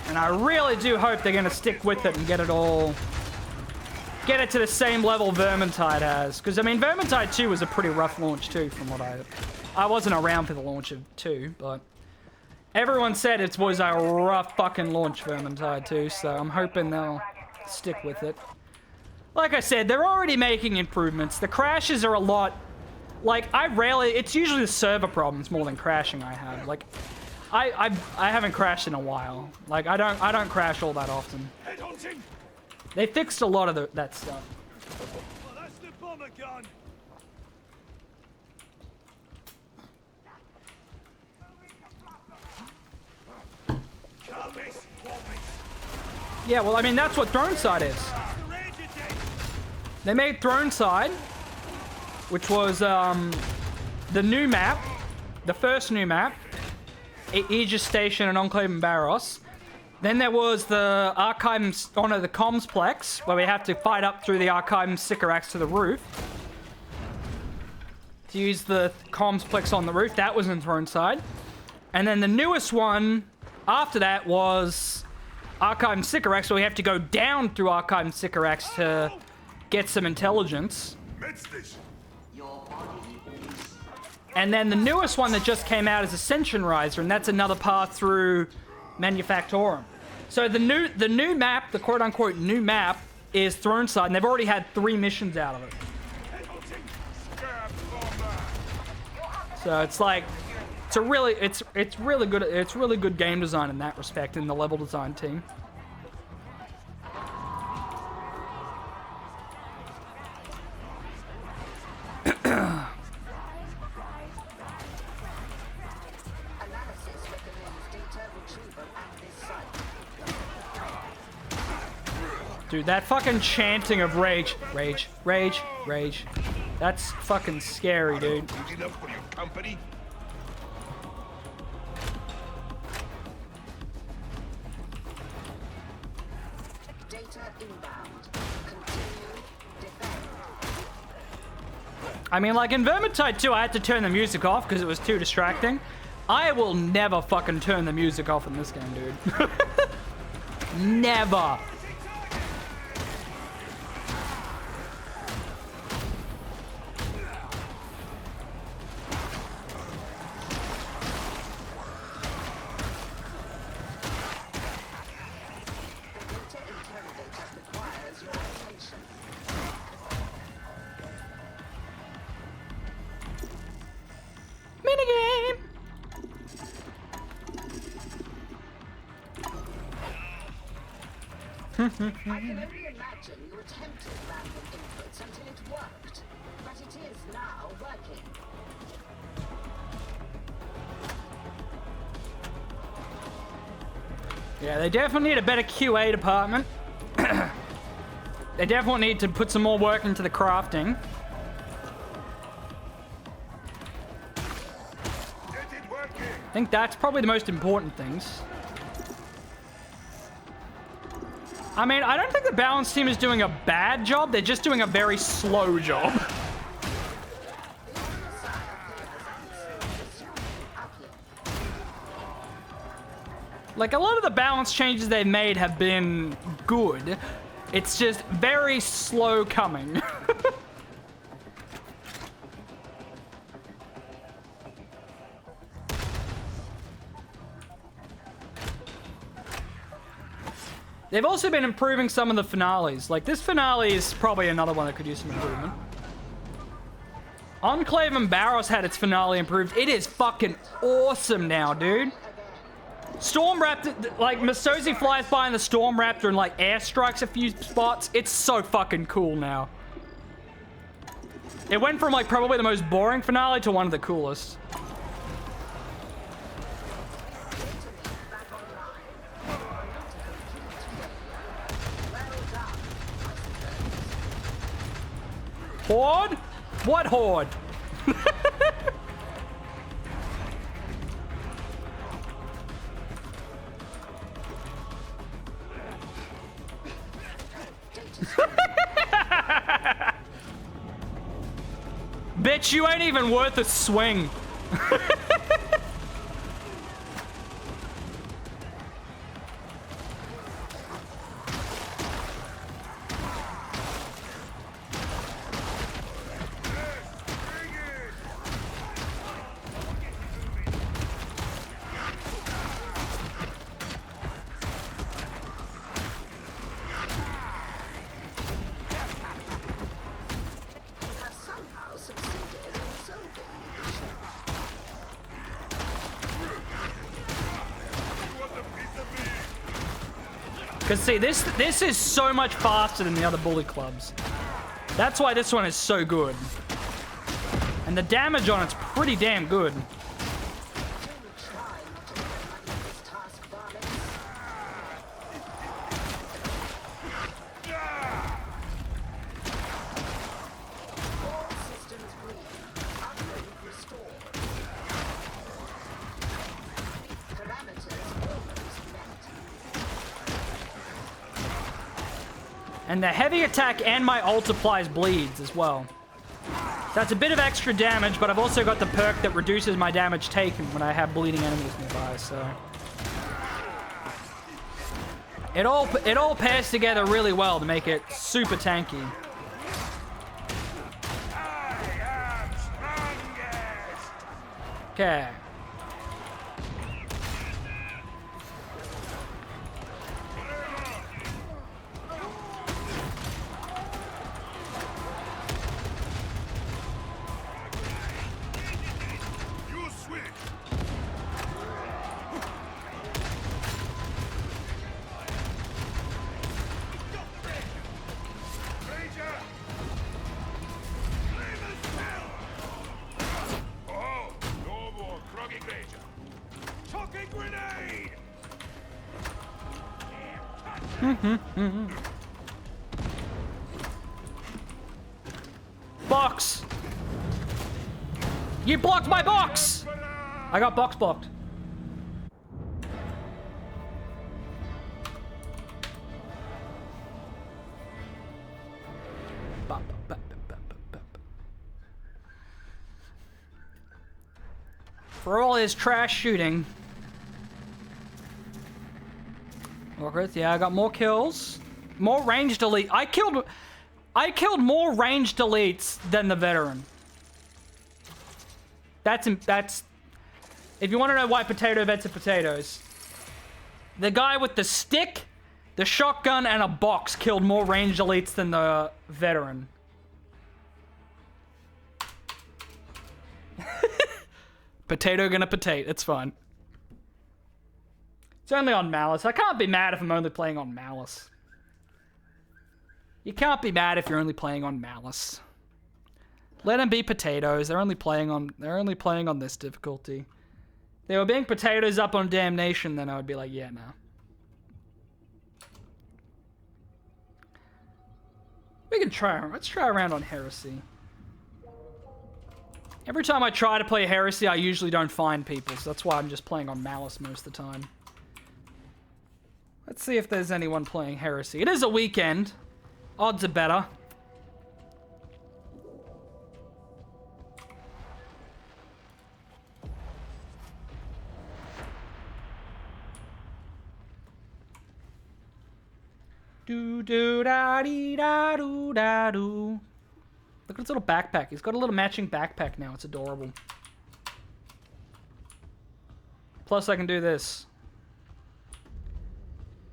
And I really do hope they're gonna stick with it and get it to the same level Vermintide has. Because, I mean, Vermintide 2 was a pretty rough launch too, from what I wasn't around for the launch of 2, but everyone said it was a rough fucking launch, Vermintide 2, so I'm hoping they'll stick with it. Like I said, they're already making improvements. The crashes are a lot, like, it's usually the server problems more than crashing I have. Like, I haven't crashed in a while. Like, I don't crash all that often. They fixed a lot of that stuff. Well, that's the bomber gun. Yeah, well, I mean, that's what Darktide is. They made Darktide, which was the new map, the first new map, Aegis Station and Enclave and Barros. Then there was the Archive, oh no, the Comsplex, where we have to fight up through the Archive Sycorax to the roof. To use the Comsplex on the roof, that was in Darktide. And then the newest one after that was Archive Sycorax, where we have to go down through Archive Sycorax to get some intelligence. And then the newest one that just came out is Ascension Riser, and that's another path through Manufactorum. So the new map, the quote-unquote new map, is Darktide, and they've already had 3 missions out of it. So it's like, it's really good game design in that respect, in the level design team. Dude, that fucking chanting of rage, rage, rage, rage. That's fucking scary, dude. Good enough for your company? Data inbound. Continue. Defend. I mean, like in Vermintide 2, I had to turn the music off because it was too distracting. I will never fucking turn the music off in this game, dude. Never. Minigame! I can only imagine you attempted random inputs until it worked. But it is now working. Yeah, they definitely need a better QA department. They definitely need to put some more work into the crafting. I think that's probably the most important things. I mean, I don't think the balance team is doing a bad job. They're just doing a very slow job. Like, a lot of the balance changes they've made have been good. It's just very slow coming. They've also been improving some of the finales. Like, this finale is probably another one that could use some improvement. Enclave and Barros had its finale improved. It is fucking awesome now, dude. Storm Raptor, like, Masozi flies by in the Storm Raptor and, like, airstrikes a few spots. It's so fucking cool now. It went from, like, probably the most boring finale to one of the coolest. Horde? What horde? Bitch, you ain't even worth a swing. Because see, this is so much faster than the other bully clubs. That's why this one is so good. And the damage on it's pretty damn good. And the heavy attack and my ult applies bleeds as well. That's a bit of extra damage, but I've also got the perk that reduces my damage taken when I have bleeding enemies nearby, so... It all pairs together really well to make it super tanky. Okay. Box! You blocked my box! I got box blocked. For all his trash shooting. Yeah, I got more kills. More ranged elite. I killed more ranged elites than the veteran. That's if you want to know why potato vets are potatoes. The guy with the stick, the shotgun, and a box killed more ranged elites than the veteran. Potato gonna potato. It's fine. It's only on Malice. I can't be mad if I'm only playing on Malice. You can't be mad if you're only playing on Malice. Let them be potatoes. They're only playing on this difficulty. If they were being potatoes up on Damnation, then I would be like, yeah, no. We can try. Let's try around on Heresy. Every time I try to play Heresy, I usually don't find people, so that's why I'm just playing on Malice most of the time. Let's see if there's anyone playing Heresy. It is a weekend. Odds are better. Do do da dee da do da do. Look at his little backpack. He's got a little matching backpack now. It's adorable. Plus, I can do this.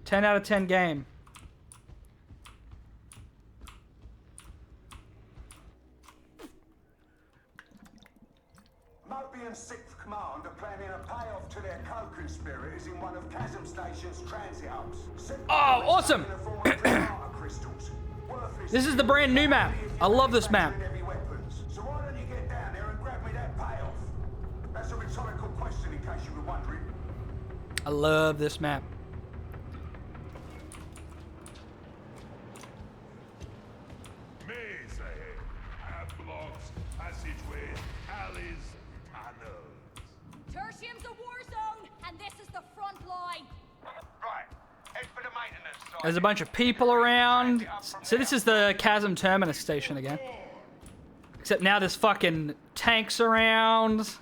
10 out of 10 game. Moby and 6th Command are planning a payoff to their co-conspirators is in one of Chasm Station's transit hubs. Oh, awesome! This is the brand new map. I love this map. So why don't you get down there and grab me that payoff? That's a rhetorical question in case you were wondering. I love this map. Maze ahead. Have blocks, passageways, alleys, tunnels. Tertium's a war zone, and this is the front line. Right, head for the maintenance side. There's a bunch of people around. So this is the Chasm Terminus station again. Except now there's fucking tanks around.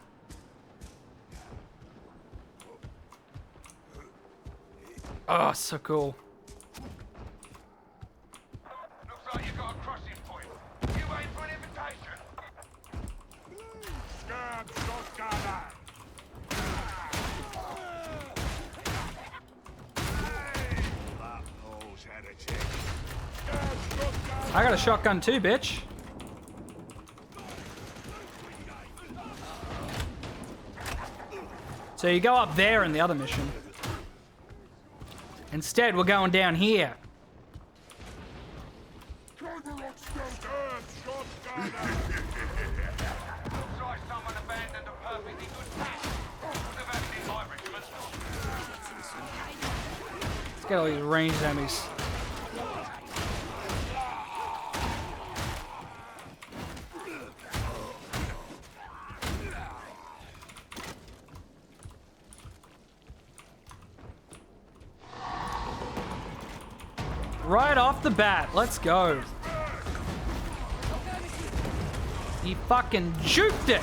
Oh, so cool. Looks like you got a crossing point. You wait for an invitation. Scab shotgunner. Hey, that knows Heretic. Scab shotgunner. I got a shotgun too, bitch. So you go up there in the other mission. Instead, we're going down here. Scab shotgunner. Looks like someone abandoned a perfectly good patch. Would have happened in my regiment. Let's get all these ranged enemies. Right off the bat, let's go. He fucking juked it.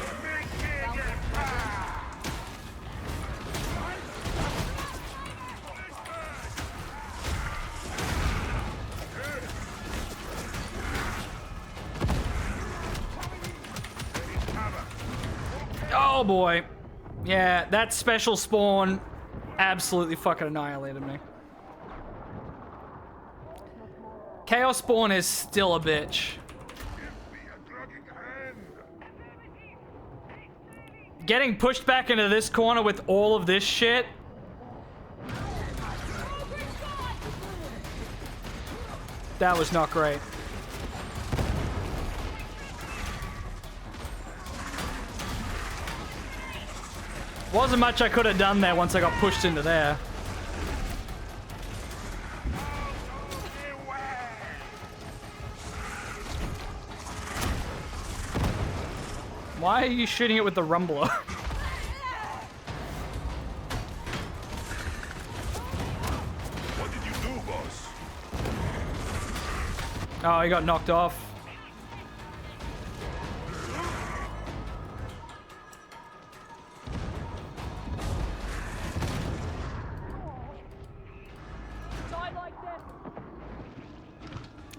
Oh boy. Yeah, that special spawn absolutely fucking annihilated me. Chaos Spawn is still a bitch. Getting pushed back into this corner with all of this shit. That was not great. Wasn't much I could have done there once I got pushed into there. Why are you shooting it with the rumbler? What did you do, boss? Oh, he got knocked off.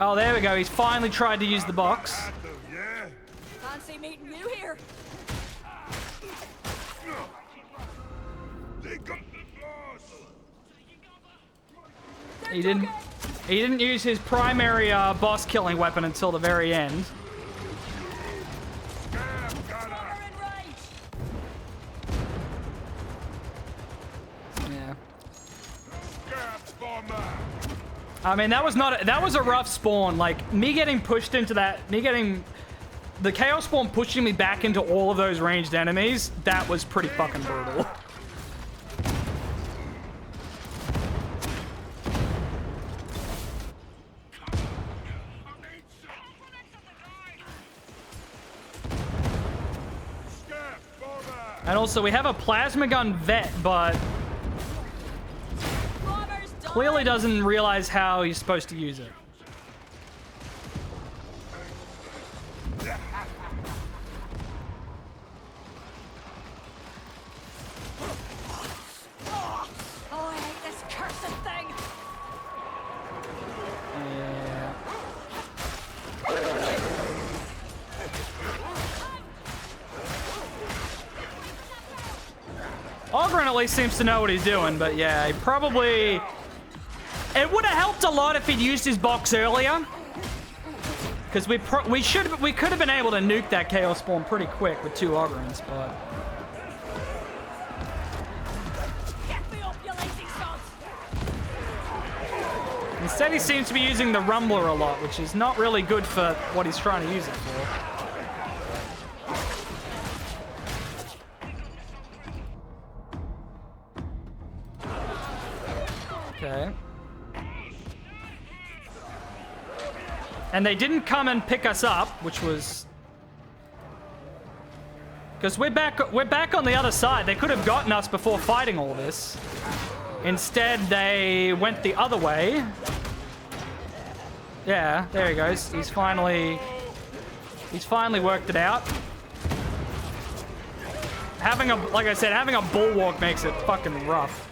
Oh, there we go. He's finally tried to use the box. Yeah? Fancy meeting you here. They got the boss. He didn't use his primary boss killing weapon until the very end. Scab gunner. Fire and rage. Yeah. Scab bomber. I mean, that was a rough spawn. Like, me getting pushed into that, the Chaos Spawn pushing me back into all of those ranged enemies, that was pretty fucking brutal. Scab bomber. And also, we have a plasma gun vet, but Bombers done. clearly doesn't realize how he's supposed to use it. Oh, I hate this cursed thing. Yeah. Ogren at least seems to know what he's doing, but yeah, he probably... It would have helped a lot if he'd used his box earlier. Because we could have been able to nuke that Chaos Spawn pretty quick with 2 Ogrens, but... Get me up, you Instead, he seems to be using the Rumbler a lot, which is not really good for what he's trying to use it for. Okay. And they didn't come and pick us up, which was... Because we're back on the other side. They could have gotten us before fighting all this. Instead, they went the other way. Yeah, there he goes. He's finally worked it out. Like I said, having a bulwark makes it fucking rough.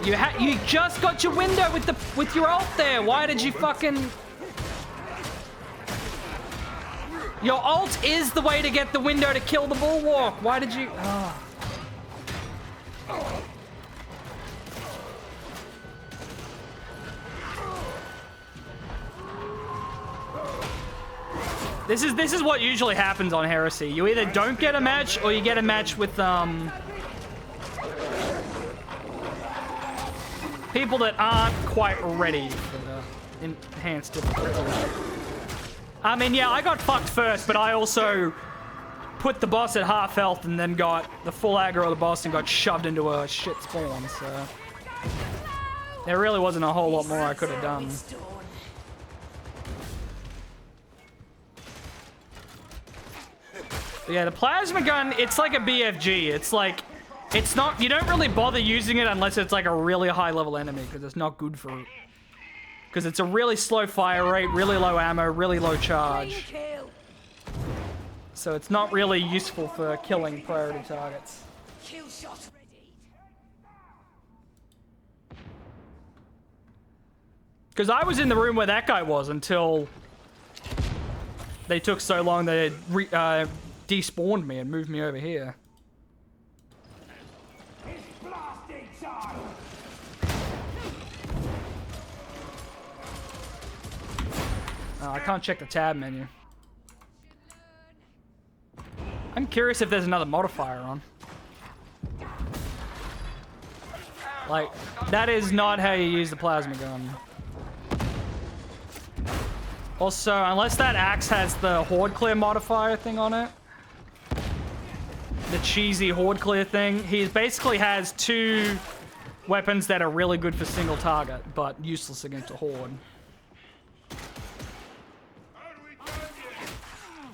You just got your window with your ult there. Why did you fucking... Your ult is the way to get the window to kill the bulwark. Why did you... Oh. This is what usually happens on Heresy. You either don't get a match or you get a match with people that aren't quite ready for the enhanced difficulty. I mean, yeah, I got fucked first, but I also put the boss at half health and then got the full aggro of the boss and got shoved into a shit spawn, so... There really wasn't a whole lot more I could have done. But yeah, the plasma gun, it's like a BFG. It's like, it's not, you don't really bother using it unless it's like a really high level enemy, because it's not good for... Because it's a really slow fire rate, really low ammo, really low charge. So it's not really useful for killing priority targets. Kill shot ready. Because I was in the room where that guy was until they took so long they despawned me and moved me over here. Oh, I can't check the tab menu. I'm curious if there's another modifier on. Like, that is not how you use the plasma gun. Also, unless that axe has the horde clear modifier thing on it, the cheesy horde clear thing, he basically has two weapons that are really good for single target, but useless against a horde.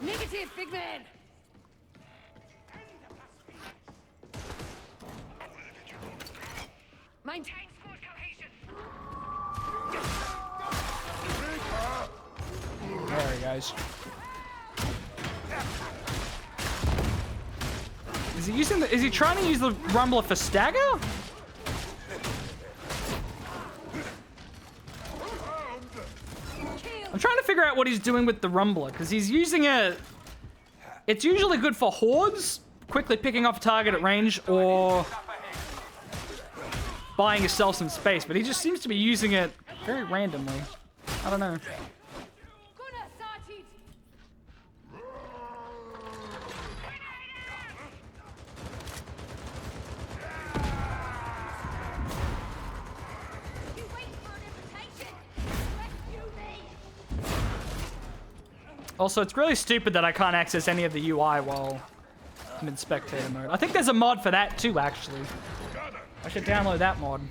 Negative, big man. Maintain squad cohesion. There he goes. Is he trying to use the Rumbler for stagger? I'm trying to figure out what he's doing with the Rumbler, because he's using it... It's usually good for hordes, quickly picking off a target at range, or buying yourself some space, but he just seems to be using it very randomly. I don't know. Also, it's really stupid that I can't access any of the UI while I'm in spectator mode. I think there's a mod for that too, actually. I should download that mod.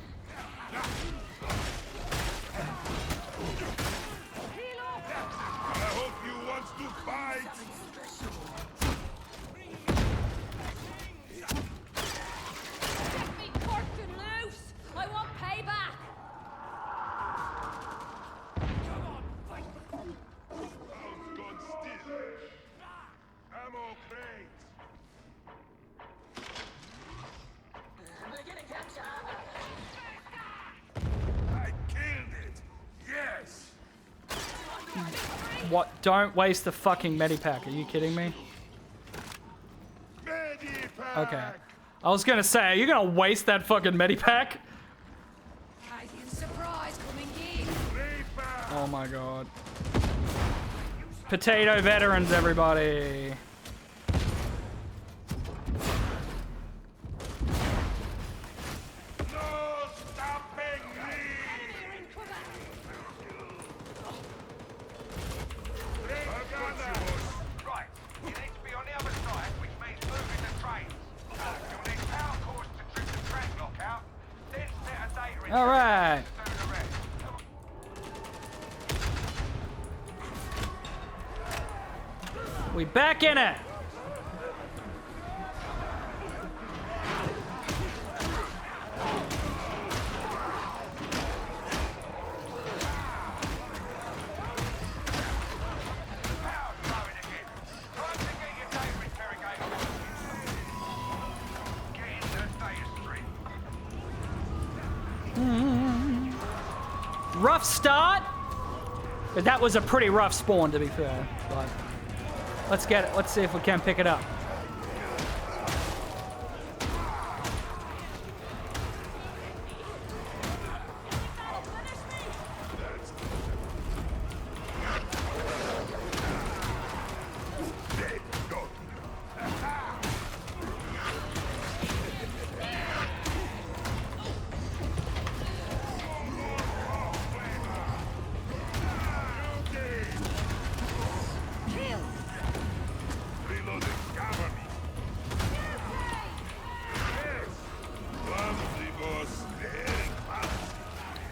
What? Don't waste the fucking medipack. Are you kidding me? Okay. I was gonna say, are you gonna waste that fucking medipack? Oh my god. Potato veterans, everybody. We back in it. Rough start, but that was a pretty rough spawn, to be fair. But let's get it. Let's see if we can pick it up.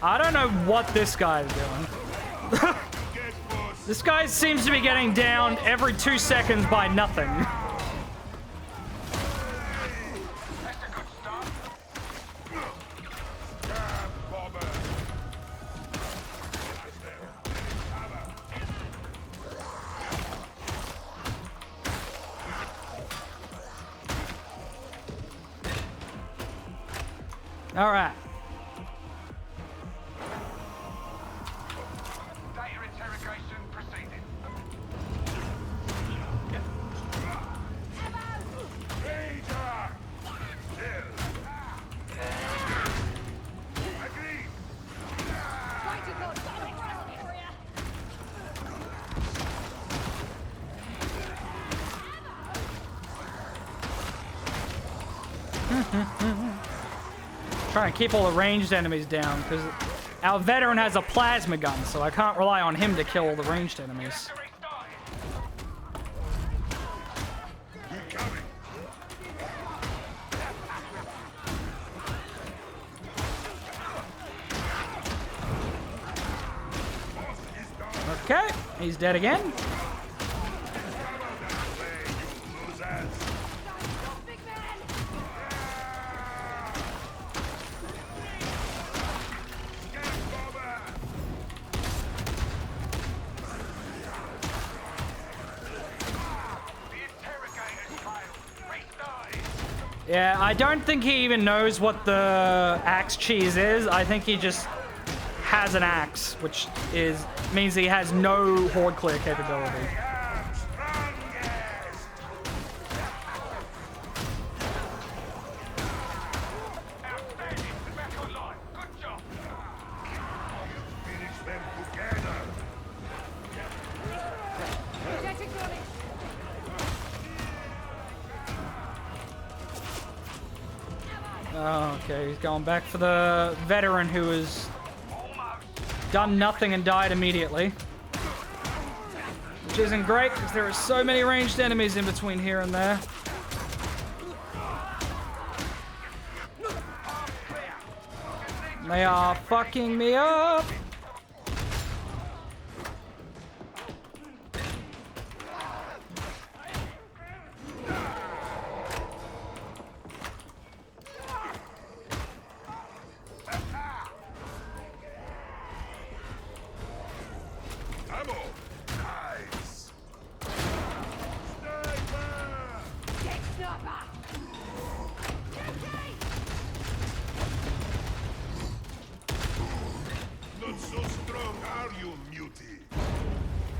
I don't know what this guy is doing. This guy seems to be getting down every 2 seconds by nothing. All right. Trying to keep all the ranged enemies down because our veteran has a plasma gun, so I can't rely on him to kill all the ranged enemies. Okay, he's dead again. Yeah, I don't think he even knows what the axe cheese is. I think he just has an axe, which means he has no horde clear capability. Oh, okay, he's going back for the veteran who has done nothing and died immediately. Which isn't great, because there are so many ranged enemies in between here and there. They are fucking me up!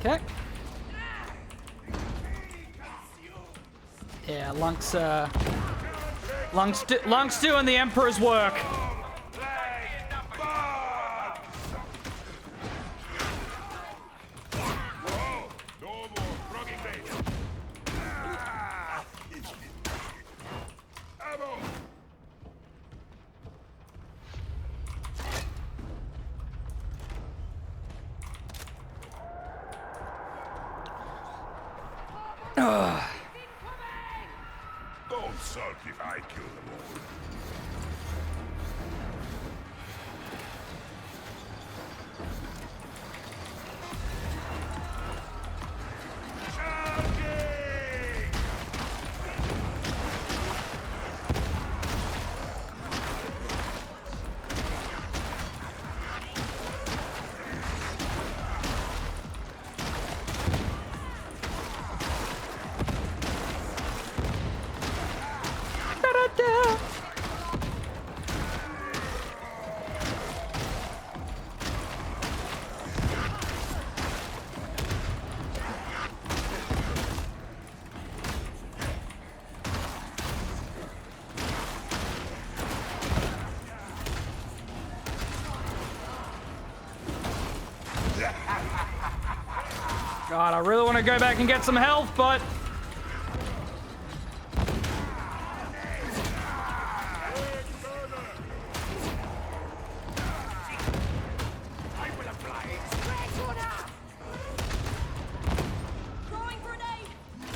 Okay. Yeah, Lunk's doing the Emperor's work. Don't sulk if I kill them all. Charge! God, I really want to go back and get some health, but...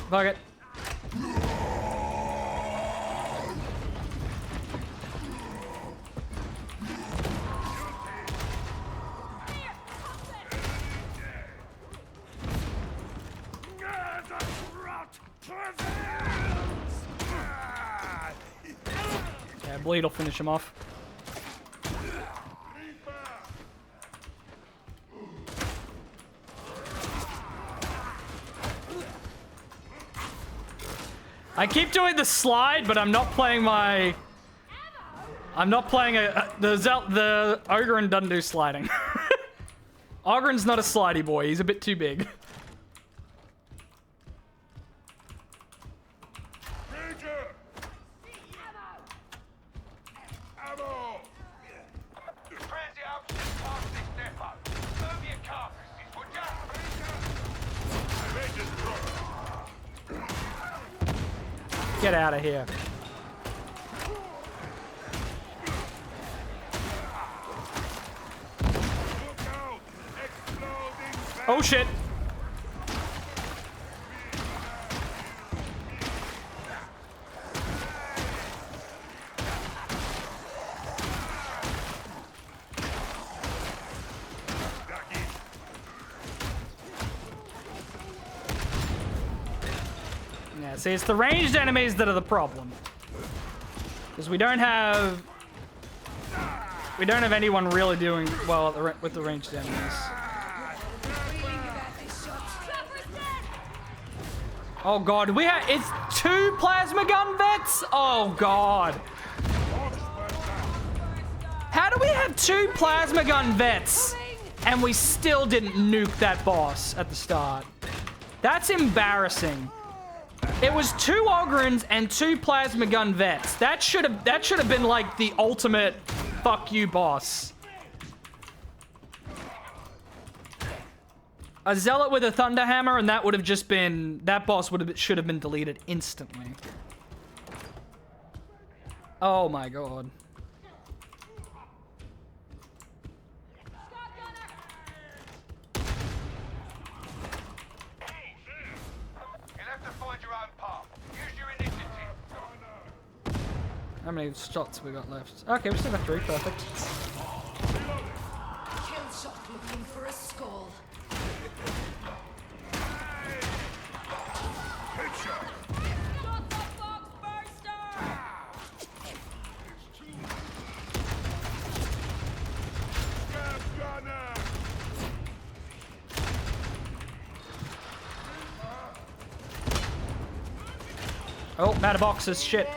Fuck it. Yeah, bleed will finish him off. I keep doing the slide, but I'm not playing my... I'm not playing the Ogren doesn't do sliding. Ogren's not a slidey boy. He's a bit too big. Ranger! Ammo! Transit options past this depot. Move your carcasses, would ya? Ranger's drop. Get out of here. Look out! Exploding Oh shit. Yeah, see, it's the ranged enemies that are the problem. Because we don't have anyone really doing well at with the ranged enemies. Oh god, it's 2 plasma gun vets? Oh god. How do we have 2 plasma gun vets and we still didn't nuke that boss at the start? That's embarrassing. It was 2 Ogrins and 2 plasma gun vets. That should have been like the ultimate fuck you boss. A zealot with a thunder hammer, and that would have just been... That boss should have been deleted instantly. Oh my god. You'll have to find your own path. Use your initiative. How many shots have we got left? Okay, we still got 3. Perfect. Kill shot looking for a skull. Oh, matter boxes, shit.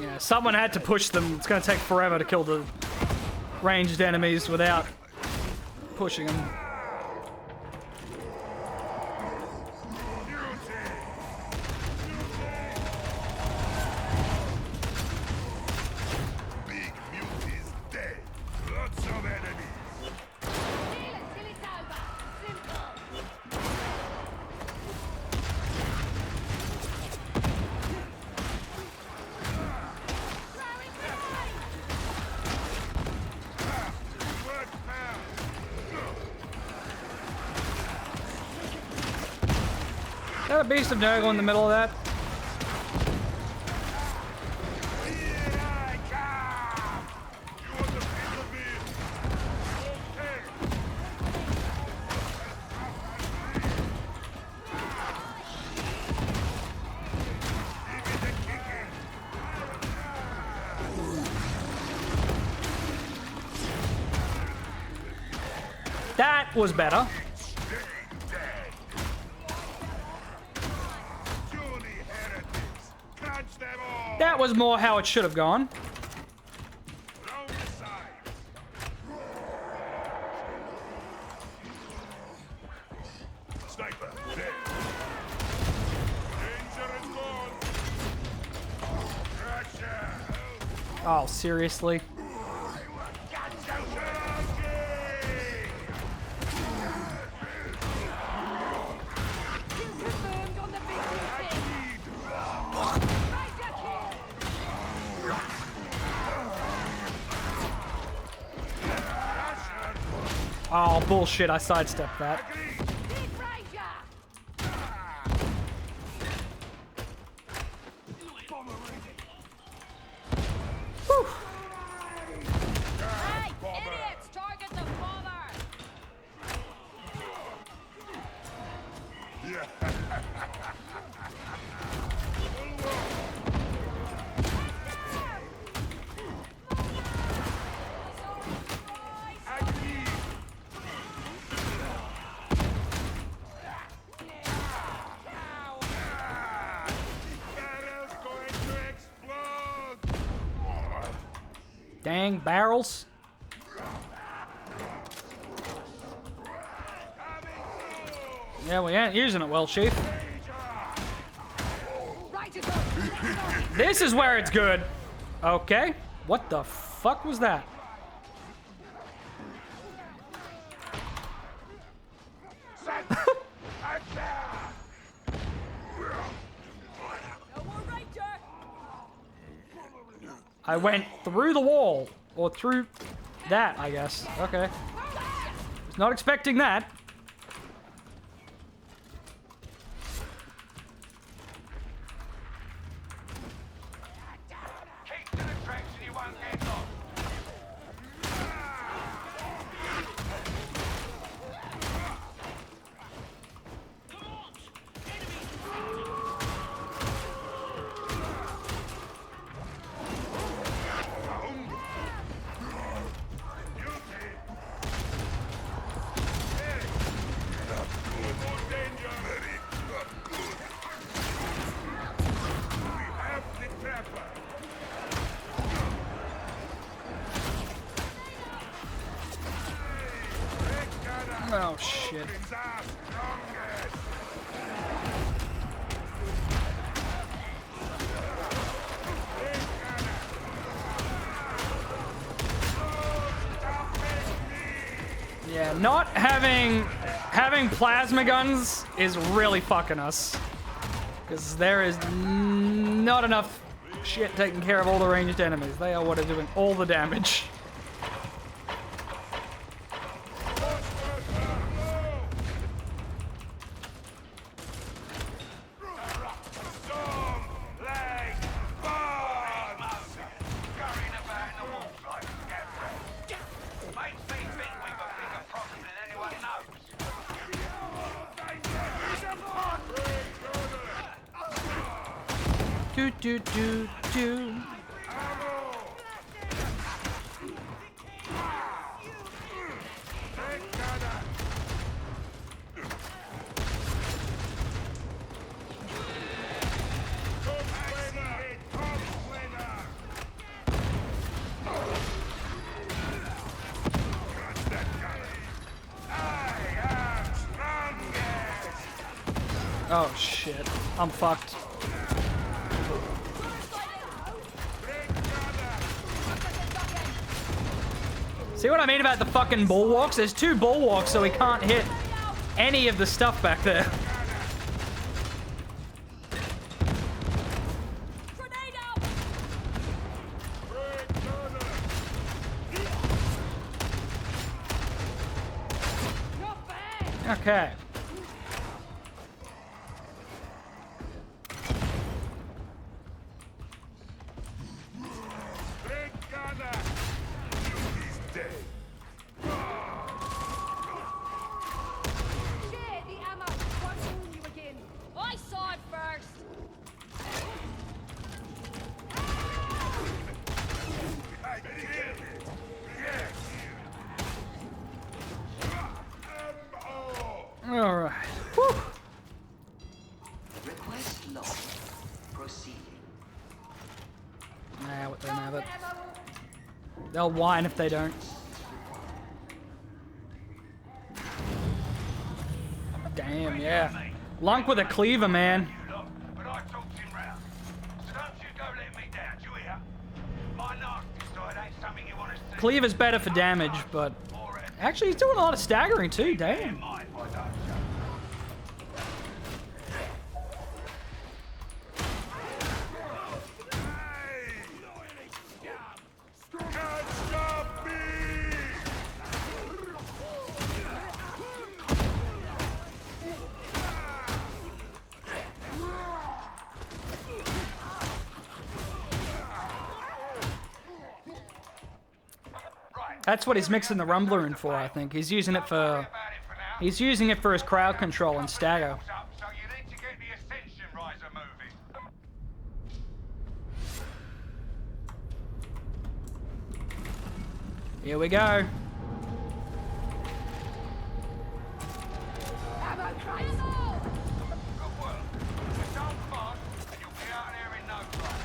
Yeah, someone had to push them. It's gonna take forever to kill the ranged enemies without pushing them. Big Mute is dead. Lots of enemies. Till it's over. Simple. Work now. Is that a beast of Nurgle in the middle of that? Here I come. You want to feel me? Okay. Give me the kicking. That was better. That was more how it should have gone. Round the side. Sniper, dead. Danger is gone. Gotcha. Oh, seriously? Confirmed on the big duty. Ranger kill. Oh, bullshit. I sidestepped that. Big Ranger. Whew. Hey, idiots! Target the bomber! Barrel's going to explode. Dang barrels. Yeah, we ain't using it well, Chief. Ranger go. This is where it's good. Okay. What the fuck was that? No more Ranger. I went through the wall. Or through that, I guess. Okay. Was not expecting that. Keep to the tracks and you won't get lost. Oh, shit. Yeah, not having plasma guns is really fucking us. Because there is not enough shit taking care of all the ranged enemies. They are what are doing all the damage. Do do do do. Oh shit, I'm fucked. See what I mean about the fucking bulwarks? There's two bulwarks, so we can't hit any of the stuff back there. Grenade out! Not bad. Okay. Share the ammo. Won't fool you again. I saw it first! They'll whine if they don't. Damn, yeah. Lunk with a cleaver, man. But I talked him round. So don't you go letting me down, do you hear? My nasty side ain't something you want to see. Cleaver's better for damage, but actually he's doing a lot of staggering too, damn. Mind if I don't, Can't stop me! That's what he's mixing the Rumbler in for, I think. He's using it for his crowd control and stagger. so you need to get the Ascension Riser moving. Here we go. Good work. Just hold fast and you'll be out of there in no time.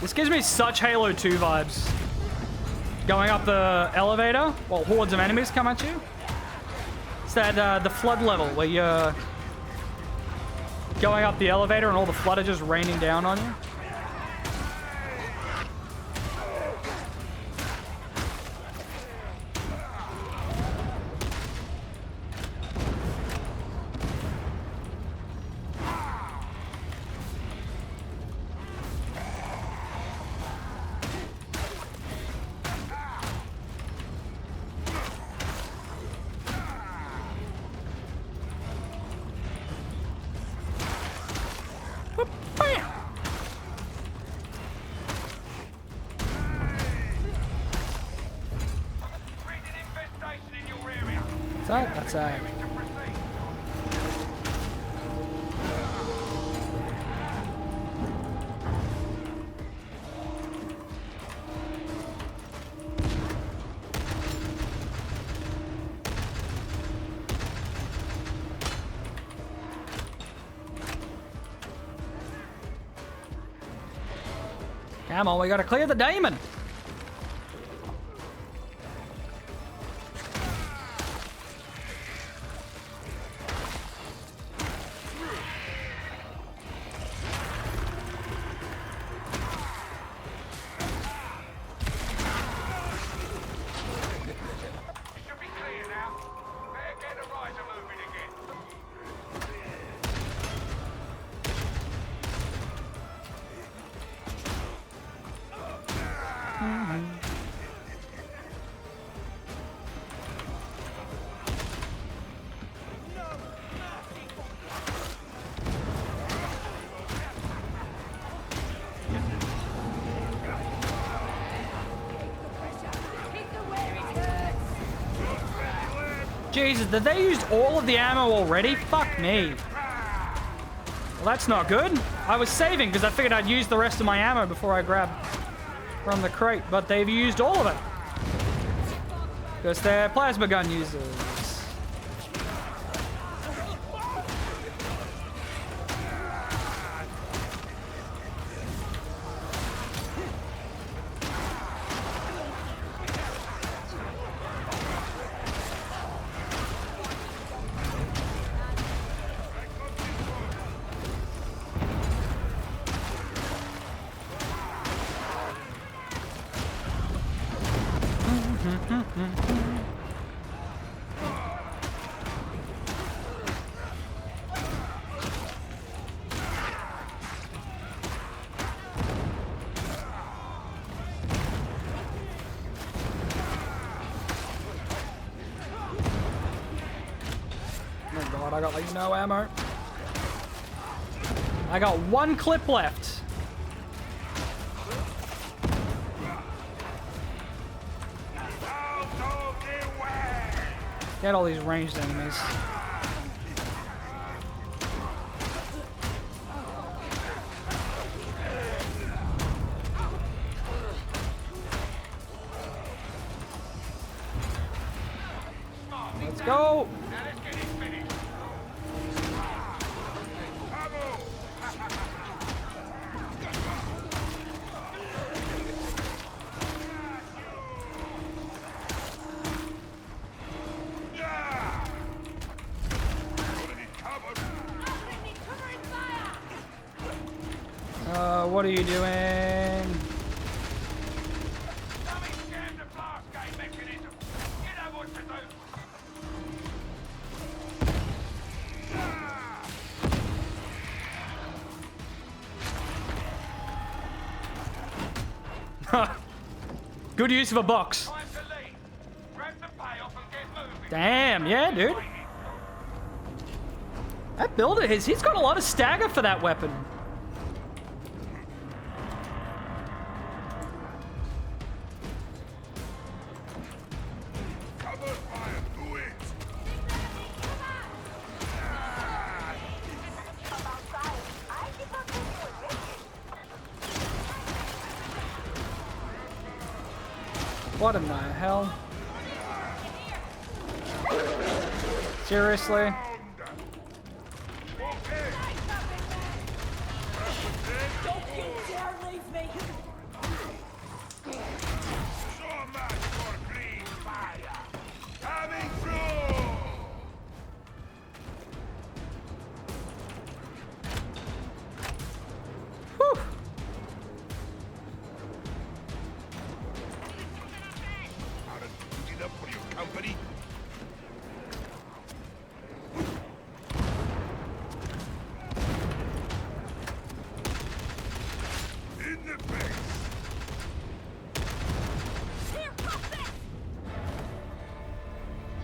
This gives me such Halo 2 vibes. Going up the elevator while hordes of enemies come at you. It's that the flood level where you're going up the elevator and all the flood are just raining down on you. That's that. Come on, we gotta clear the daemon. Jesus, did they use all of the ammo already? Fuck me. Well, that's not good. I was saving because I figured I'd use the rest of my ammo before I grabbed from the crate, but they've used all of it. Because they're plasma gun users. Oh god, I got like no ammo. I got one clip left. Get all these ranged enemies. Let's go. What are you doing? Good use of a box. Damn, yeah, dude. That builder, he's got a lot of stagger for that weapon. What in the hell? Seriously? Don't you dare leave me! So much for green fire! Coming through! Whew. Good enough for your company? In the face!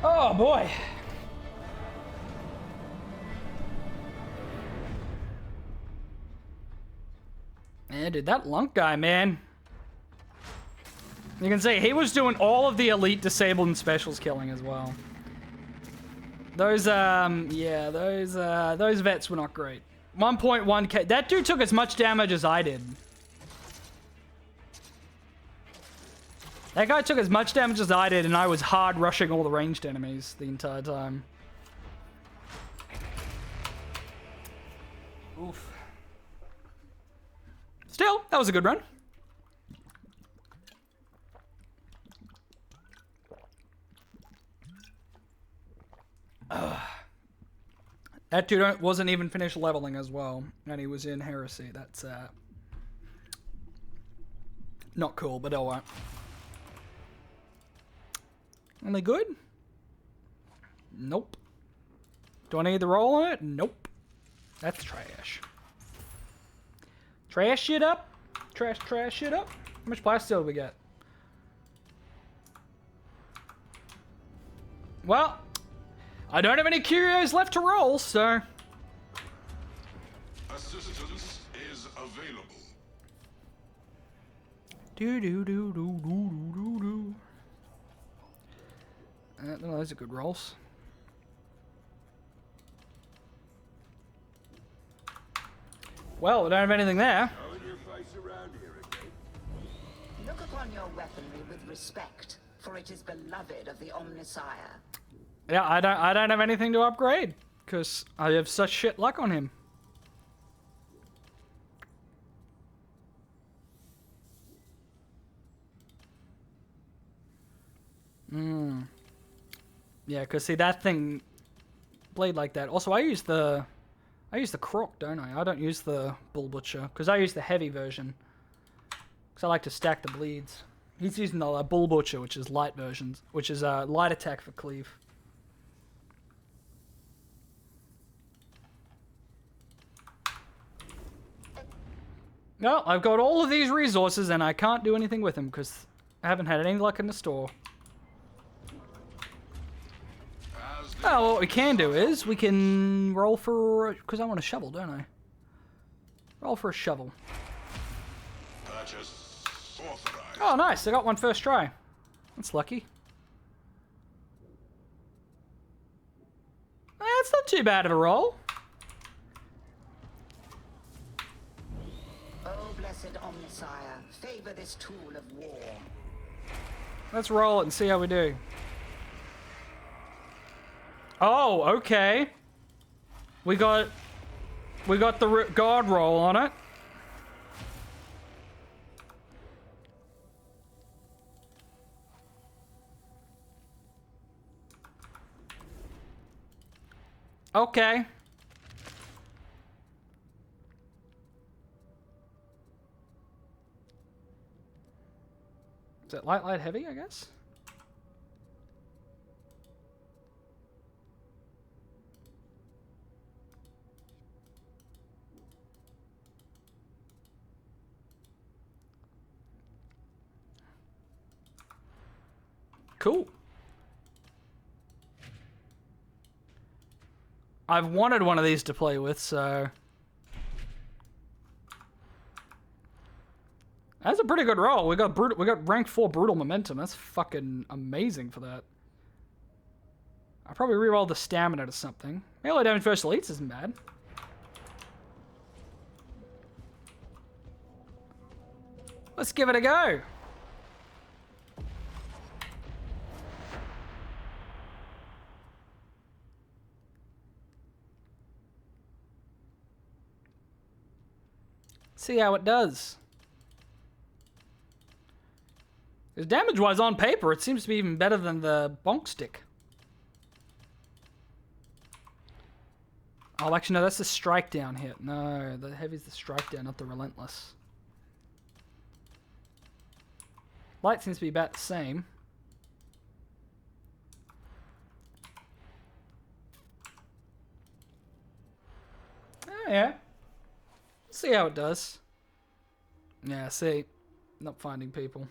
Oh boy. Yeah, dude, that lunk guy, man. You can see he was doing all of the elite disabled and specials killing as well. Those yeah, those vets were not great. 1.1k. That dude took as much damage as I did. That guy took as much damage as I did, and I was hard rushing all the ranged enemies the entire time. Oof. Still, that was a good run. That dude wasn't even finished leveling as well, and he was in Heresy. That's not cool, but oh well. Only good? Nope. Do I need the roll on it? Nope. That's trash. Trash shit up. Trash shit up. How much plasteel do we get? Well, I don't have any curios left to roll, so... Assistance is available. Do. No, those are good rolls. Well, we don't have anything there. Look upon your weaponry with respect, for it is beloved of the Omnissiah. Yeah, I don't have anything to upgrade, because I have such shit luck on him. Yeah, because see that thing blade like that. Also, I use the croc, don't I? I don't use the bull butcher because I use the heavy version. Because I like to stack the bleeds. He's using the bull butcher, which is light versions, which is light attack for cleave. No, I've got all of these resources and I can't do anything with them because I haven't had any luck in the store. Oh, what we can do is we can roll for... Because I want a shovel, don't I? Roll for a shovel. Purchase authorized. Oh, nice. I got one first try. That's lucky. That's not too bad of a roll. Oh, blessed Omnissiah, favor this tool of war. Let's roll it and see how we do. Oh, okay. We got the guard roll on it. Okay. Is it light, light, heavy, I guess? Cool. I've wanted one of these to play with, so... That's a pretty good roll. We got rank 4 brutal momentum. That's fucking amazing for that. I'll probably reroll the stamina to something. Melee damage versus elites isn't bad. Let's give it a go. See how it does. Because damage-wise, on paper, it seems to be even better than the bonk stick. Oh, actually, no, that's the strike down hit. No, the heavy's the strike down, not the relentless. Light seems to be about the same. Oh, yeah. See how it does. Yeah, see. Not finding people.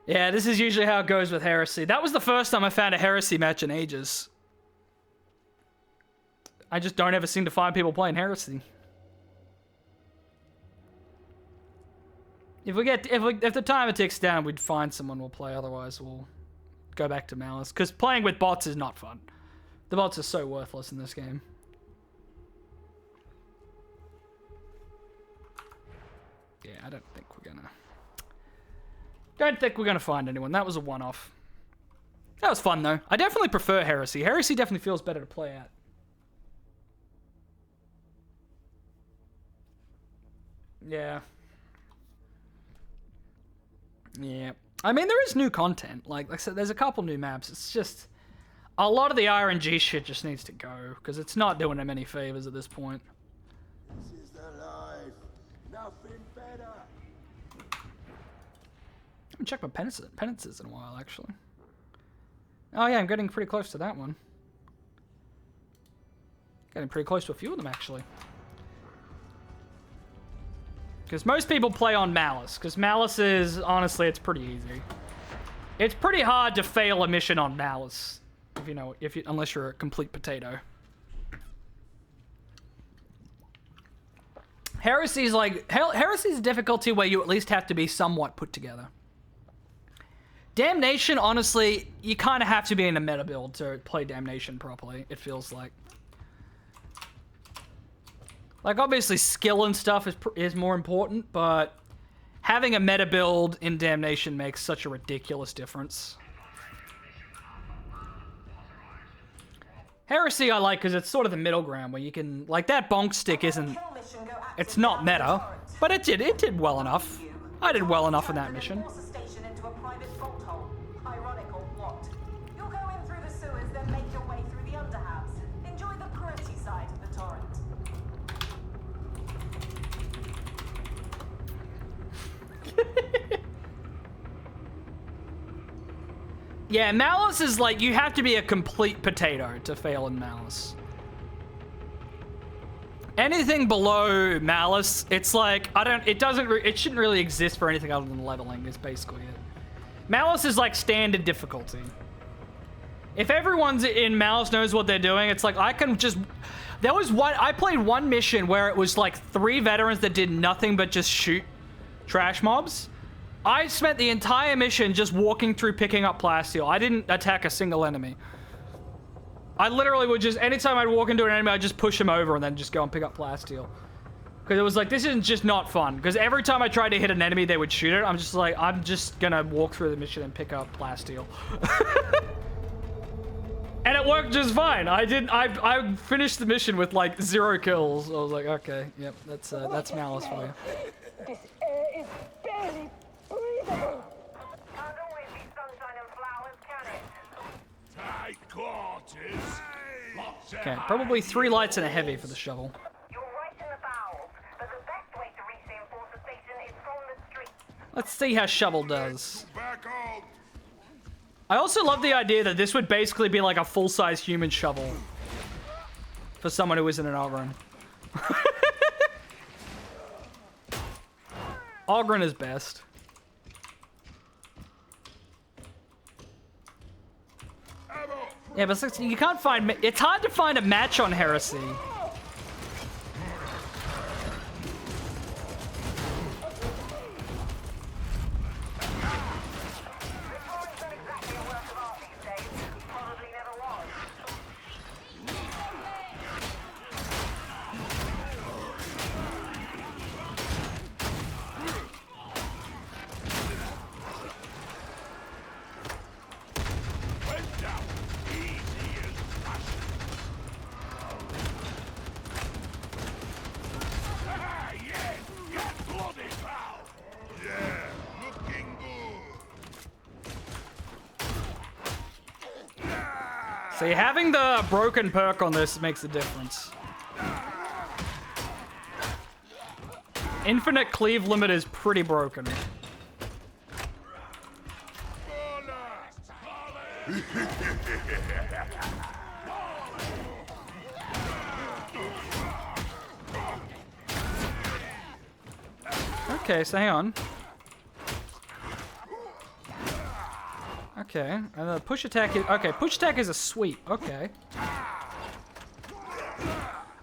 Yeah, this is usually how it goes with Heresy. That was the first time I found a Heresy match in ages. I just don't ever seem to find people playing Heresy. If the timer ticks down, we'd find someone we'll play. Otherwise, we'll go back to Malice. Because playing with bots is not fun. The bots are so worthless in this game. Yeah, I don't think we're gonna find anyone. That was a one-off. That was fun though. I definitely prefer Heresy. Heresy definitely feels better to play at. Yeah. Yeah. I mean, there is new content. Like I said, there's a couple new maps. It's just a lot of the RNG shit just needs to go because it's not doing them any favors at this point. This is the life. Nothing better. I haven't checked my penances in a while, actually. Oh yeah, I'm getting pretty close to that one. Getting pretty close to a few of them, actually. Because most people play on Malice. Because Malice is, honestly, it's pretty easy. It's pretty hard to fail a mission on Malice. Unless you're a complete potato. Heresy's a difficulty where you at least have to be somewhat put together. Damnation, honestly, you kind of have to be in a meta build to play Damnation properly, it feels like. Like, obviously, skill and stuff is more important, but having a meta build in Damnation makes such a ridiculous difference. Heresy I like because it's sort of the middle ground where you can... Like, that bonk stick isn't... It's not meta, but it did well enough. I did well enough in that mission. Yeah, Malice is like, you have to be a complete potato to fail in Malice. Anything below Malice, it's like, it shouldn't really exist for anything other than leveling, is basically it. Malice is like standard difficulty. If everyone's in Malice knows what they're doing, it's like, There was one, I played one mission where it was like 3 veterans that did nothing but just shoot trash mobs. I spent the entire mission just walking through picking up plasteel. I didn't attack a single enemy. I literally would just, anytime I'd walk into an enemy, I'd just push him over and then just go and pick up plasteel. Because it was like, this is just not fun. Because every time I tried to hit an enemy, they would shoot it. I'm just like, I'm just gonna walk through the mission and pick up plasteel. And it worked just fine. I finished the mission with like 0 kills. I was like, okay, yep, that's Malice for you. This air is barely breathable. Can't always be sunshine and flowers, can it? Tight quarters. Lots of Okay, probably 3 lights and a heavy for the shovel. You're right in the bowels, but the best way to reinforce the station is from the street. Let's see how shovel does. back out. I also love the idea that this would basically be like a full-size human shovel for someone who isn't an Ogryn. Ogryn is best. Yeah, but you can't find... It's hard to find a match on Heresy. See, having the broken perk on this makes a difference. Infinite cleave limit is pretty broken. Okay, so hang on. Okay, and the push attack is... Okay, push attack is a sweep. Okay.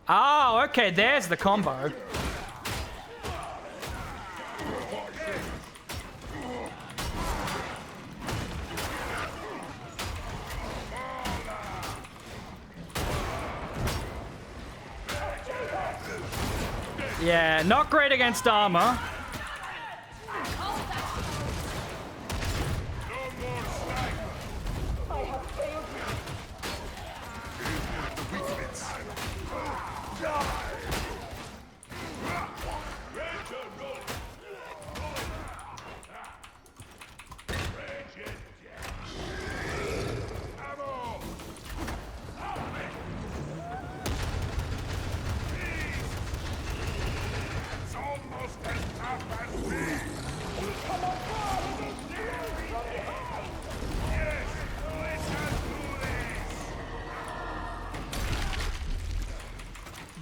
Oh, okay, there's the combo. Yeah, not great against armor.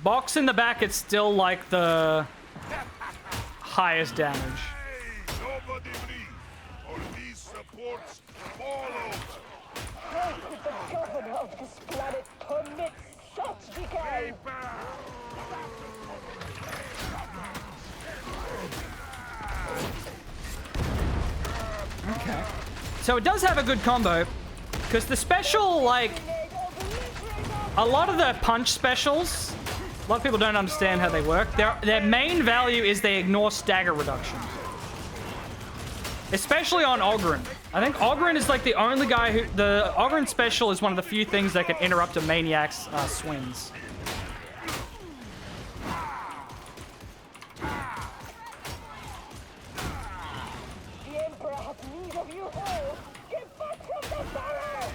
Box in the back, it's still like the highest damage. Hey, nobody breathe, or these supports fall over. How could the governor of this planet permit such decay? Okay. So it does have a good combo, because the special, like, a lot of the punch specials, a lot of people don't understand how they work. Their main value is they ignore stagger reduction. Especially on Ogryn. I think Ogryn is like the only guy who... The Ogryn special is one of the few things that can interrupt a maniac's swings. The Emperor has need of you all. Get back from the barrel!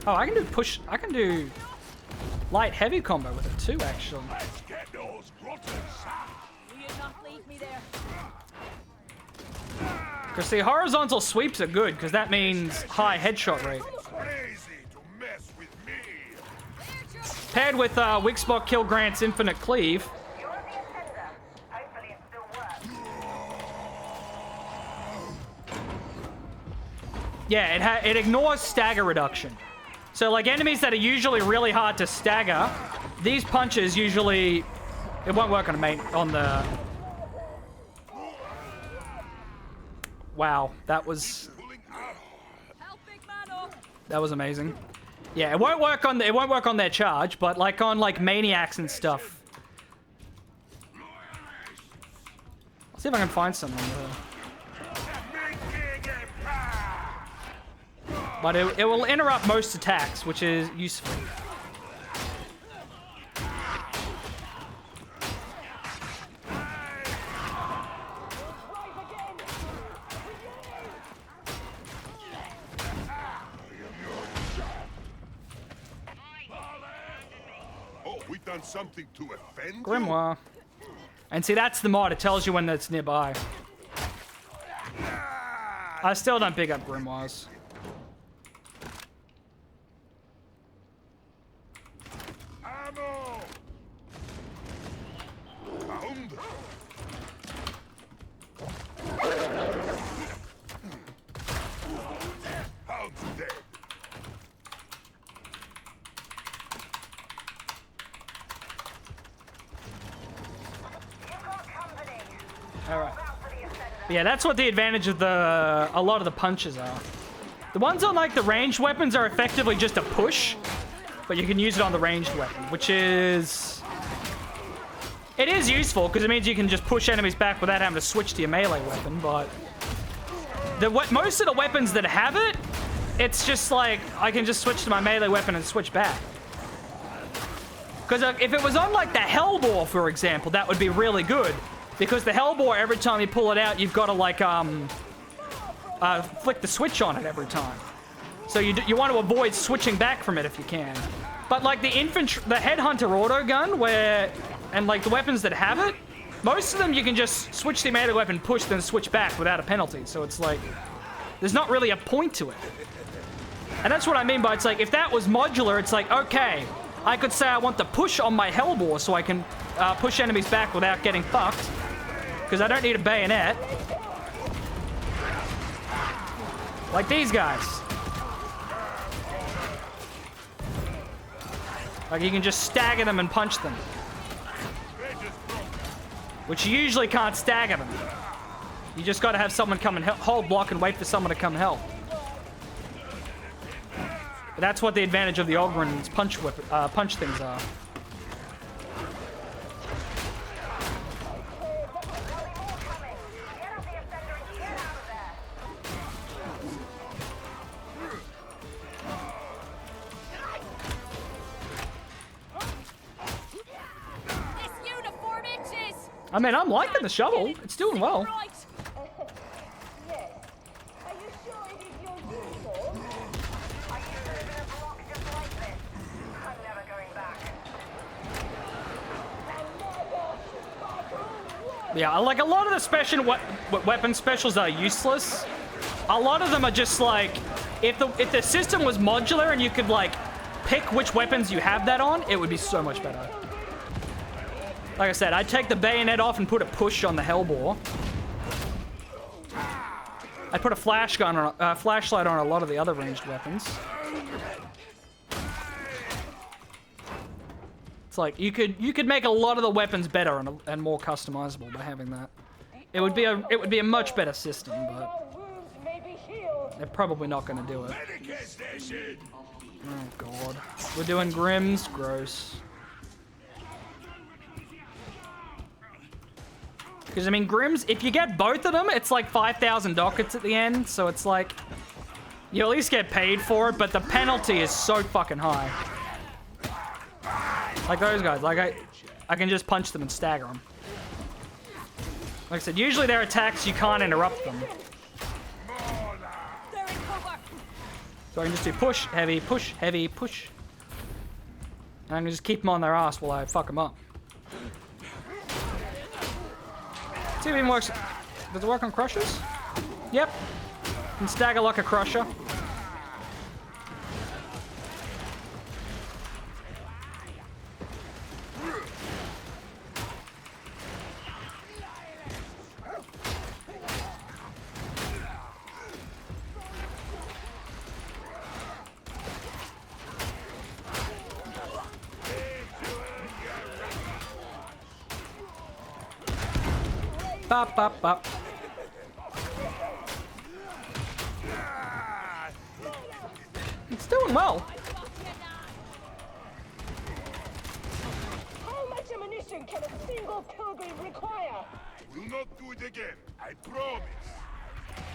Oh, I can do push... I can do light heavy combo with it too, actually. Let's get those rotters. Will you not leave me there? Because the horizontal sweeps are good, because that means high headshot rate. Crazy to mess with me. Paired with Wixbot Kill Grant's Infinite Cleave. You're the offender. Hopefully it still works. Yeah, it ignores stagger reduction. So like enemies that are usually really hard to stagger, these punches usually, it won't work on the main, on the... Wow, that was amazing. Yeah, it won't work on their charge, but like on like maniacs and stuff. I'll see if I can find someone. But it will interrupt most attacks, which is useful. We've done something to offend Grimoire. And see, that's the mod. It tells you when that's nearby. I still don't pick up grimoires. Ammo! Found. Hound's dead. Alright. Yeah, that's what the advantage of a lot of the punches are. The ones on like the ranged weapons are effectively just a push, but you can use it on the ranged weapon, which is... It is useful, because it means you can just push enemies back without having to switch to your melee weapon, but... most of the weapons that have it, it's just like, I can just switch to my melee weapon and switch back. Because if it was on like the Hellbore, for example, that would be really good. Because the Hellbore, every time you pull it out, you've got to like flick the switch on it every time. So you want to avoid switching back from it if you can. But like the Headhunter auto gun, and like the weapons that have it, most of them you can just switch the melee weapon, push, then switch back without a penalty. So it's like, there's not really a point to it. And that's what I mean by it's like, if that was modular, it's like, okay, I could say I want to push on my Hellbore so I can push enemies back without getting fucked. Because I don't need a bayonet. Like these guys. Like you can just stagger them and punch them. Which you usually can't stagger them. You just gotta have someone come and hold block and wait for someone to come help. But that's what the advantage of the Ogryn's punch things are. I mean, I'm liking the shovel. It's doing well. Yeah, like a lot of the special weapon specials are useless. A lot of them are just like, if the system was modular and you could like pick which weapons you have that on, it would be so much better. Like I said, I'd take the bayonet off and put a push on the Hellbore. I'd put a flashlight on a lot of the other ranged weapons. It's like you could make a lot of the weapons better and more customizable by having that. It would be a much better system, but they're probably not going to do it. Oh god, we're doing Grims, gross. Because, I mean, Grims, if you get both of them, it's like 5,000 dockets at the end, so it's like, you at least get paid for it, but the penalty is so fucking high. Like those guys, like I can just punch them and stagger them. Like I said, usually their attacks, you can't interrupt them. So I can just do push, heavy, push, heavy, push. And I can just keep them on their ass while I fuck them up. See if it even works. Does it work on crushers? Yep. Can stagger like a crusher. Bop, bop, bop. It's doing well. How much ammunition can a single Purging require? We'll not do it again, I promise.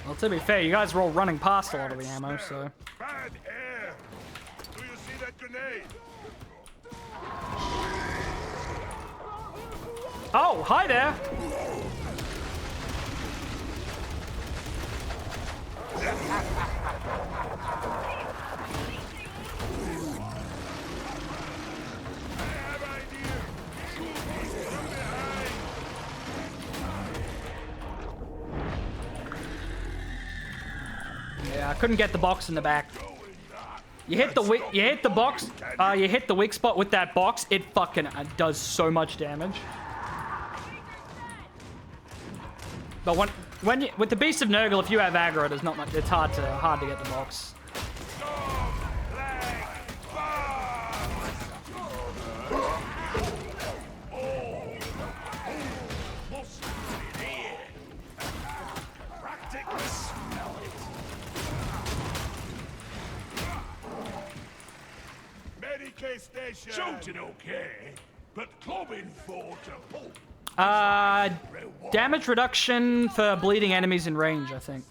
Well, to be fair, you guys were all running past a lot of the ammo, so... Bad air. Do you see that grenade? Oh, hi there! Yeah, I couldn't get the box in the back. You hit the box, you hit the weak spot with that box, it fucking does so much damage. But when you, with the Beast of Nurgle, if you have aggro, there's not much. It's hard to get the box. Shooting okay, but clubbing for to pull. Damage reduction for bleeding enemies in range, I think.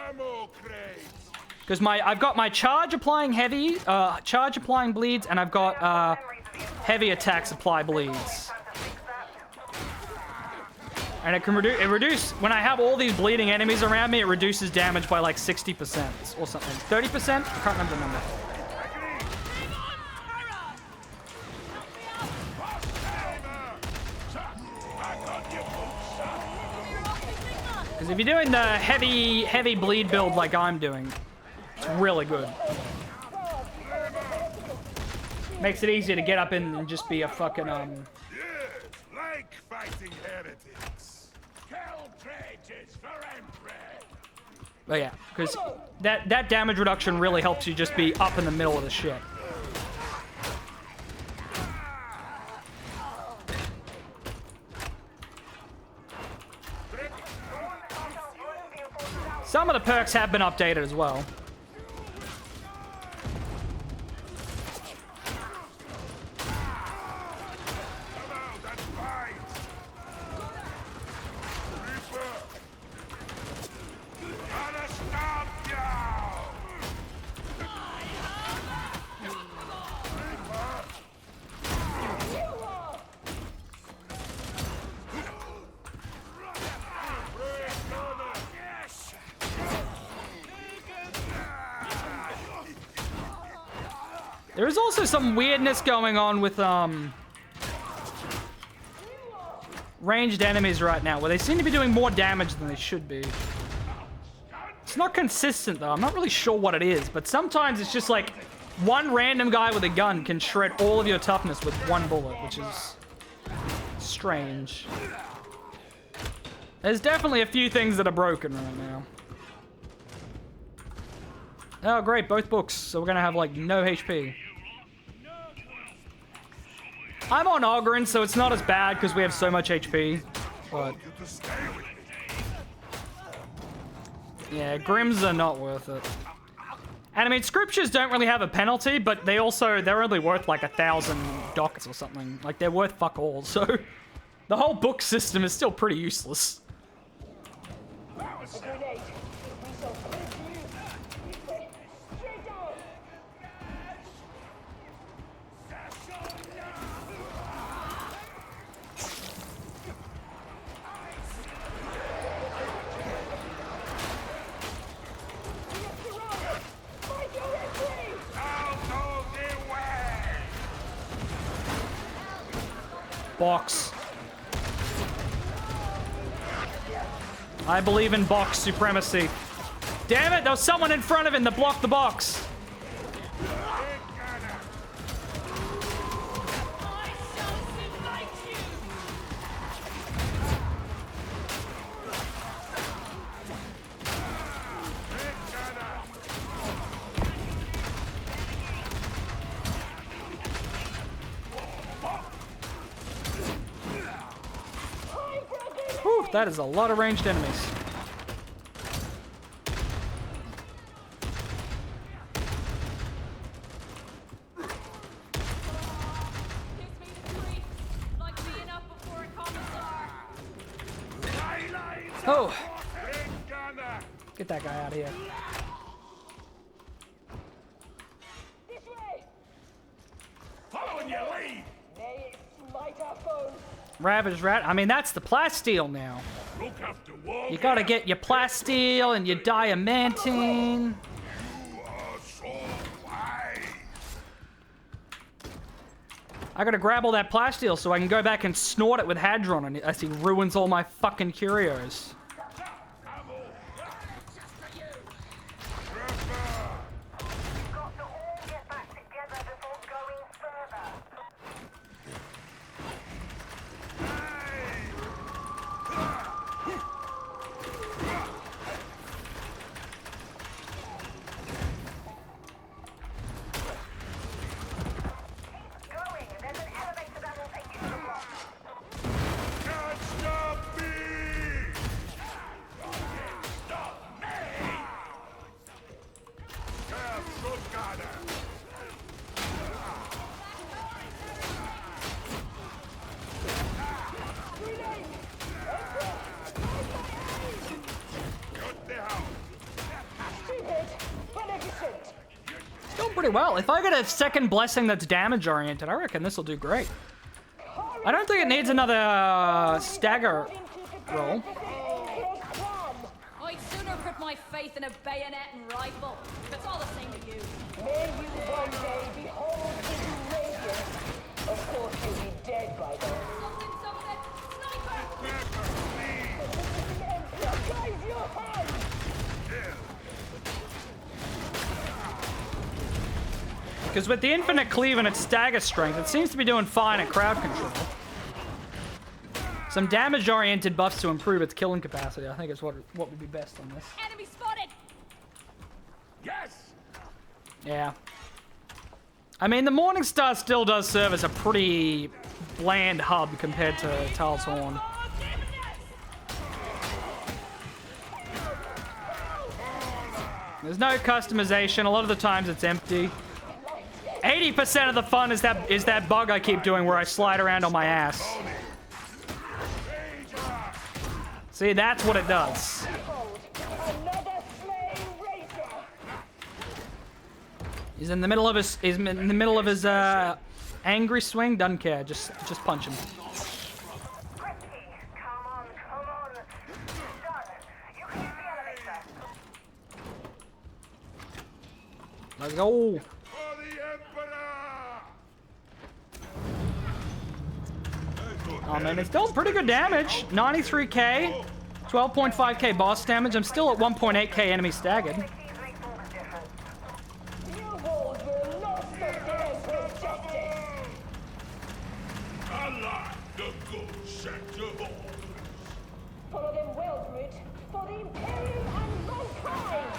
Ammo crates. Because I've got my charge applying heavy, charge applying bleeds, and I've got heavy attacks apply bleeds. And it can reduce when I have all these bleeding enemies around me. It reduces damage by like 60% or something. 30%? I can't remember the number. Because if you're doing the heavy bleed build like I'm doing, it's really good. Makes it easier to get up in and just be a fucking Yes, like fighting heretics. Kill traitors for Emperor. But yeah, because that damage reduction really helps you just be up in the middle of the shit. Some of the perks have been updated as well. There is also some weirdness going on with ranged enemies right now, where they seem to be doing more damage than they should be. It's not consistent though. I'm not really sure what it is, but sometimes it's just like one random guy with a gun can shred all of your toughness with one bullet, which is strange. There's definitely a few things that are broken right now. Oh great, both books, so we're gonna have like no HP. I'm on Ogryn, so it's not as bad because we have so much HP. But yeah, Grims are not worth it. And I mean, scriptures don't really have a penalty, but they're only worth like 1,000 dockets or something. Like they're worth fuck all, so the whole book system is still pretty useless. Box. I believe in box supremacy. Damn it, there was someone in front of him that blocked the box. That is a lot of ranged enemies. Gives me the creep. Like being up before a commissar. Oh! Get that guy out of here. This way! Following your lead. Nay, smite our foes. Ravage Rat. I mean, that's the plasteel now. Look after wall. You gotta get your plasteel and your diamantine. You are so wise. I gotta grab all that plasteel so I can go back and snort it with Hadron as he ruins all my fucking curios. Got to all get back together before going further. Going. There's an elevator that will take you to the block. Can't stop me. Stupid, beneficent. Doing pretty well. If I get a second blessing that's damage oriented, I reckon this will do great. I don't think it needs another stagger roll. I'd sooner put my faith in a bayonet and rifle. It's all the same to you. May you one day behold his radiance. Of course you'll be dead by then. Something, sniper! Guys, your hand! Because with the infinite cleave and its stagger strength, it seems to be doing fine at crowd control. Some damage-oriented buffs to improve its killing capacity, I think is what would be best on this. Enemy spotted! Yes. Yeah. I mean, the Morningstar still does serve as a pretty bland hub compared to Tal's Horn. There's no customization. A lot of the times it's empty. 80% of the fun is that bug I keep doing where I slide around on my ass. See, that's what it does. Another slain racer! He's in the middle of his angry swing. Doesn't care. Just punch him. Come on, come on. Done. You can use the elevator. Let's go. For the Emperor. Oh man, it's still pretty good damage. 93k, 12.5k boss damage. I'm still at 1.8k enemy staggered. Keys makes all the difference. You walls were lost of the Emperor's justice! Allah, the good set of orders. Follow them well, Brute, for the Imperium and mankind!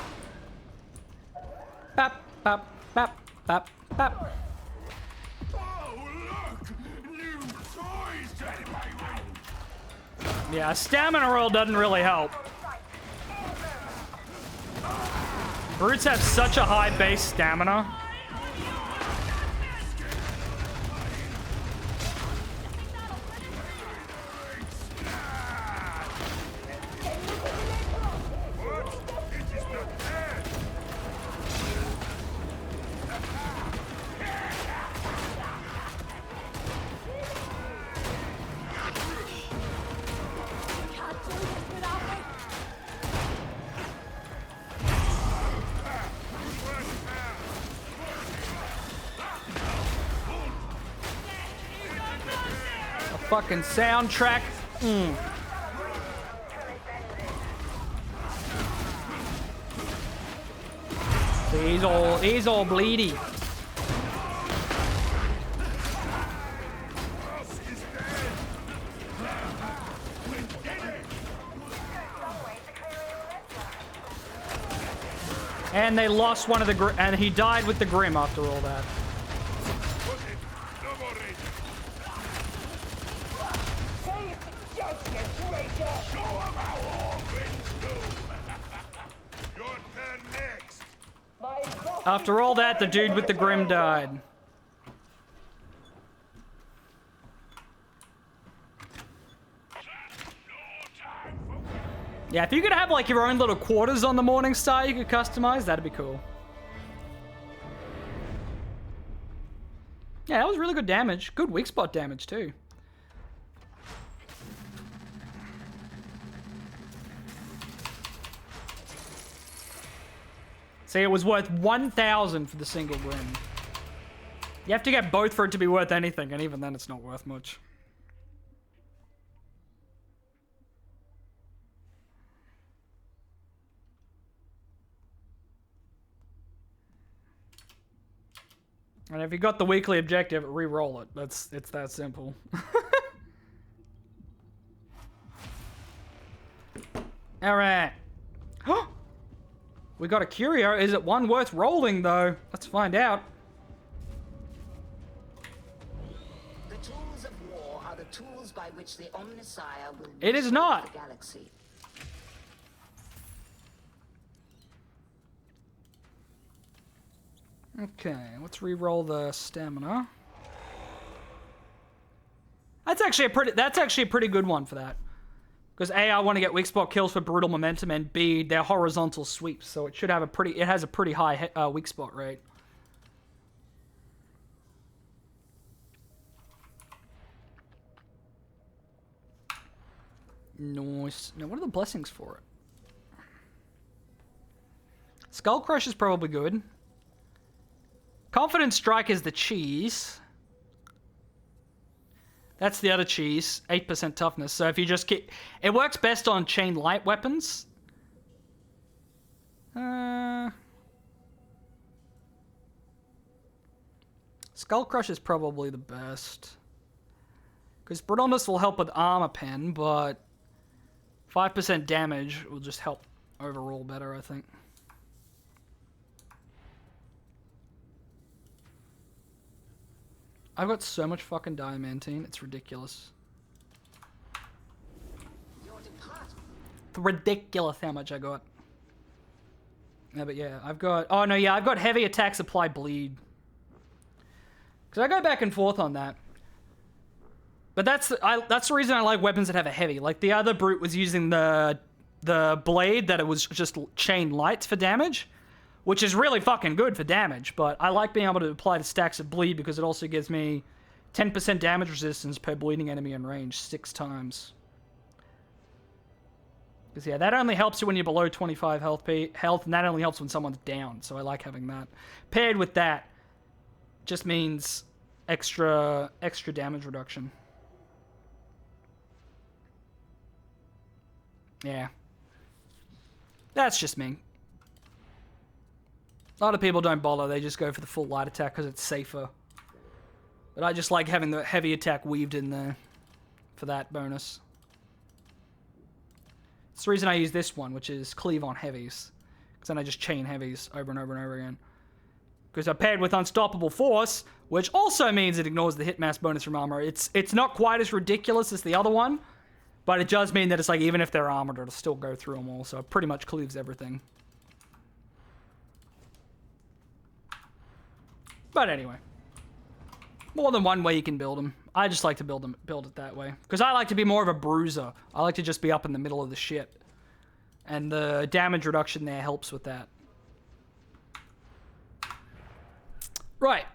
Bap, bap, bap, bap, bap. Oh, look! New toys to play with. Yeah, stamina roll doesn't really help. Brutes have such a high base stamina. It is not there. Can't do this without me! A fucking soundtrack. See, he's all bleedy. And they lost one of the and he died with the Grim after all that. No more rage. Safe justice, Racer! After all that, the dude with the Grim died. Yeah, if you could have like your own little quarters on the Morning Star you could customize, that'd be cool. Yeah, that was really good damage. Good weak spot damage too. See, it was worth 1,000 for the single Grim. You have to get both for it to be worth anything, and even then it's not worth much. And if you got the weekly objective, re-roll it. It's that simple. Alright. We got a curio. Is it one worth rolling, though? Let's find out. The tools of war are the tools by which the Omnissiah will It is not. the galaxy. Okay, let's re-roll the stamina. That's actually a pretty good one for that. Because A, I want to get weak spot kills for brutal momentum, and B, they're horizontal sweeps, so it should have it has a pretty high weak spot rate. Nice. Now, what are the blessings for it? Skull Crush is probably good. Confident Strike is the cheese. That's the other cheese. 8% toughness. So if you just keep... It works best on chain light weapons. Skull Crush is probably the best. Because Brittleness will help with armor pen, but 5% damage will just help overall better, I think. I've got so much fucking diamantine, it's ridiculous. It's ridiculous how much I got. Yeah, but yeah, I've got... Oh, no, yeah, I've got heavy attacks apply bleed. Because I go back and forth on that. But that's the reason I like weapons that have a heavy. Like, the other brute was using the blade that it was just chain lights for damage. Which is really fucking good for damage, but I like being able to apply the stacks of bleed because it also gives me 10% damage resistance per bleeding enemy in range 6 times. Because yeah, that only helps you when you're below 25 health, and that only helps when someone's down, so I like having that. Paired with that, just means extra damage reduction. Yeah. That's just me. A lot of people don't bother, they just go for the full light attack because it's safer. But I just like having the heavy attack weaved in there for that bonus. It's the reason I use this one, which is cleave on heavies. Because then I just chain heavies over and over and over again. Because I paired with Unstoppable Force, which also means it ignores the hit mass bonus from armor. It's not quite as ridiculous as the other one, but it does mean that it's like even if they're armored, it'll still go through them all, so it pretty much cleaves everything. But anyway, more than one way you can build them. I just like to build it that way. Because I like to be more of a bruiser. I like to just be up in the middle of the shit. And the damage reduction there helps with that. Right.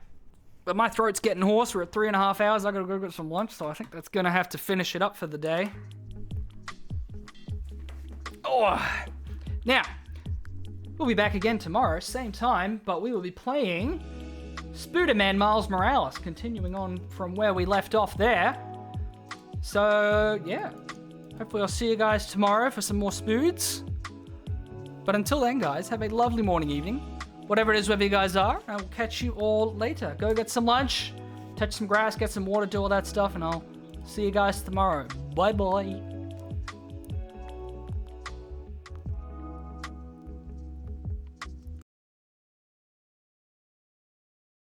But my throat's getting hoarse. We're at 3.5 hours. I gotta go get some lunch, so I think that's gonna have to finish it up for the day. Oh. Now, we'll be back again tomorrow, same time, but we will be playing Spider-Man Miles Morales, continuing on from where we left off there. So, yeah. Hopefully I'll see you guys tomorrow for some more spoods. But until then, guys, have a lovely morning, evening. Whatever it is, wherever you guys are. I will catch you all later. Go get some lunch, touch some grass, get some water, do all that stuff, and I'll see you guys tomorrow. Bye-bye.